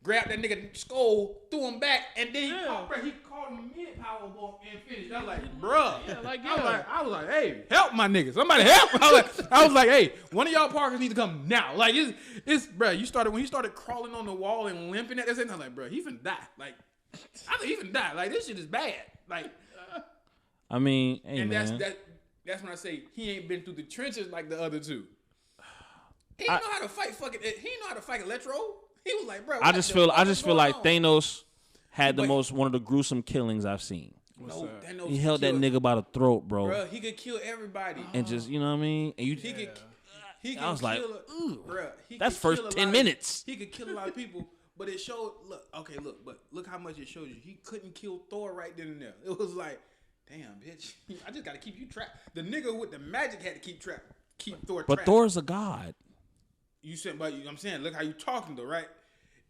Speaker 2: Grabbed that nigga skull, threw him back, and then he caught him mid powerbomb and finished. I was like, bruh.
Speaker 4: Yeah, like,
Speaker 2: I was like, hey, help my nigga. Somebody help. I was like, hey, one of y'all Parkers need to come now. Like it's bruh, when he started crawling on the wall and limping at this, I'm like, bruh, he finna die. Like, I think he finna die. Like, this shit is bad. Like,
Speaker 1: I mean, hey
Speaker 2: and
Speaker 1: man.
Speaker 2: that's when I say he ain't been through the trenches like the other two. He didn't know how to fight he didn't know how to fight Electro. He was like, bro.
Speaker 1: I just feel like
Speaker 2: they
Speaker 1: Thanos had the
Speaker 2: But-
Speaker 1: one of the gruesome killings I've seen.
Speaker 2: no, Thanos
Speaker 1: He held that
Speaker 2: killed-
Speaker 1: nigga by the throat, bro,
Speaker 2: Bro, he could kill everybody.
Speaker 1: and just you know what I mean. And you,
Speaker 2: He could. He
Speaker 1: I was like,
Speaker 2: kill bruh, he
Speaker 1: that's
Speaker 2: could
Speaker 1: first
Speaker 2: kill a
Speaker 1: 10
Speaker 2: lot of-
Speaker 1: minutes.
Speaker 2: He could kill a lot of people, but it showed. Look how much it showed you. He couldn't kill Thor right then and there. It was like, damn, bitch, I just gotta keep you trapped. The nigga with the magic had to keep Thor trapped.
Speaker 1: but Thor's a god.
Speaker 2: You said, but I'm saying, look how you talking though, right?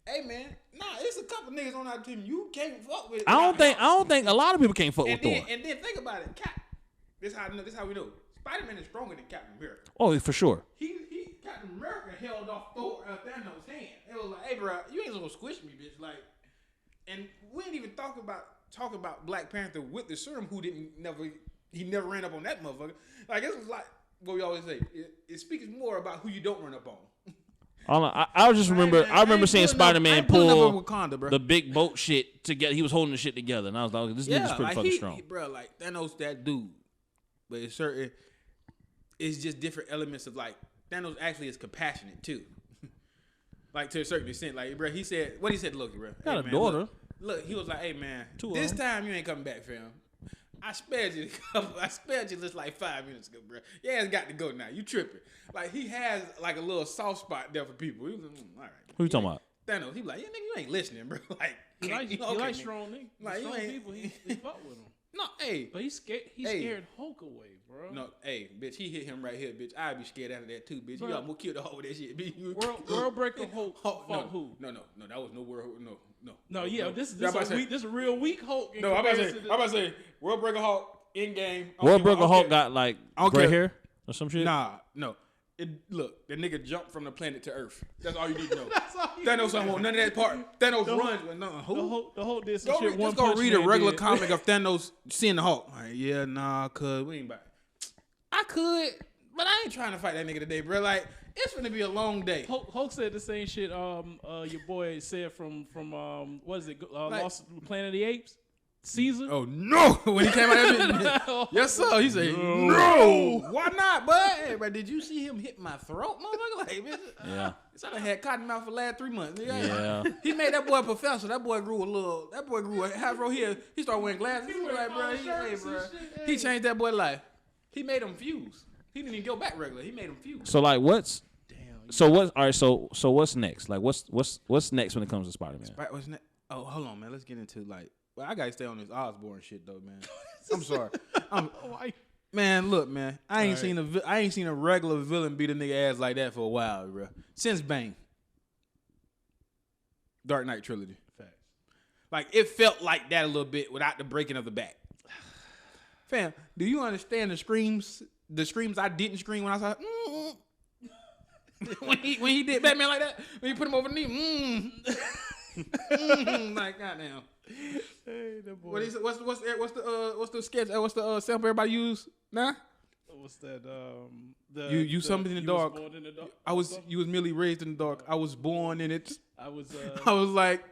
Speaker 2: Hey man, nah, it's a couple niggas on our team you can't fuck with.
Speaker 1: I don't think a lot of people can't fuck with Thor.
Speaker 2: And then think about it, Cap. This how we know. Spider-Man is stronger than Captain America.
Speaker 1: Oh, for sure.
Speaker 2: Captain America held off Thanos' hand. It was like, hey, bro, you ain't gonna squish me, bitch. Like, and we ain't even talk about Black Panther with the serum, who never ran up on that motherfucker. Like, this was like what we always say. It speaks more about who you don't run up on.
Speaker 1: I just remember. I remember seeing Spider-Man pull
Speaker 2: Wakanda, bro.
Speaker 1: the big boat shit together. He was holding the shit together, and I was like, "This nigga's pretty fucking strong."
Speaker 2: Bro, like Thanos, that dude. But it's just different elements of like Thanos actually is compassionate too. Like to a certain extent, like bro, he said what he said to Loki, bro.
Speaker 1: Got
Speaker 2: Hey,
Speaker 1: a
Speaker 2: man,
Speaker 1: daughter.
Speaker 2: Look, he was like, hey man,
Speaker 1: Two of
Speaker 2: this
Speaker 1: them.
Speaker 2: time you ain't coming back, fam. I spared you. I spared you just like 5 minutes ago, bro. Yeah, it's got to go now. You tripping? Like he has like a little soft spot there for people. He was like, all right.
Speaker 1: Who you talking about?
Speaker 2: Thanos. He was like, yeah, nigga, you ain't listening, bro. Like,
Speaker 4: He like
Speaker 2: okay,
Speaker 4: strong
Speaker 2: nigga.
Speaker 4: niggas.
Speaker 2: Like, you
Speaker 4: Strong
Speaker 2: ain't-
Speaker 4: people. He fuck with him.
Speaker 2: No, hey,
Speaker 4: But he scared Hulk away, bro.
Speaker 2: no, hey, bitch, he hit him right here, bitch. I'd be scared after that too, bitch.
Speaker 4: Bro.
Speaker 2: You almost killed the Hulk with that shit, bitch.
Speaker 4: World Breaker Hulk
Speaker 2: Hulk,
Speaker 4: fought who?
Speaker 2: No, that was no world. No.
Speaker 4: No, yeah, this
Speaker 2: I'm about
Speaker 4: is
Speaker 2: to say-
Speaker 4: this a real weak Hulk.
Speaker 2: No, I'm about to say, World Breaker Hulk in game.
Speaker 1: World Breaker Hulk got like
Speaker 2: I don't
Speaker 1: gray
Speaker 2: care.
Speaker 1: hair or some shit.
Speaker 2: Nah, no. Look, the nigga jumped from the planet to Earth. That's all you need to know.
Speaker 4: That's all you
Speaker 2: Thanos
Speaker 4: need
Speaker 2: don't
Speaker 4: to
Speaker 2: want none of that part. Thanos
Speaker 4: The
Speaker 2: runs with nothing. Who?
Speaker 4: The Hulk did some shit. One
Speaker 2: Just go
Speaker 4: Punch
Speaker 2: read a
Speaker 4: Man
Speaker 2: regular
Speaker 4: did.
Speaker 2: comic of Thanos seeing the Hulk. Like, yeah, nah, cuz we ain't about it. I could, but I ain't trying to fight that nigga today, bro. Like, it's gonna be a long day.
Speaker 4: Hulk said the same shit. Your boy said from what is it?
Speaker 2: Like-
Speaker 4: Lost Planet of the Apes. Caesar.
Speaker 2: Oh no! When he came out of that, yes sir. He said, "No, why not, bud?" Hey, but did you see him hit my throat, motherfucker? Like, bitch,
Speaker 1: Yeah.
Speaker 2: I had cotton mouth for the last 3 months.
Speaker 1: Yeah.
Speaker 2: He made that boy a professor. That boy grew a half-row here. He started wearing glasses. He was like, bro, he changed that boy life. He made him fuse. He didn't even go back regular. He made him fuse.
Speaker 1: So like, what's so what? All right. So what's next? Like, what's next when it comes to Spider-Man?
Speaker 2: Right, what's next? Oh, hold on, man. Let's get into like. Well, I gotta stay on this Osborn shit though, man. I'm sorry. Man, look, man. I ain't seen a regular villain beat a nigga ass like that for a while, bro. Since Bane. Dark Knight trilogy.
Speaker 4: Facts.
Speaker 2: Like it felt like that a little bit without the breaking of the back. Fam, do you understand the screams I didn't scream when I saw when he did Batman like that? When he put him over the knee, like goddamn.
Speaker 4: Hey, that boy.
Speaker 2: What is it? What's the sketch? What's the sample everybody use? Nah.
Speaker 4: What's that?
Speaker 2: You something in the
Speaker 4: you was
Speaker 2: dark.
Speaker 4: born in the dark.
Speaker 2: You was merely raised in the dark. I was born in it.
Speaker 4: I was
Speaker 2: I was like,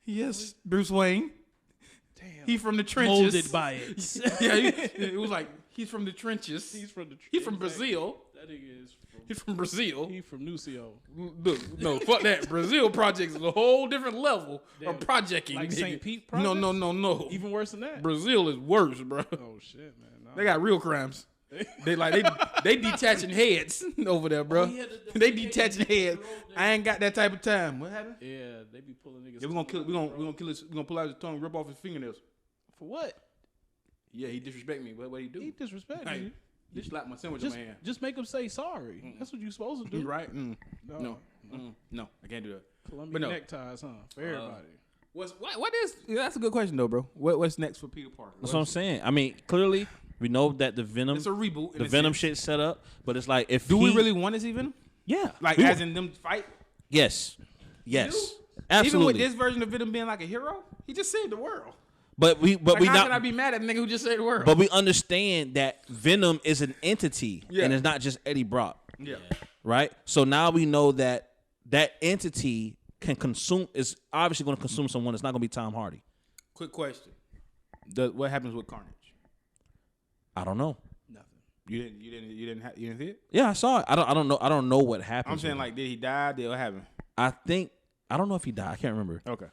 Speaker 2: yes, Bruce Wayne.
Speaker 4: damn.
Speaker 2: He from the trenches.
Speaker 4: molded by it.
Speaker 2: Yeah, it was like he's from the trenches.
Speaker 4: He's from
Speaker 2: From Brazil.
Speaker 4: That nigga is from.
Speaker 2: He's from Brazil.
Speaker 4: He from Nucio.
Speaker 2: Look, no, fuck that. Brazil projects is a whole different level
Speaker 4: Damn.
Speaker 2: of projecting.
Speaker 4: Like
Speaker 2: nigga.
Speaker 4: St. Pete
Speaker 2: No,
Speaker 4: projects?
Speaker 2: no.
Speaker 4: Even worse than that.
Speaker 2: Brazil is worse, bro.
Speaker 4: Oh shit, man. Nah.
Speaker 2: They got real crimes. They detaching heads over there, bro.
Speaker 4: Oh, yeah, the
Speaker 2: They
Speaker 4: vacation
Speaker 2: detaching heads.
Speaker 4: road there.
Speaker 2: I ain't got that type of time. What happened?
Speaker 4: Yeah, they be pulling niggas.
Speaker 2: Yeah, we're gonna kill his. We're gonna pull out his tongue, rip off his fingernails.
Speaker 4: For what?
Speaker 2: Yeah, he disrespect me. What he do?
Speaker 4: He disrespect
Speaker 2: Hey,
Speaker 4: you.
Speaker 2: he slapped my sandwich
Speaker 4: Just,
Speaker 2: in my hand.
Speaker 4: just make him say sorry. That's what you supposed to do.
Speaker 2: Right?
Speaker 4: No.
Speaker 2: No, I can't do that.
Speaker 4: Colombian
Speaker 2: But no.
Speaker 4: neckties, huh? For everybody.
Speaker 2: What is? Yeah, that's a good question though, bro. What's next for Peter Parker?
Speaker 1: That's what I'm saying. I mean, clearly we know that the Venom,
Speaker 2: It's a reboot. in
Speaker 1: the
Speaker 2: a
Speaker 1: Venom
Speaker 2: sense.
Speaker 1: shit set up, but it's like if
Speaker 2: Do we
Speaker 1: he-
Speaker 2: really want to see Venom?
Speaker 1: Yeah,
Speaker 2: Like
Speaker 1: we
Speaker 2: as
Speaker 1: want-
Speaker 2: in them fight?
Speaker 1: yes,
Speaker 2: Even
Speaker 1: absolutely.
Speaker 2: with this version of Venom being like a hero, he just saved the world.
Speaker 1: but we
Speaker 2: Like, how
Speaker 1: not.
Speaker 2: can I be mad at the nigga who just saved the world?
Speaker 1: But we understand that Venom is an entity,
Speaker 2: Yeah.
Speaker 1: and it's not just Eddie Brock,
Speaker 2: yeah.
Speaker 1: right? So now we know that that entity can consume is obviously going to consume someone. It's not going to be Tom Hardy.
Speaker 2: Quick question: what happens with Carnage?
Speaker 1: I don't know.
Speaker 2: Nothing. You didn't see it?
Speaker 1: Yeah, I saw it. I don't know. I don't know what happened.
Speaker 2: I'm saying like, did he die? Did what happened?
Speaker 1: I don't know if he died. I can't remember.
Speaker 2: Okay.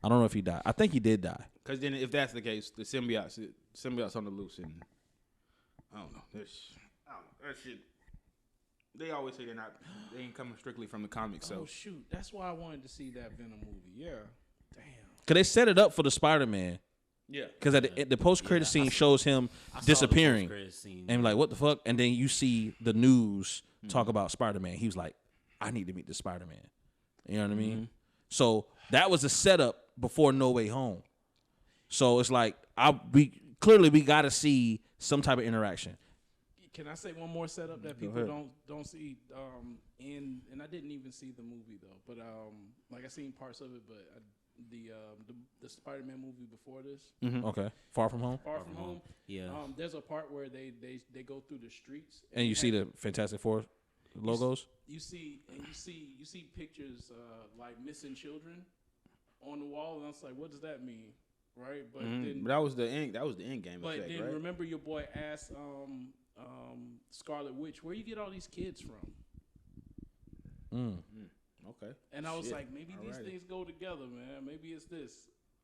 Speaker 1: I don't know if he died. I think he did die.
Speaker 2: Because then, if that's the case, the symbiote's on the loose, and I don't know. That shit. They always say they ain't coming strictly from the comics. So
Speaker 4: Oh shoot, that's why I wanted to see that Venom movie. Yeah, damn.
Speaker 1: Cause they set it up for the Spider-Man.
Speaker 2: yeah,
Speaker 1: Cause at the post-credit scene shows him
Speaker 3: I saw the
Speaker 1: disappearing,
Speaker 3: post-credit scene.
Speaker 1: and like, what the fuck? And then you see the news talk about Spider-Man. He was like, I need to meet the Spider-Man. You know what I mean? So that was a setup before No Way Home. So it's like we got to see some type of interaction.
Speaker 4: Can I say one more setup that people don't see? And I didn't even see the movie though, but like I seen parts of it. But the Spider-Man movie before this,
Speaker 1: Okay, Far From Home,
Speaker 4: Far From Home.
Speaker 3: Yeah.
Speaker 4: There's a part where they go through the streets
Speaker 1: and you see the Fantastic Four logos.
Speaker 4: you see pictures like missing children on the wall, and I was like, what does that mean, right? But then,
Speaker 2: but that was the end. That was the end game
Speaker 4: but
Speaker 2: effect,
Speaker 4: then
Speaker 2: right?
Speaker 4: remember your boy asked Scarlet Witch, where you get all these kids from?
Speaker 2: Okay.
Speaker 4: And I was
Speaker 2: Shit.
Speaker 4: like, maybe these
Speaker 2: Alrighty.
Speaker 4: things go together, man. Maybe it's this.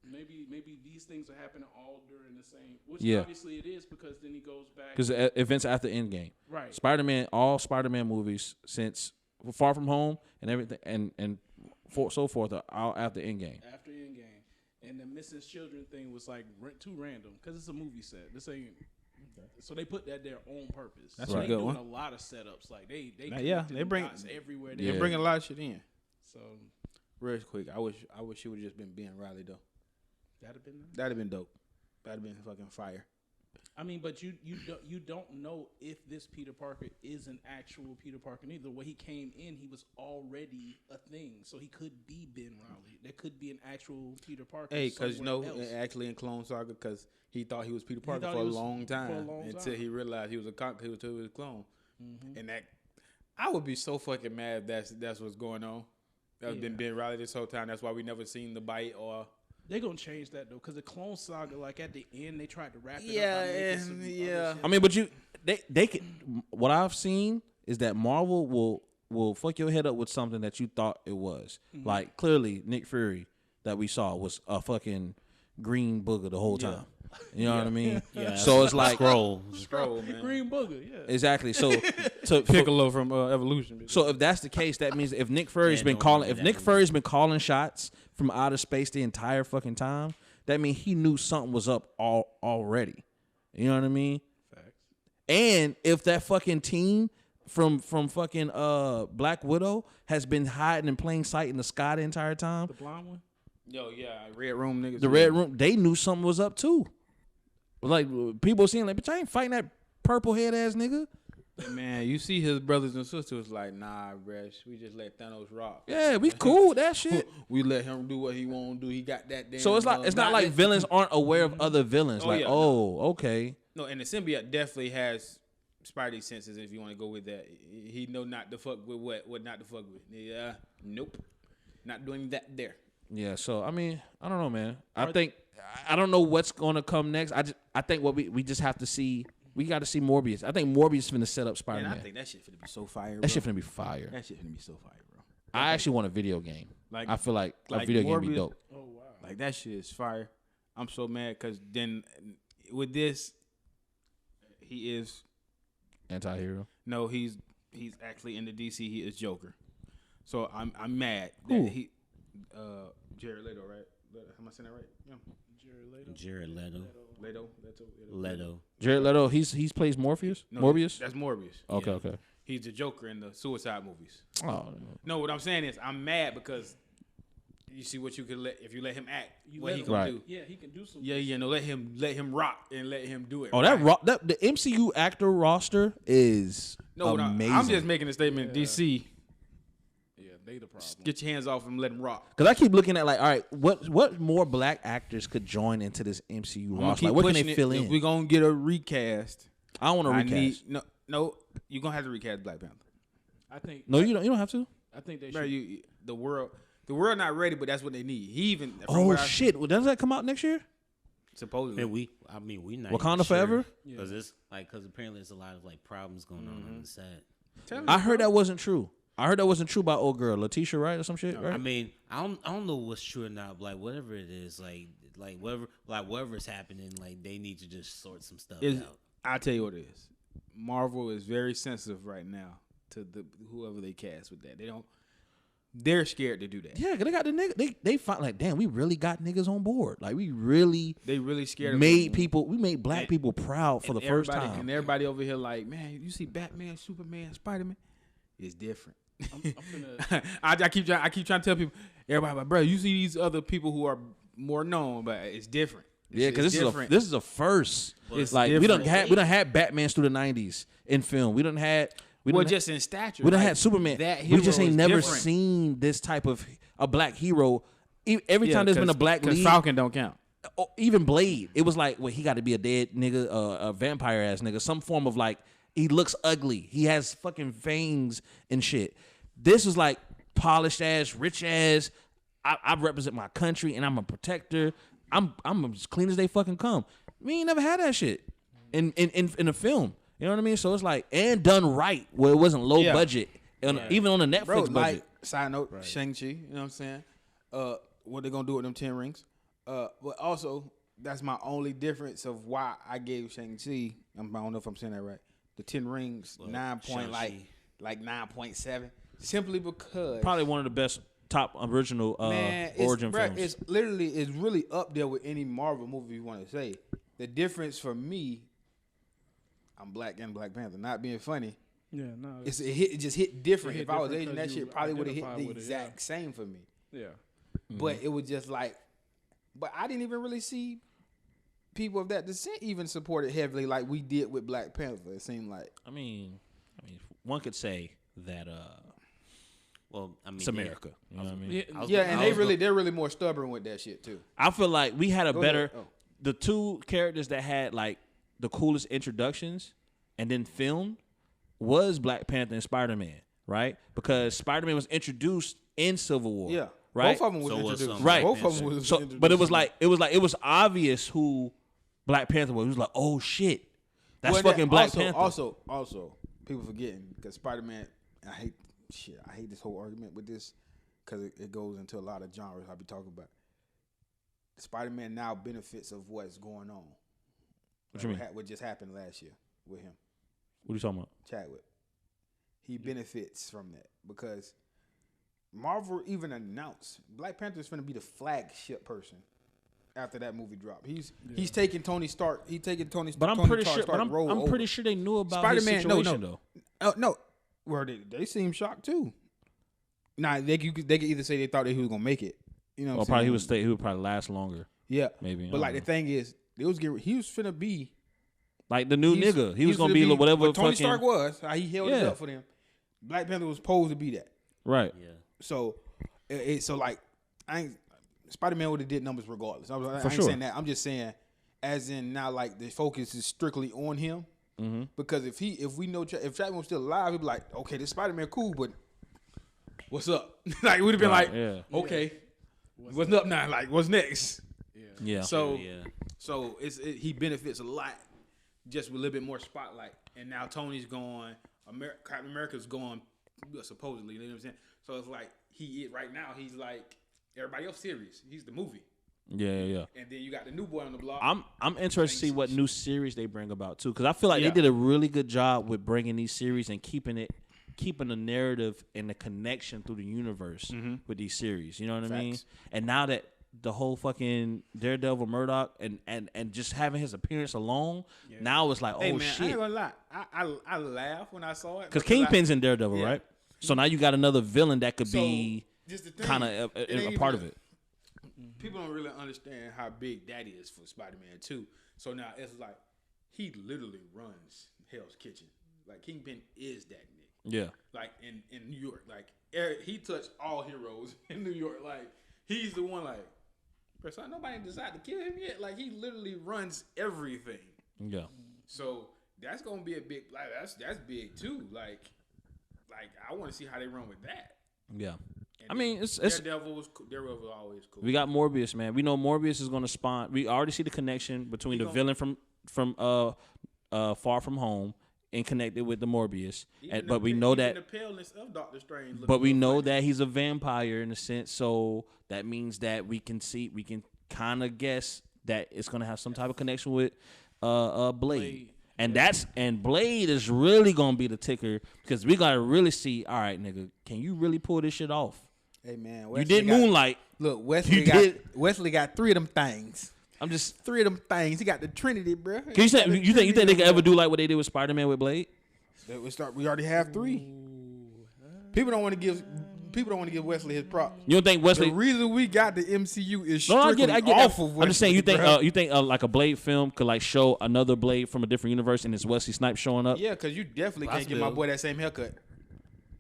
Speaker 4: Maybe these things are happening all during the same. Which
Speaker 1: Yeah.
Speaker 4: obviously it is, because then he goes back.
Speaker 1: Because events after Endgame,
Speaker 4: Right.
Speaker 1: Spider-Man, all Spider-Man movies since Far From Home and everything, and so forth are all after Endgame.
Speaker 4: After Endgame. And the missing children thing was like too random because it's a movie set. This ain't. So they put that there on purpose.
Speaker 2: That's
Speaker 4: so
Speaker 2: a
Speaker 4: they
Speaker 2: good
Speaker 4: doing
Speaker 2: one.
Speaker 4: a lot of setups. Like they
Speaker 2: Yeah,
Speaker 4: connecting
Speaker 2: they bring-
Speaker 4: dots everywhere.
Speaker 2: They're
Speaker 1: Yeah.
Speaker 2: bringing a lot of shit in.
Speaker 4: So
Speaker 2: Real quick, I wish she would have just been Ben Riley though.
Speaker 4: that'd have been.
Speaker 2: That'd have been dope. That'd have been fucking fire.
Speaker 4: I mean, but you don't know if this Peter Parker is an actual Peter Parker neither. When he came in, he was already a thing, so he could be Ben Riley. There could be an actual Peter Parker.
Speaker 2: Hey, because
Speaker 4: somewhere else.
Speaker 2: actually in Clone Saga, because he thought he was Peter Parker
Speaker 4: thought
Speaker 2: for
Speaker 4: he
Speaker 2: a
Speaker 4: was
Speaker 2: long time
Speaker 4: for a long
Speaker 2: until
Speaker 4: time.
Speaker 2: he realized he was a clone, and that I would be so fucking mad if that's what's going on. That's been Ben Riley this whole time. That's why we never seen the bite or.
Speaker 4: They're gonna change that though, because the Clone Saga, like at the end, they tried to wrap it
Speaker 2: Yeah,
Speaker 4: up. By making some other
Speaker 2: yeah.
Speaker 4: shit.
Speaker 1: I mean, but they could. What I've seen is that Marvel will fuck your head up with something that you thought it was. Like clearly, Nick Fury that we saw was a fucking green booger the whole time. You know what I mean?
Speaker 3: Yeah.
Speaker 1: So it's like
Speaker 3: Scroll.
Speaker 2: Scroll, man.
Speaker 4: Green Booger, yeah.
Speaker 1: exactly. So to
Speaker 2: Piccolo from Evolution.
Speaker 1: So if that's the case, that means if Nick Fury's
Speaker 3: Yeah,
Speaker 1: been
Speaker 3: no,
Speaker 1: calling,
Speaker 3: no,
Speaker 1: if
Speaker 3: that
Speaker 1: Nick
Speaker 3: movie.
Speaker 1: Fury's been calling shots from outer space the entire fucking time, that means he knew something was up already. You know what I mean?
Speaker 4: Facts.
Speaker 1: And if that fucking team from fucking Black Widow has been hiding in plain sight in the sky the entire time,
Speaker 4: The blonde one.
Speaker 2: Yo, yeah, Red Room niggas.
Speaker 1: the Red Room, they knew something was up too. Like people seeing like, bitch, I ain't fighting that purple head ass nigga.
Speaker 2: Man, you see his brothers and sisters like, nah, bruh, we just let Thanos rock.
Speaker 1: Yeah, we cool with that shit.
Speaker 2: We let him do what he want to do. He got that damn.
Speaker 1: So it's like it's not like villains aren't aware of other villains.
Speaker 2: Oh,
Speaker 1: Like,
Speaker 2: yeah,
Speaker 1: okay.
Speaker 2: No, and the symbiote definitely has Spidey senses. If you want to go with that, he know not to fuck with what not to fuck with. Yeah, nope, not doing that there.
Speaker 1: Yeah, so I mean, I don't know, man. I don't know what's gonna come next. I think what we just have to see. We got to see Morbius. I think Morbius is finna set up Spider-Man.
Speaker 2: Man, I think that shit finna be so fire. Bro.
Speaker 1: That shit finna be fire.
Speaker 2: That shit finna be so fire, bro.
Speaker 1: I actually want a video game.
Speaker 2: Like,
Speaker 1: I feel like a
Speaker 2: like
Speaker 1: video game be
Speaker 2: Morbius-
Speaker 1: dope.
Speaker 4: Oh wow.
Speaker 2: Like that shit is fire. I'm so mad because then with this, he is
Speaker 1: Anti-hero.
Speaker 2: no, he's actually in the DC. He is Joker. So I'm mad
Speaker 1: Who?
Speaker 2: that he Jared Leto, right? Am I saying that right? Yeah.
Speaker 3: Jared Leto.
Speaker 2: Leto.
Speaker 1: Jared Leto, he plays Morpheus?
Speaker 2: No,
Speaker 1: Morbius?
Speaker 2: That's Morbius.
Speaker 1: Okay,
Speaker 3: Yeah.
Speaker 1: okay.
Speaker 2: He's the Joker in the Suicide movies.
Speaker 1: Oh,
Speaker 2: No, what I'm saying is I'm mad because you see what you could let if you let him act,
Speaker 4: You
Speaker 2: what
Speaker 4: let
Speaker 2: he
Speaker 4: him-
Speaker 2: gonna
Speaker 1: Right.
Speaker 2: do.
Speaker 4: Yeah, he can do some.
Speaker 2: Yeah, you know, let him rock and let him do it.
Speaker 1: oh,
Speaker 2: right.
Speaker 1: that the MCU actor roster is
Speaker 2: No,
Speaker 1: amazing.
Speaker 2: I'm just making a statement.
Speaker 4: Yeah.
Speaker 2: DC,
Speaker 4: Yeah, they the problem.
Speaker 2: get your hands off him, let him rock.
Speaker 1: Because I keep looking at like, all right, what more black actors could join into this MCU roster? Like, what can they fill in?
Speaker 2: We're gonna get a recast.
Speaker 1: I don't want to recast.
Speaker 2: No, you're gonna have to recast Black Panther.
Speaker 4: I think.
Speaker 1: No, you don't. You don't have to.
Speaker 4: I think they
Speaker 2: Bro,
Speaker 4: should.
Speaker 2: the world not ready, but that's what they need. He even from
Speaker 1: Oh
Speaker 2: what I-
Speaker 1: shit! Well, does that come out next year?
Speaker 2: supposedly.
Speaker 3: Man, we not
Speaker 1: Wakanda
Speaker 3: even sure,
Speaker 1: Forever?
Speaker 3: because it's like apparently there's a lot of like problems going on the set.
Speaker 2: Tell me,
Speaker 1: I heard
Speaker 2: bro.
Speaker 1: that wasn't true. I heard that wasn't true about old girl Letitia Wright or some shit, right?
Speaker 3: I mean, I don't know what's true or not. Like whatever it is, like whatever's happening, like they need to just sort some stuff out.
Speaker 2: I tell you what it is. Marvel is very sensitive right now to whoever they cast with that. They're scared to do that.
Speaker 1: Yeah, 'cause they got the nigga. They find like, damn, we really got niggas on board. Like we really
Speaker 2: They really scared.
Speaker 1: made
Speaker 2: of
Speaker 1: people. We made black people proud for the first
Speaker 2: everybody-
Speaker 1: time.
Speaker 2: And everybody over here like, man, you see Batman, Superman, Spider-Man, it's different.
Speaker 4: I'm finna,
Speaker 2: I keep trying to tell people, everybody, like, bro, you see these other people who are more known, but it's different.
Speaker 1: Yeah, because
Speaker 2: different.
Speaker 1: this is a first.
Speaker 2: It's
Speaker 1: like
Speaker 2: different.
Speaker 1: we done had Batman through the '90s in film. We done had
Speaker 2: just in stature.
Speaker 1: we done
Speaker 2: like,
Speaker 1: had Superman.
Speaker 2: That
Speaker 1: We just
Speaker 2: hero
Speaker 1: ain't
Speaker 2: is
Speaker 1: never
Speaker 2: different.
Speaker 1: seen this type of a black hero. Every
Speaker 2: Yeah,
Speaker 1: time there's been a
Speaker 2: 'cause-
Speaker 1: black
Speaker 2: 'cause
Speaker 1: lead,
Speaker 2: Falcon don't count.
Speaker 1: even Blade, it was like, well, he got to be a dead nigga, a vampire ass nigga, some form of like, he looks ugly. He has fucking fangs and shit. This is like polished ass, rich ass. I represent my country and I'm a protector. I'm as clean as they fucking come. We ain't never had that shit in a film. You know what I mean? So it's like, and done right, where it wasn't low
Speaker 2: Yeah.
Speaker 1: budget, even on the Netflix
Speaker 2: Bro,
Speaker 1: budget.
Speaker 2: like, side note, Shang-Chi, you know what I'm saying? What they gonna do with them 10 rings? But also, that's my only difference of why I gave Shang-Chi, I don't know if I'm saying that right, the 10 rings, 9 point, like 9.7, simply because
Speaker 1: Probably one of the best top original
Speaker 2: man,
Speaker 1: origin films.
Speaker 2: it's really up there with any Marvel movie you want to say. The difference for me, I'm black and Black Panther, not being funny.
Speaker 4: yeah, no.
Speaker 2: It just hit different.
Speaker 4: It hit
Speaker 2: if I was
Speaker 4: different
Speaker 2: Asian, that
Speaker 4: 'cause you
Speaker 2: shit probably would have hit
Speaker 4: identify
Speaker 2: the
Speaker 4: with it,
Speaker 2: exact same for me.
Speaker 4: yeah.
Speaker 2: But it was just like, but I didn't even really see people of that descent even support it heavily like we did with Black Panther. It seemed like
Speaker 1: I mean, one could say that
Speaker 3: Well, I mean,
Speaker 1: it's America. You know what I mean?
Speaker 2: yeah, and they're really more stubborn with that shit too.
Speaker 1: I feel like we had a
Speaker 2: Go
Speaker 1: better
Speaker 2: ahead. Oh.
Speaker 1: the two characters that had like the coolest introductions and then filmed was Black Panther and Spider-Man, right? Because Spider-Man was introduced in Civil War.
Speaker 2: Yeah,
Speaker 1: right.
Speaker 2: Both of them was
Speaker 3: So was
Speaker 2: introduced.
Speaker 3: some
Speaker 1: Right.
Speaker 2: Both of them was
Speaker 1: So,
Speaker 2: introduced.
Speaker 1: but it was obvious who Black Panther was. It was like, oh shit, that's
Speaker 2: Well,
Speaker 1: fucking Black
Speaker 2: also,
Speaker 1: Panther.
Speaker 2: Also, people forgetting because Spider-Man. I hate this whole argument with this because it goes into a lot of genres I be talking about. Spider-Man now benefits of what's going on.
Speaker 1: What you mean?
Speaker 2: What just happened last year with him,
Speaker 1: What are you talking about?
Speaker 2: Chadwick. He benefits from that because Marvel even announced Black Panther's going to be the flagship person after that movie dropped. He's taking Tony Stark. He's taking Tony.
Speaker 1: But I'm
Speaker 2: Tony
Speaker 1: pretty
Speaker 2: Stark
Speaker 1: sure. But
Speaker 2: role
Speaker 1: I'm
Speaker 2: over.
Speaker 1: pretty sure they knew about
Speaker 2: Spider-Man.
Speaker 1: his situation though.
Speaker 2: No. Well, they seem shocked too. Nah, they could either say they thought that he was gonna make it. You know,
Speaker 1: Well,
Speaker 2: what I'm
Speaker 1: probably he
Speaker 2: saying?
Speaker 1: would probably last longer.
Speaker 2: Yeah,
Speaker 1: maybe. I
Speaker 2: But
Speaker 1: don't
Speaker 2: like
Speaker 1: know.
Speaker 2: the thing is, he was finna be
Speaker 1: Like the new nigga. He was gonna be whatever
Speaker 2: what Tony
Speaker 1: fucking
Speaker 2: Stark was. How he held it
Speaker 1: Yeah.
Speaker 2: up for them. Black Panther was supposed to be that.
Speaker 1: right.
Speaker 3: Yeah.
Speaker 2: So, so like, Spider-Man would have did numbers regardless. I ain't
Speaker 1: sure.
Speaker 2: saying that. I'm just saying, as in now, like the focus is strictly on him.
Speaker 1: Mm-hmm.
Speaker 2: Because if we know if Chapman was still alive, he'd be like, okay, this Spider-Man cool, but what's up? Like we'd have been like,
Speaker 1: yeah.
Speaker 2: okay, what's up now? Like what's next?
Speaker 1: Yeah.
Speaker 2: So
Speaker 3: Yeah.
Speaker 2: so he benefits a lot just with a little bit more spotlight. And now Tony's gone, Captain America's gone, supposedly. You know what I'm saying? So it's like right now he's like everybody else serious. He's the movie.
Speaker 1: Yeah.
Speaker 2: And then you got the new boy on the block.
Speaker 1: I'm interested to see what new series they bring about too, because I feel like they did a really good job with bringing these series and keeping the narrative and the connection through the universe with these series. You know what I mean? And now that the whole fucking Daredevil Murdoch and just having his appearance alone, now it's like,
Speaker 2: Hey
Speaker 1: oh
Speaker 2: man, I
Speaker 1: shit.
Speaker 2: ain't gonna lie. I laughed when I saw it
Speaker 1: Because Kingpin's in Daredevil,
Speaker 2: Yeah.
Speaker 1: right? So now you got another villain that could be
Speaker 2: just the thing,
Speaker 1: kind of
Speaker 2: it
Speaker 1: a
Speaker 2: ain't
Speaker 1: part
Speaker 2: even-
Speaker 1: of it.
Speaker 2: People don't really understand how big that is for Spider-Man 2. So now it's like he literally runs Hell's Kitchen. Like Kingpin is that nigga.
Speaker 1: Yeah.
Speaker 2: Like in New York, like he touched all heroes in New York. Like he's the one. Like, bro, son, nobody decided to kill him yet. Like he literally runs everything.
Speaker 1: Yeah.
Speaker 2: So that's gonna be a big. Like that's big too. Like I want to see how they run with that.
Speaker 1: Yeah.
Speaker 2: And
Speaker 1: I mean,
Speaker 2: then
Speaker 1: it's
Speaker 2: Daredevil was always cool.
Speaker 1: we got Morbius, man. We know Morbius is going to spawn. We already see the connection between the villain from Far From Home and connected with the Morbius. But we know that.
Speaker 2: The paleness of Doctor Strange.
Speaker 1: But we know that he's a vampire in a sense, so that means that we can kind of guess that it's going to have some type of connection with Blade. And Blade is really gonna be the ticker because we gotta really see. All right, nigga, can you really pull this shit off?
Speaker 2: Hey man,
Speaker 1: You did Moonlight.
Speaker 2: Look,
Speaker 1: You did.
Speaker 2: Wesley got 3 of them things.
Speaker 1: I'm just.
Speaker 2: 3 of them things. He got the Trinity, bro.
Speaker 1: Can you say you think they can ever do like what they did with Spider-Man with Blade?
Speaker 2: We already have 3. People don't want to give Wesley his props.
Speaker 1: You don't think Wesley?
Speaker 2: The reason we got the MCU is
Speaker 1: No, I
Speaker 2: strictly
Speaker 1: get
Speaker 2: off
Speaker 1: that.
Speaker 2: of Wesley.
Speaker 1: I'm just saying.
Speaker 2: bruh.
Speaker 1: You think like a Blade film could like show another Blade from a different universe and it's Wesley Snipes showing up?
Speaker 2: Yeah, because you definitely can't give my boy that same haircut.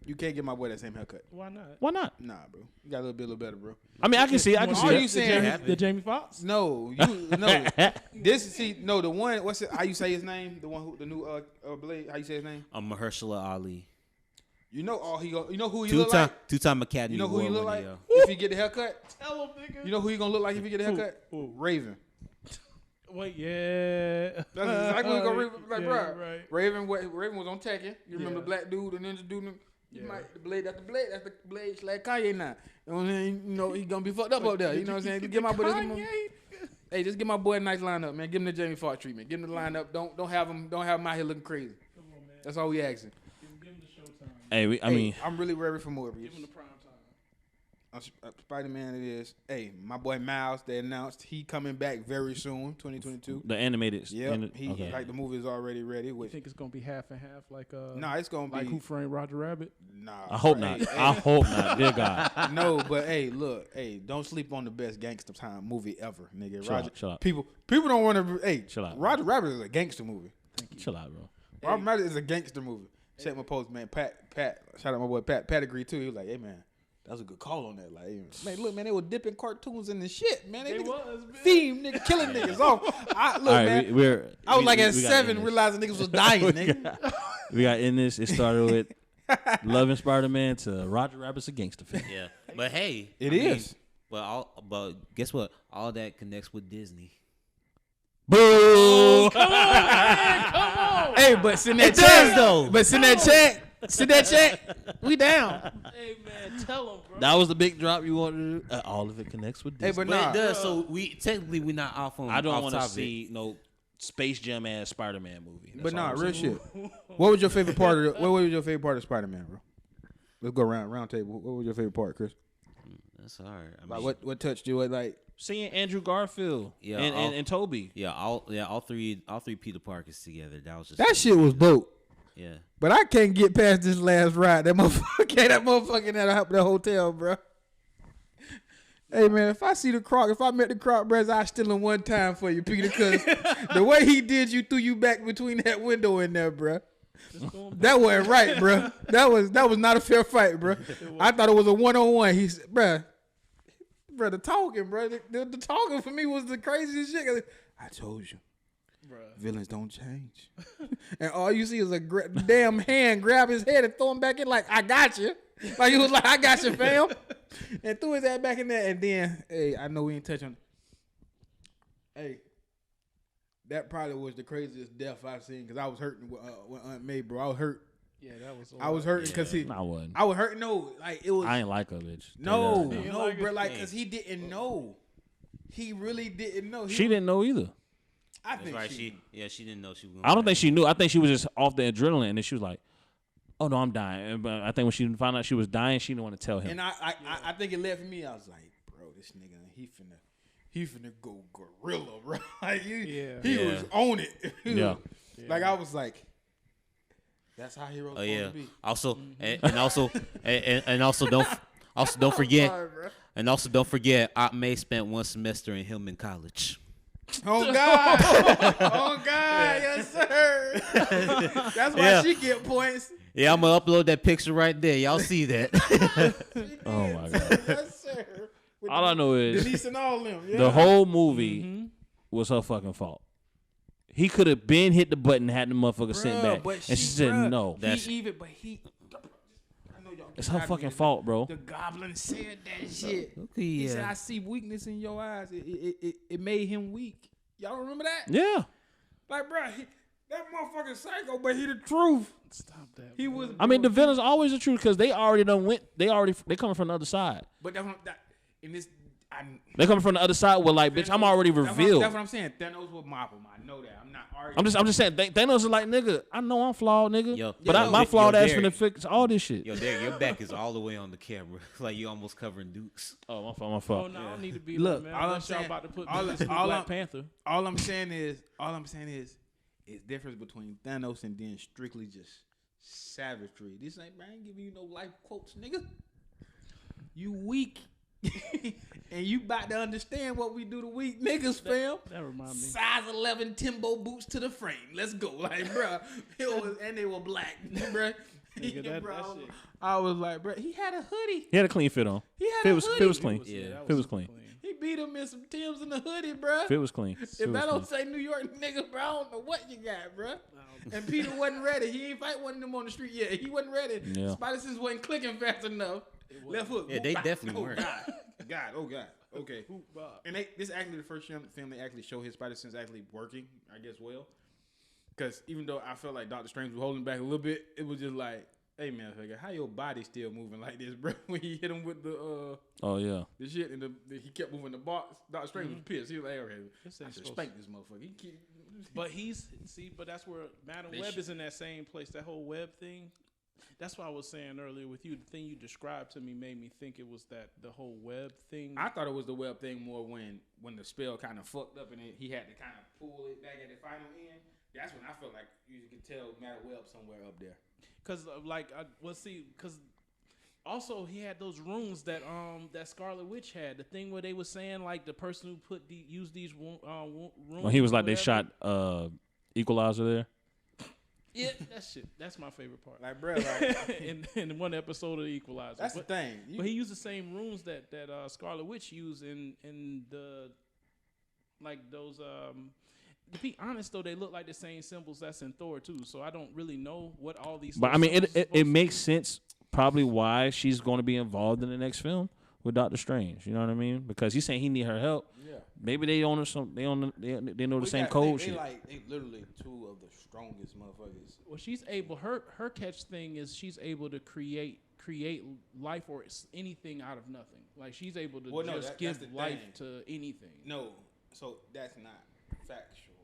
Speaker 2: You can't give my boy that same haircut.
Speaker 4: Why not?
Speaker 1: Why not?
Speaker 2: Nah, bro. You got a little bit better, bro.
Speaker 1: I mean, I can see. I can
Speaker 2: All
Speaker 1: see.
Speaker 2: you
Speaker 1: That.
Speaker 2: saying?
Speaker 4: The Jamie Foxx?
Speaker 2: No, the one. What's it? How you say his name? The one the new Blade. How you say his name?
Speaker 3: Mahershala Ali.
Speaker 2: You know you know who he look like.
Speaker 3: Two-time Academy
Speaker 2: You know who he
Speaker 3: Award
Speaker 2: look like
Speaker 3: winner,
Speaker 2: if he get the haircut.
Speaker 4: Tell him, nigga.
Speaker 2: You know who he gonna look like if he get a haircut?
Speaker 4: Who?
Speaker 2: Raven.
Speaker 4: Wait, yeah.
Speaker 2: That's exactly what Raven like,
Speaker 4: Yeah,
Speaker 2: bro.
Speaker 4: right.
Speaker 2: Raven was on Tekken. You remember the black dude, the ninja dude?
Speaker 4: Yeah.
Speaker 2: The blade. That's the blade. Like Kanye now. You know what I'm saying? You know he gonna be fucked up there. You know what I'm saying? Give my boy. Hey, just give my boy a nice lineup, man. Give him the Jamie Foxx treatment. Give him the lineup. Don't have him out here looking crazy.
Speaker 4: Come on, man.
Speaker 2: That's all we asking.
Speaker 4: Give him the showtime.
Speaker 1: Hey, I mean,
Speaker 2: I'm really ready for Morbius.
Speaker 4: Give him the prime time.
Speaker 2: Spider-Man it is. Hey, my boy Miles, they announced he coming back very soon, 2022.
Speaker 1: the animated.
Speaker 2: Yeah,
Speaker 1: okay.
Speaker 2: like the movie is already ready.
Speaker 4: You
Speaker 2: Which,
Speaker 4: think it's gonna be half and half, like
Speaker 2: nah, it's gonna
Speaker 4: like
Speaker 2: be
Speaker 4: Who Framed Roger Rabbit?
Speaker 2: nah.
Speaker 1: I hope
Speaker 2: bro.
Speaker 1: not.
Speaker 2: Hey,
Speaker 1: I hope not. Dear God.
Speaker 2: no, but hey, look, hey, don't sleep on the best gangster time movie ever, nigga.
Speaker 1: Chill out.
Speaker 2: People don't want to. Hey,
Speaker 1: Chill out,
Speaker 2: Roger Rabbit is a gangster movie.
Speaker 1: Chill out, bro.
Speaker 2: Roger Rabbit is a gangster movie. Check my post, man. Pat, shout out my boy Pat. Pat agreed too. He was like, hey man, that was a good call on that. Like, man, look, man, they were dipping cartoons in the shit, man. They
Speaker 4: was, man.
Speaker 2: theme, nigga, killing niggas off. Look,
Speaker 1: All right,
Speaker 2: man. I was like at 7, realizing niggas was dying, nigga.
Speaker 1: We got in this. It started with loving Spider-Man to Roger Rabbit's a gangster fan.
Speaker 3: Yeah, but hey,
Speaker 2: It
Speaker 3: I mean,
Speaker 2: is.
Speaker 3: But guess what? All that connects with Disney.
Speaker 1: Boo!
Speaker 2: Hey, but send that
Speaker 3: It
Speaker 2: check
Speaker 3: does, though.
Speaker 2: But send that check. Send that check. We down.
Speaker 4: Hey man, tell him, bro.
Speaker 1: That was the big drop you wanted to do. All of it connects with
Speaker 2: Hey,
Speaker 1: Disney.
Speaker 2: but
Speaker 3: But
Speaker 2: nah.
Speaker 3: it does. So we're not off on.
Speaker 1: I don't
Speaker 3: want to
Speaker 1: see no Space Jam ass Spider-Man movie. That's
Speaker 2: But
Speaker 1: all
Speaker 2: nah,
Speaker 1: I'm
Speaker 2: real
Speaker 1: saying.
Speaker 2: shit. What was your favorite part of what was your favorite part of Spider-Man, bro? Let's go round table. What was your favorite part, Chris?
Speaker 3: That's all right. I
Speaker 2: Like
Speaker 3: mean,
Speaker 2: what touched you? What, like
Speaker 1: Seeing Andrew Garfield
Speaker 3: Yeah,
Speaker 1: and Toby.
Speaker 3: Yeah, all three Peter Parkers together. That was just
Speaker 2: that shit was dope.
Speaker 3: Yeah.
Speaker 2: But I can't get past this last ride. That motherfucker, that hotel, bro. Hey man, if I see the Croc, if I met the Croc brothers, I steal him one time for you, Peter, because the way he did you threw you back between that window in there, bruh. That wasn't right, bruh. That was not a fair fight, bruh. I thought it was a 1-on-1. He said, bruh, the talking, bruh. The talking for me was the craziest shit. I told you. Bruh. Villains don't change. And all you see is a damn hand grab his head and throw him back in like, I got you. Like, he was like, I got you, fam. And threw his ass back in there. And then, hey, I know we ain't touch on. Hey, that probably was the craziest death I've seen because I was hurting with Aunt May, bro. I was hurt.
Speaker 4: Yeah, that was.
Speaker 2: I was hurting because
Speaker 1: I wasn't.
Speaker 2: I was hurting. No, like it was.
Speaker 1: I ain't like her, bitch.
Speaker 2: No,
Speaker 4: like
Speaker 2: bro. Like, because he didn't know. He really didn't know.
Speaker 1: She didn't know either.
Speaker 2: I
Speaker 3: That's
Speaker 2: think
Speaker 3: right.
Speaker 2: she
Speaker 3: She didn't know she was.
Speaker 1: I don't think she knew. I think she was just off the adrenaline, and then she was like, "Oh no, I'm dying." But I think when she found out she was dying, she didn't want to tell him.
Speaker 2: And I think it left me. I was like, bro, this nigga, he finna go gorilla, bro. Like he was on it.
Speaker 1: Yeah.
Speaker 2: Like I was like, that's how heroes supposed to be.
Speaker 3: Also, and also don't forget.
Speaker 2: Sorry, bro.
Speaker 3: And also, don't forget, Aunt May spent one semester in Hillman College.
Speaker 2: Oh God! Oh God! Yes, sir. That's why she get points.
Speaker 3: Yeah, I'm gonna upload that picture right there. Y'all see that?
Speaker 1: Oh my God!
Speaker 2: Yes, sir. With
Speaker 1: All I know is
Speaker 2: Denise and all them. Yeah.
Speaker 1: the whole movie was her fucking fault. He could have been hit the button, had the motherfucker sent back, and she said no. It's her fucking fault, bro.
Speaker 2: The goblin said that shit.
Speaker 3: Okay,
Speaker 2: He said, "I see weakness in your eyes. It made him weak." Y'all remember that?
Speaker 1: Yeah.
Speaker 2: Like, bro, that motherfucking psycho, but he the truth.
Speaker 4: Stop that.
Speaker 2: He was.
Speaker 1: I mean, the villain's always the truth because they already done went. They coming from the other side.
Speaker 2: But in this,
Speaker 1: They coming from the other side with like, bitch, I'm already revealed.
Speaker 2: That's what I'm saying. Thanos will mop him. I know that. I'm not arguing.
Speaker 1: I'm just saying. Thanos is like, nigga, I know I'm flawed, nigga. My
Speaker 3: yo,
Speaker 1: flawed ass
Speaker 3: Derek.
Speaker 1: finna fix all this shit.
Speaker 3: Yo, Derek, your back is all the way on the camera, like you almost covering Dukes.
Speaker 1: Oh, my fault. My
Speaker 4: Oh
Speaker 1: fault.
Speaker 4: no, I don't need to be.
Speaker 2: Look,
Speaker 4: man.
Speaker 2: all I'm
Speaker 4: Unless y'all
Speaker 2: saying-
Speaker 4: about to put
Speaker 2: all-
Speaker 4: this in
Speaker 2: all
Speaker 4: Black
Speaker 2: I'm-
Speaker 4: Panther.
Speaker 2: All I'm saying is, it's difference between Thanos and then strictly just savagery. This ain't, man, I ain't giving you no life quotes, nigga. You weak. And you about to understand what we do to weak niggas, fam.
Speaker 4: That remind me.
Speaker 2: Size 11 Timbo boots to the frame. Let's go. Like, bro. And they were black, bro.
Speaker 4: Nigga, that shit.
Speaker 2: I was like, bro, he had a hoodie.
Speaker 1: He had a clean fit on.
Speaker 2: He had
Speaker 1: Fit
Speaker 2: a
Speaker 1: was
Speaker 2: hoodie.
Speaker 1: fit was clean.
Speaker 3: Yeah.
Speaker 1: Fit was clean.
Speaker 2: He beat him in some Timbs and a hoodie, bro.
Speaker 1: Fit was clean.
Speaker 2: If
Speaker 1: Fit was
Speaker 2: that
Speaker 1: clean.
Speaker 2: don't say New York nigga, bro, I don't know what you got, bro. And Peter wasn't ready. He ain't fight one of them on the street yet. He wasn't ready.
Speaker 1: Yeah.
Speaker 2: Spider-Sense wasn't clicking fast enough. Left hook.
Speaker 3: Yeah, they definitely
Speaker 2: oh,
Speaker 3: weren't.
Speaker 2: Oh God. Okay. And this actually the first film they actually show his Spider-Sense actually working, I guess, well. Because even though I felt like Doctor Strange was holding back a little bit, it was just like, hey man, how your body still moving like this, bro? When he hit him with the
Speaker 1: Oh yeah.
Speaker 2: the shit and he kept moving the box. Doctor Strange was pissed. He was like, okay,
Speaker 4: This
Speaker 2: I
Speaker 4: ain't
Speaker 2: should
Speaker 4: supposed
Speaker 2: spank this motherfucker. He keep.
Speaker 4: But but that's where Madam Web is in that same place. That whole web thing. That's what I was saying earlier with you. The thing you described to me made me think it was that the whole web thing.
Speaker 2: I thought it was the web thing more when the spell kind of fucked up and he had to kind of pull it back at the final end. That's when I felt like you could tell Madam Web somewhere up there.
Speaker 4: Cause cause also he had those rooms that that Scarlet Witch had. The thing where they was saying like the person who used these rooms.
Speaker 1: When he was like, they
Speaker 4: whatever.
Speaker 1: shot Equalizer there.
Speaker 4: Yeah, that shit. That's my favorite part.
Speaker 2: Like, bro, like
Speaker 4: in one episode of the Equalizer.
Speaker 2: that's the thing.
Speaker 4: But he used the same rooms that Scarlet Witch used in the like those. To be honest though, they look like the same symbols that's in Thor too. So I don't really know what all these.
Speaker 1: But I mean,
Speaker 4: symbols
Speaker 1: it
Speaker 4: supposed
Speaker 1: makes
Speaker 4: to
Speaker 1: sense probably why she's going to be involved in the next film with Doctor Strange. You know what I mean? Because he's saying he need her help.
Speaker 2: Yeah.
Speaker 1: Maybe they own some. They know the same code shit.
Speaker 2: They literally two of the strongest motherfuckers.
Speaker 4: Well, she's able. Her catch thing is she's able to create life or anything out of nothing. Like she's able to just give
Speaker 2: that's the
Speaker 4: life
Speaker 2: thing.
Speaker 4: to anything.
Speaker 2: No, so that's not factual.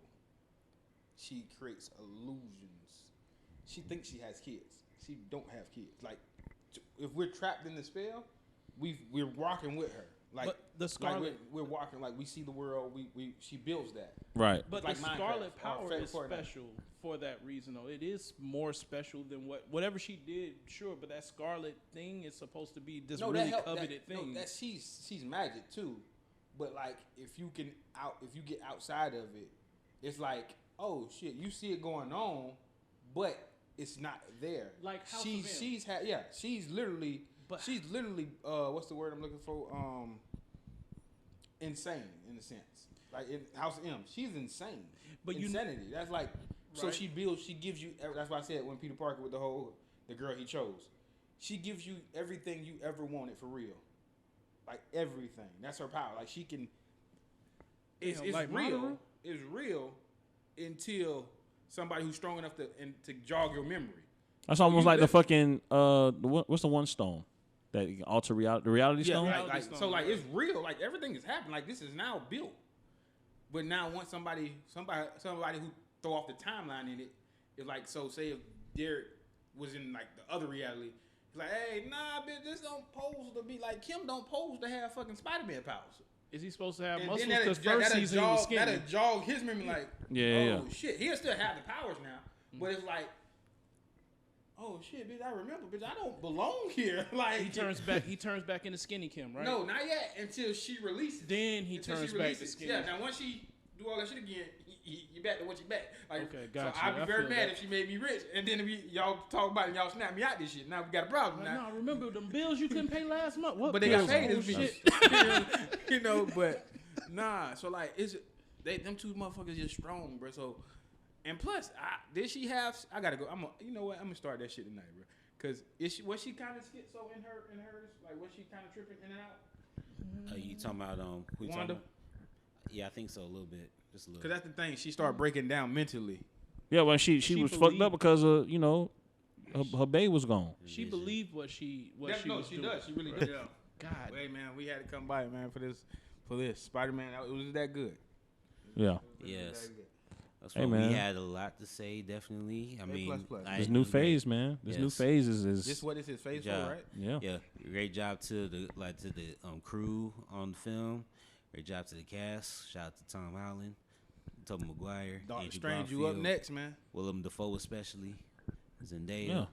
Speaker 2: She creates illusions. She thinks she has kids. She don't have kids. Like if we're trapped in the spell, we're rocking with her. Like
Speaker 4: But the
Speaker 2: like
Speaker 4: Scarlet,
Speaker 2: we're walking, like we see the world. She builds that.
Speaker 1: Right.
Speaker 4: but
Speaker 2: like
Speaker 4: the
Speaker 2: Minecraft
Speaker 4: Scarlet
Speaker 2: or
Speaker 4: Power is
Speaker 2: Fortnite.
Speaker 4: special for that reason, though. It is more special than whatever she did, sure. But that Scarlet thing is supposed to be this really coveted thing.
Speaker 2: No, that she's magic too, but like if you get outside of it, it's like, oh shit, you see it going on, but it's not there.
Speaker 4: Like House of M.
Speaker 2: She's literally what's the word I'm looking for? Insane in a sense. Like in House of M, she's insane.
Speaker 4: But
Speaker 2: insanity. That's like so
Speaker 4: Right.
Speaker 2: she gives you. That's why I said when Peter Parker with the girl he chose, she gives you everything you ever wanted for real. Like everything. That's her power. Like she can. It's
Speaker 4: like
Speaker 2: real.
Speaker 4: Mamoru?
Speaker 2: It's real until somebody who's strong enough to jog your memory.
Speaker 1: That's almost
Speaker 2: You
Speaker 1: like the
Speaker 2: live-
Speaker 1: fucking what's the one stone that you can alter the reality
Speaker 2: Yeah,
Speaker 1: stone?
Speaker 2: like,
Speaker 4: Stone,
Speaker 2: so like
Speaker 4: right.
Speaker 2: it's real. Like everything is happening. Like this is now built. But now once somebody who throw off the timeline in it, is like, so say if Derek was in like the other reality, it's like, hey, nah, bitch, this don't pose to be like Kim don't pose to have fucking Spider-Man powers.
Speaker 4: Is he supposed to have
Speaker 2: And
Speaker 4: muscles?
Speaker 2: then
Speaker 4: Because first season he was skinny.
Speaker 2: that'll jog his memory like,
Speaker 1: Yeah.
Speaker 2: shit, he'll still have the powers now, but it's like, oh shit, bitch, I remember, bitch, I don't belong here. Like
Speaker 4: He turns back into skinny Kim, right?
Speaker 2: No, not yet until she releases.
Speaker 4: Then he
Speaker 2: Until
Speaker 4: turns
Speaker 2: she
Speaker 4: back to
Speaker 2: releases.
Speaker 4: skinny.
Speaker 2: Yeah, now once she do all that shit again, you back to what you back. Like,
Speaker 4: Okay,
Speaker 2: so
Speaker 4: gotcha.
Speaker 2: I'd be
Speaker 4: I
Speaker 2: very
Speaker 4: feel
Speaker 2: mad
Speaker 4: that.
Speaker 2: if she made me rich, and then y'all talk about it and y'all snap me out this shit. Now we got a problem.
Speaker 4: Like,
Speaker 2: Now.
Speaker 4: no, remember them bills you couldn't pay last month? What
Speaker 2: But they got
Speaker 4: bills?
Speaker 2: paid
Speaker 4: Oh,
Speaker 2: this
Speaker 4: shit.
Speaker 2: bitch. You know, but nah. So like, them two motherfuckers just strong, bro. So, and plus, I gotta go. You know what? I'm gonna start that shit tonight, bro. Cause was she kind of schizo in hers? Like was she kind of tripping in and out?
Speaker 3: You talking about who you talking
Speaker 2: Wanda?
Speaker 3: about? Yeah, I think so, a little bit, just a little.
Speaker 2: Cause that's the thing. She started breaking down mentally.
Speaker 1: Yeah, when she was fucked
Speaker 4: believed-
Speaker 1: up because of her babe was gone.
Speaker 4: She believed what she was
Speaker 2: She
Speaker 4: doing.
Speaker 2: does. She really does.
Speaker 4: God,
Speaker 2: Wait, man, we had to come by, man, for this Spider-Man. It was that good.
Speaker 1: Yeah.
Speaker 3: Yes. That's
Speaker 1: Hey,
Speaker 3: why
Speaker 1: man.
Speaker 3: we had a lot to say, definitely. I mean,
Speaker 2: plus.
Speaker 1: This new phase, man. This new
Speaker 3: Yes.
Speaker 1: phase is
Speaker 2: This what is his face for,
Speaker 3: job.
Speaker 2: right?
Speaker 1: yeah.
Speaker 3: Yeah, great job to the crew on the film. Great job to the cast. Shout out to Tom Holland, Tobey Maguire,
Speaker 2: Doctor
Speaker 3: Andrew
Speaker 2: Strange, you up
Speaker 3: Garfield,
Speaker 2: next, man.
Speaker 3: Willem Dafoe especially, Zendaya,
Speaker 1: Yeah.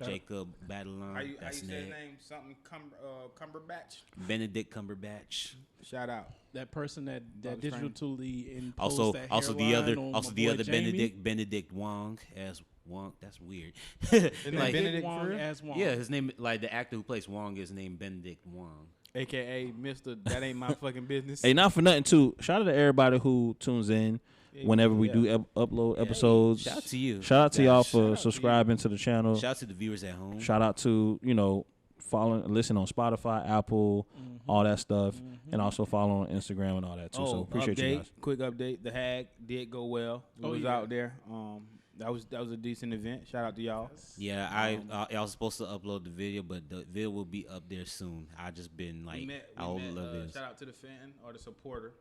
Speaker 3: Jacob Batalon.
Speaker 2: How you
Speaker 3: that's
Speaker 2: say
Speaker 3: Ned.
Speaker 2: his name? Something Cumberbatch.
Speaker 3: Benedict Cumberbatch.
Speaker 2: Shout out.
Speaker 4: that person that
Speaker 2: Doctor
Speaker 4: digitally imposed
Speaker 3: Also,
Speaker 4: that
Speaker 3: the
Speaker 4: hairline
Speaker 3: other,
Speaker 4: on my
Speaker 3: the
Speaker 4: boy
Speaker 3: other
Speaker 4: Jamie.
Speaker 3: Benedict Wong as Wong. That's weird.
Speaker 2: Isn't
Speaker 3: like,
Speaker 2: Benedict
Speaker 4: Wong
Speaker 2: for real?
Speaker 4: as Wong.
Speaker 3: yeah, his name, like the actor who plays Wong, is named Benedict Wong.
Speaker 2: AKA Mr. That ain't my fucking business.
Speaker 1: Hey, not for nothing too. Shout out to everybody who tunes in whenever we do upload episodes.
Speaker 3: Shout out to you.
Speaker 1: Shout out to
Speaker 3: Guys,
Speaker 1: y'all
Speaker 3: shout
Speaker 1: for
Speaker 2: out to
Speaker 1: subscribing to the channel.
Speaker 3: Shout out to the viewers at home.
Speaker 1: Shout out to following, listen on Spotify, Apple, all that stuff, and also follow on Instagram and all that too. So appreciate you guys.
Speaker 2: Quick update. The Hag did go well. We was
Speaker 4: yeah.
Speaker 2: out there. That was a decent event. Shout out to y'all.
Speaker 3: Yeah, I was supposed to upload the video, but the video will be up there soon. I just been like, I love this.
Speaker 2: Shout out to the fan or the supporter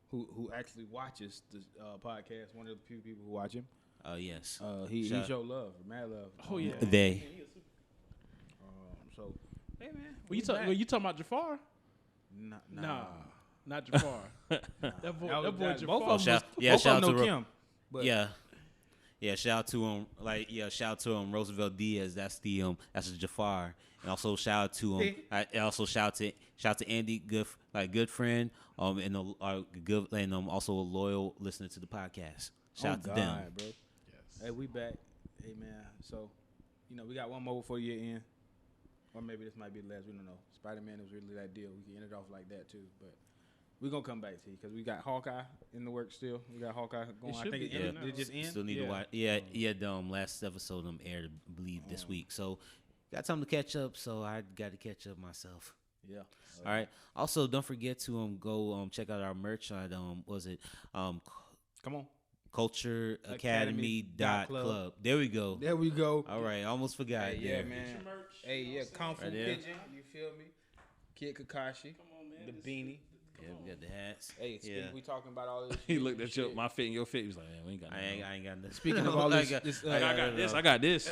Speaker 2: who actually watches the podcast. One of the few people who watch him.
Speaker 3: Yes.
Speaker 2: He
Speaker 3: Shout-
Speaker 2: showed love, mad love.
Speaker 4: Oh yeah.
Speaker 3: They.
Speaker 2: So hey man,
Speaker 4: Well, you talking about Jafar?
Speaker 2: Nah.
Speaker 4: Not Jafar. that boy
Speaker 2: Both
Speaker 4: Jafar.
Speaker 2: of them,
Speaker 3: shout out to
Speaker 2: Kim. But
Speaker 3: Yeah, shout out to him. Shout out to Roosevelt Diaz. That's the Jafar. And also shout out to him. Shout out to Andy, good friend, and also a loyal listener to the podcast. Shout out to them.
Speaker 2: bro.
Speaker 4: Yes.
Speaker 2: Hey, we back. Hey man, so we got one more before the year end, or maybe this might be the last. We don't know. Spider-Man was really that deal. We can end it off like that too, but. We're going to come back to you because we got Hawkeye in the works still. We got Hawkeye going. I
Speaker 4: should
Speaker 2: think
Speaker 4: be
Speaker 2: it ended.
Speaker 4: now.
Speaker 2: Did it just end?
Speaker 3: Still need to watch. The last episode aired, I believe, this week. So got time to catch up. So I got to catch up myself.
Speaker 2: Yeah.
Speaker 3: All right. Also, don't forget to go check out our merch at
Speaker 2: Come on.
Speaker 3: cultureacademy.club. There we go.
Speaker 2: There we go.
Speaker 3: All right, almost forgot.
Speaker 2: Hey, yeah,
Speaker 3: there.
Speaker 2: man.
Speaker 4: Your merch,
Speaker 2: Hey, yeah, Kung Fu
Speaker 3: Right there.
Speaker 2: Pigeon. You feel me? Kid Kakashi.
Speaker 4: Come on, man.
Speaker 2: The
Speaker 4: This-
Speaker 2: beanie.
Speaker 3: Yeah, we got the hats.
Speaker 2: Hey,
Speaker 3: yeah.
Speaker 2: we talking about all this.
Speaker 1: He looked at
Speaker 2: shit.
Speaker 1: my fit and your fit. He was like, man, we ain't got nothing.
Speaker 3: I ain't got nothing.
Speaker 2: Speaking of all this,
Speaker 1: I got this. I got this.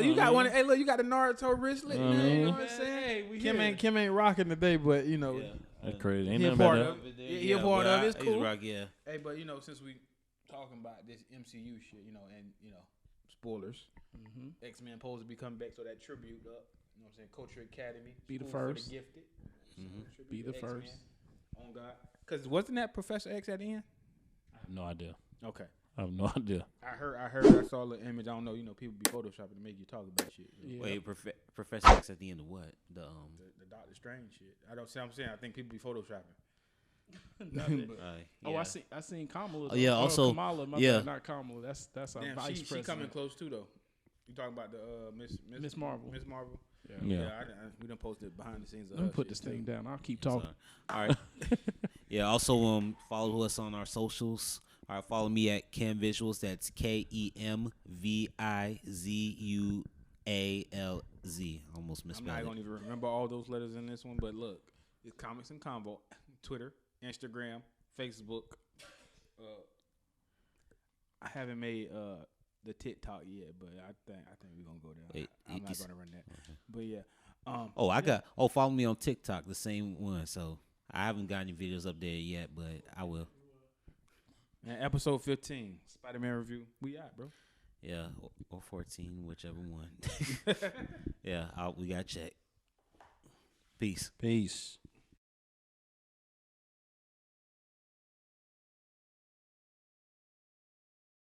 Speaker 2: you got one. Hey, look, you got the Naruto wristlet, man. You know what I'm saying?
Speaker 4: Hey, we
Speaker 2: Kim
Speaker 4: here.
Speaker 2: ain't rocking today, but
Speaker 3: Yeah.
Speaker 1: That's crazy. Ain't
Speaker 2: He a
Speaker 1: nothing
Speaker 2: part
Speaker 1: about
Speaker 2: of it. He a part of it. It's cool.
Speaker 3: Rock, yeah.
Speaker 2: Hey, but since we talking about this MCU shit, and spoilers, X-Men supposed to be coming back, so that tribute up. You know what I'm saying? Culture Academy,
Speaker 4: Be the
Speaker 2: School for
Speaker 4: first.
Speaker 2: the Gifted. Tribute
Speaker 4: Be the
Speaker 2: to
Speaker 4: first.
Speaker 2: X-Men. On God, because wasn't that Professor X at the end?
Speaker 1: I have no idea.
Speaker 2: Okay.
Speaker 1: I have no idea.
Speaker 2: I saw the image. I don't know. People be photoshopping to make you talk about shit.
Speaker 4: Yeah.
Speaker 3: Wait, Professor X at the end of what? The
Speaker 2: The Doctor Strange shit. I don't see. I'm saying I think people be photoshopping.
Speaker 4: Nothing.
Speaker 3: yeah.
Speaker 4: Oh, I seen Kamala.
Speaker 3: Oh, yeah, also-
Speaker 4: Kamala. My
Speaker 3: yeah.
Speaker 4: bad, not Kamala. That's our
Speaker 2: Damn,
Speaker 4: vice
Speaker 2: she
Speaker 4: president.
Speaker 2: coming close too though. You talking about the
Speaker 4: Miss Marvel.
Speaker 2: Miss Marvel.
Speaker 1: Yeah.
Speaker 2: We done posted behind the scenes. Of
Speaker 4: Let me
Speaker 2: her
Speaker 4: put
Speaker 2: shit,
Speaker 4: this
Speaker 2: too.
Speaker 4: thing down. I'll keep
Speaker 3: Sorry.
Speaker 4: talking.
Speaker 3: All right. Yeah. Also, follow us on our socials. All right. Follow me at Cam Visuals. That's KEMVIZUALZ. Almost
Speaker 2: I'm
Speaker 3: misspelled
Speaker 2: not
Speaker 3: it.
Speaker 2: gonna even remember all those letters in this one, but look, it's Comics and Convo, Twitter, Instagram, Facebook. I haven't made the TikTok yet, but I think we're gonna go there.
Speaker 3: Wait,
Speaker 2: I'm not
Speaker 3: it's-
Speaker 2: gonna run that, but yeah.
Speaker 3: Follow me on TikTok, the same one. So I haven't got any videos up there yet, but I will.
Speaker 2: And episode 15, Spider-Man review. We out, bro.
Speaker 3: Yeah, or 14, whichever one. Yeah, we got to check. Peace.
Speaker 1: Peace.